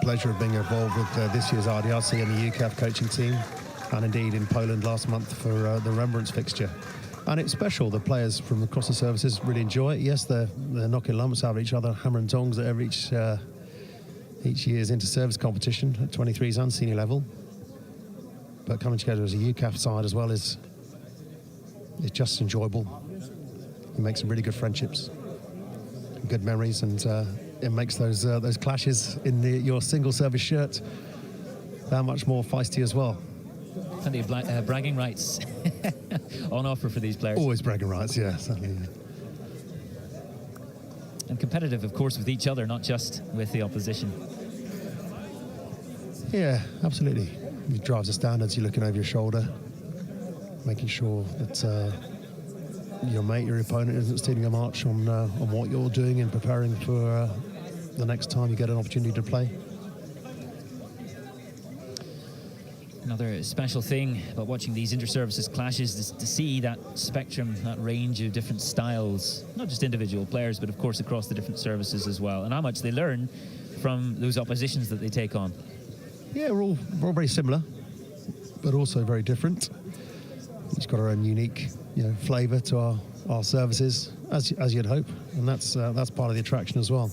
Speaker 8: pleasure of being involved with this year's RDRC and the UCAF coaching team, and indeed in Poland last month for the Remembrance fixture. And it's special. The players from across the services really enjoy it. Yes, they're knocking lumps out of each other, hammer and tongs at each year's inter-service competition at 23s and senior level. But coming together as a UCAF side as well is just enjoyable. You make some really good friendships, good memories, and it makes those clashes in your single service shirt that much more feisty as well.
Speaker 7: Plenty of bragging rights on offer for these players.
Speaker 8: Always bragging rights, yeah, certainly. Yeah.
Speaker 7: And competitive, of course, with each other, not just with the opposition.
Speaker 8: Yeah, absolutely. It drives the standards. You're looking over your shoulder, making sure that your mate, your opponent, isn't stealing a march on what you're doing and preparing for the next time you get an opportunity to play.
Speaker 7: Another special thing about watching these inter-services clashes is to see that spectrum, that range of different styles, not just individual players, but of course across the different services as well, and how much they learn from those oppositions that they take on.
Speaker 8: Yeah, we're all very similar, but also very different. Each got our own unique, flavour to our services, as you'd hope, and that's part of the attraction as well.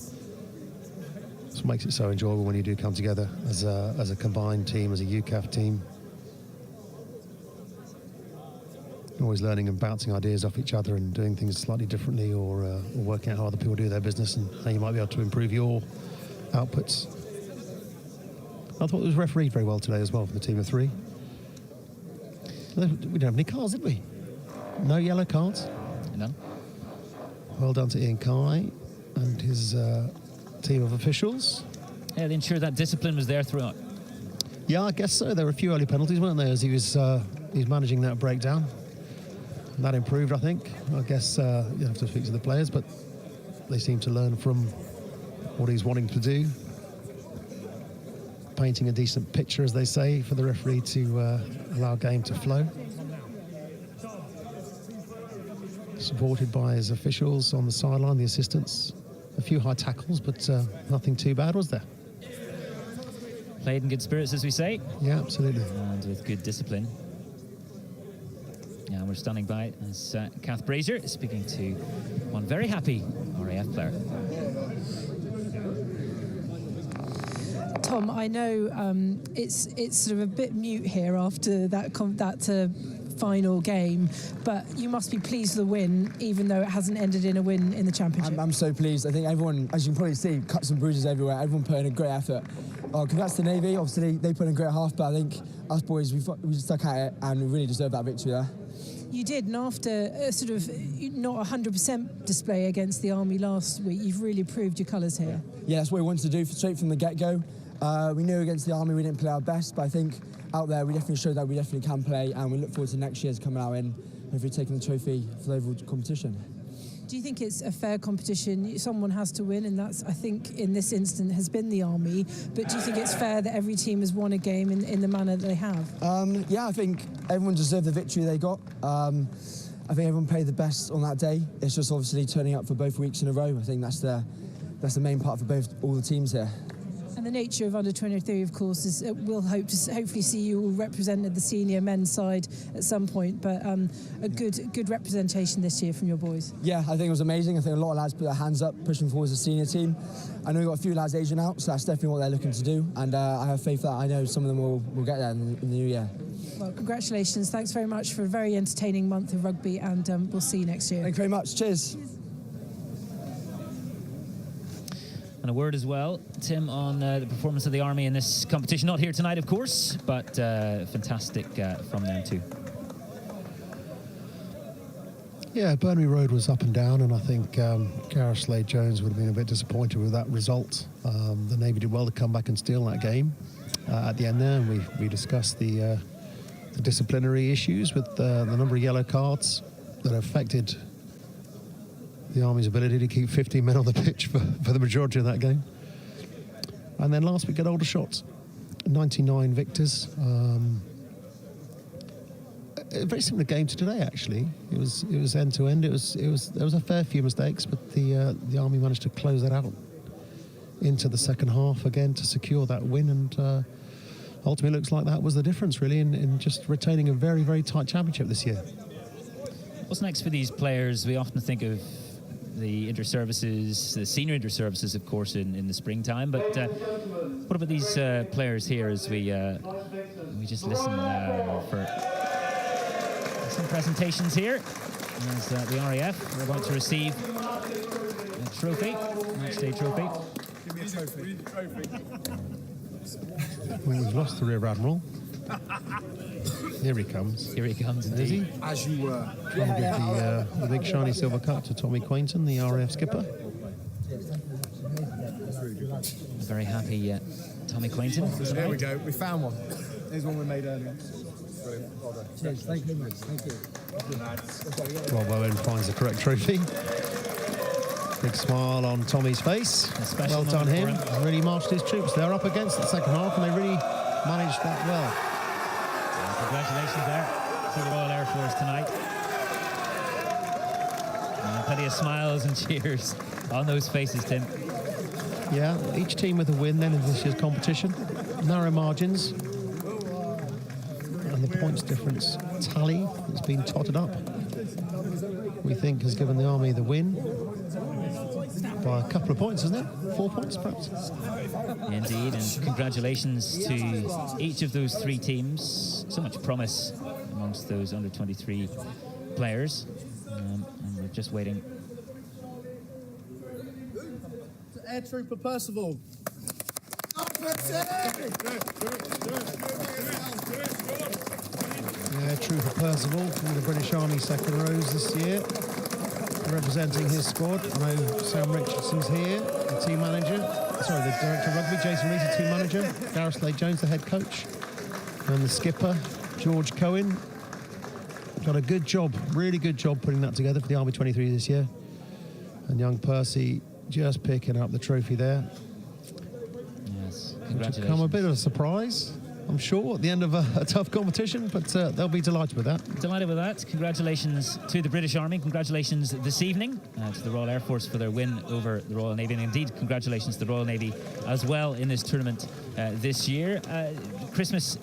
Speaker 8: It's what makes it so enjoyable when you do come together as a combined team, as a UCAF team. Always learning and bouncing ideas off each other and doing things slightly differently, or working out how other people do their business and how you might be able to improve your outputs. I thought it was refereed very well today as well for the team of three. We didn't have any cards, did we? No yellow cards?
Speaker 7: No.
Speaker 8: Well done to Ian Kai and his team of officials.
Speaker 7: Yeah, they ensured that discipline was there throughout.
Speaker 8: Yeah, I guess so. There were a few early penalties, weren't there, as he was managing that breakdown. And that improved, I think. I guess you have to speak to the players, but they seem to learn from what he's wanting to do. Painting a decent picture, as they say, for the referee to allow game to flow. Supported by his officials on the sideline, the assistants. A few high tackles, but nothing too bad, was there?
Speaker 7: Played in good spirits, as we say.
Speaker 8: Yeah, absolutely.
Speaker 7: And with good discipline. Yeah, we're standing by as Kath Brazier is speaking to one very happy RAF player.
Speaker 2: Tom, I know it's sort of a bit mute here after that final game, but you must be pleased with the win, even though it hasn't ended in a win in the championship.
Speaker 14: I'm so pleased. I think everyone, as you can probably see, cuts and bruises everywhere. Everyone put in a great effort. Congrats to Navy. Obviously, they put in a great half, but I think us boys, we stuck at it and we really deserved that victory there.
Speaker 2: You did, and after a sort of not 100% display against the Army last week, you've really proved your colours here.
Speaker 14: Yeah, that's what we wanted to do straight from the get-go. We knew against the Army we didn't play our best, but I think out there we definitely showed that we definitely can play, and we look forward to next year's coming out and hopefully taking the trophy for the overall competition.
Speaker 2: Do you think it's a fair competition? Someone has to win, and that's, I think, in this instance, has been the Army. But do you think it's fair that every team has won a game in the manner that they have?
Speaker 14: Yeah, I think everyone deserved the victory they got. I think everyone played the best on that day. It's just obviously turning up for both weeks in a row. I think that's the main part for all the teams here.
Speaker 2: And the nature of under-23, of course, is we'll hopefully see you all represented the senior men's side at some point. But a good representation this year from your boys. Yeah,
Speaker 14: I think it was amazing. I think a lot of lads put their hands up, pushing forward as a senior team. I know we've got a few lads aging out, so that's definitely what they're looking to do. And I have faith that I know some of them will get there in the new year.
Speaker 2: Well, congratulations. Thanks very much for a very entertaining month of rugby, and we'll see you next year.
Speaker 14: Thank you very much. Cheers.
Speaker 7: And a word as well, Tim, on the performance of the Army in this competition. Not here tonight, of course, but fantastic from them too.
Speaker 8: Yeah, Burnley Road was up and down, and I think Gareth Slade-Jones would have been a bit disappointed with that result. The Navy did well to come back and steal that game at the end there, and we discussed the disciplinary issues with the number of yellow cards that affected the Army's ability to keep 15 men on the pitch for the majority of that game. And then last week at Aldershot, 99 victors. A very similar game to today, actually. It was end to end. There was a fair few mistakes, but the Army managed to close that out into the second half again to secure that win, and ultimately looks like that was the difference, really, in just retaining a very, very tight championship this year.
Speaker 7: What's next for these players? We often think of the inter-services, the senior inter-services, of course, in the springtime. But what about these players here as we just listen for some presentations here? As the RAF are about to receive a trophy, matchday trophy.
Speaker 10: Give me a trophy.
Speaker 8: Well, we've lost the Rear Admiral. Here he comes.
Speaker 7: Here he comes, indeed.
Speaker 8: Is he?
Speaker 10: As you were.
Speaker 8: Trying to give the big shiny silver cup to Tommy Quainton, the RAF skipper.
Speaker 7: Very happy Tommy Quainton.
Speaker 10: There we go. We found one. Here's one we made earlier. Brilliant. Well done.
Speaker 14: Cheers. Thank you very much. Thank you.
Speaker 8: Rob Owen finds the correct trophy. Big smile on Tommy's face. Well done him. He's really marched his troops. They're up against the second half, and they really managed that well.
Speaker 7: Congratulations there to the Royal Air Force tonight. And plenty of smiles and cheers on those faces, Tim.
Speaker 8: Yeah, each team with a win then in this year's competition. Narrow margins. And the points difference tally has been totted up. We think has given the Army the win by a couple of points, isn't it? 4 points, perhaps?
Speaker 7: Indeed, and congratulations to each of those three teams. So much promise amongst those under-23 players. And we're just waiting.
Speaker 10: Air Trooper Percival.
Speaker 8: Air Trooper Percival from the British Army Second Rose this year, representing his squad. I know Sam Richardson's here, the team manager. Sorry, the director of rugby, Jason Rees, the team manager. Gareth Slade-Jones, the head coach. And the skipper, George Cohen. Got a good job, really good job putting that together for the Army 23 this year. And young Percy just picking up the trophy there.
Speaker 7: Yes,
Speaker 8: Which
Speaker 7: congratulations.
Speaker 8: will come a bit of a surprise, I'm sure, at the end of a tough competition, but they'll be delighted with that.
Speaker 7: Delighted with that. Congratulations to the British Army. Congratulations this evening to the Royal Air Force for their win over the Royal Navy. And indeed, congratulations to the Royal Navy as well in this tournament this year. Christmas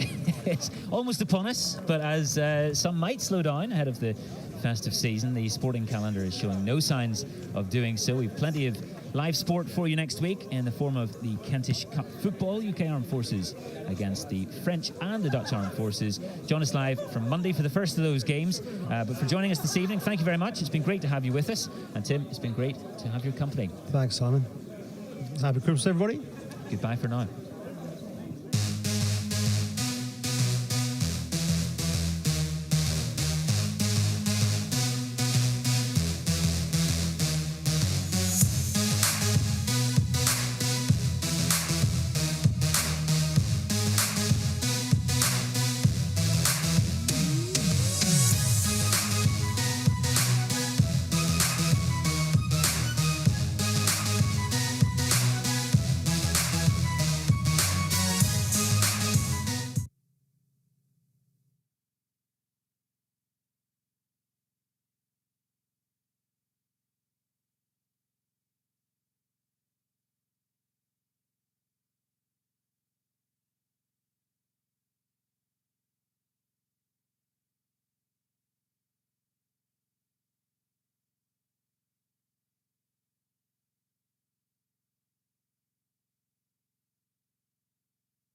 Speaker 7: is almost upon us, but as some might slow down ahead of the festive season, the sporting calendar is showing no signs of doing so. We've plenty of live sport for you next week in the form of the Kentish Cup football, UK Armed Forces against the French and the Dutch Armed Forces. Join us live from Monday for the first of those games. But for joining us this evening, thank you very much. It's been great to have you with us. And Tim, it's been great to have your company.
Speaker 8: Thanks, Simon. Happy Christmas, everybody.
Speaker 7: Goodbye for now.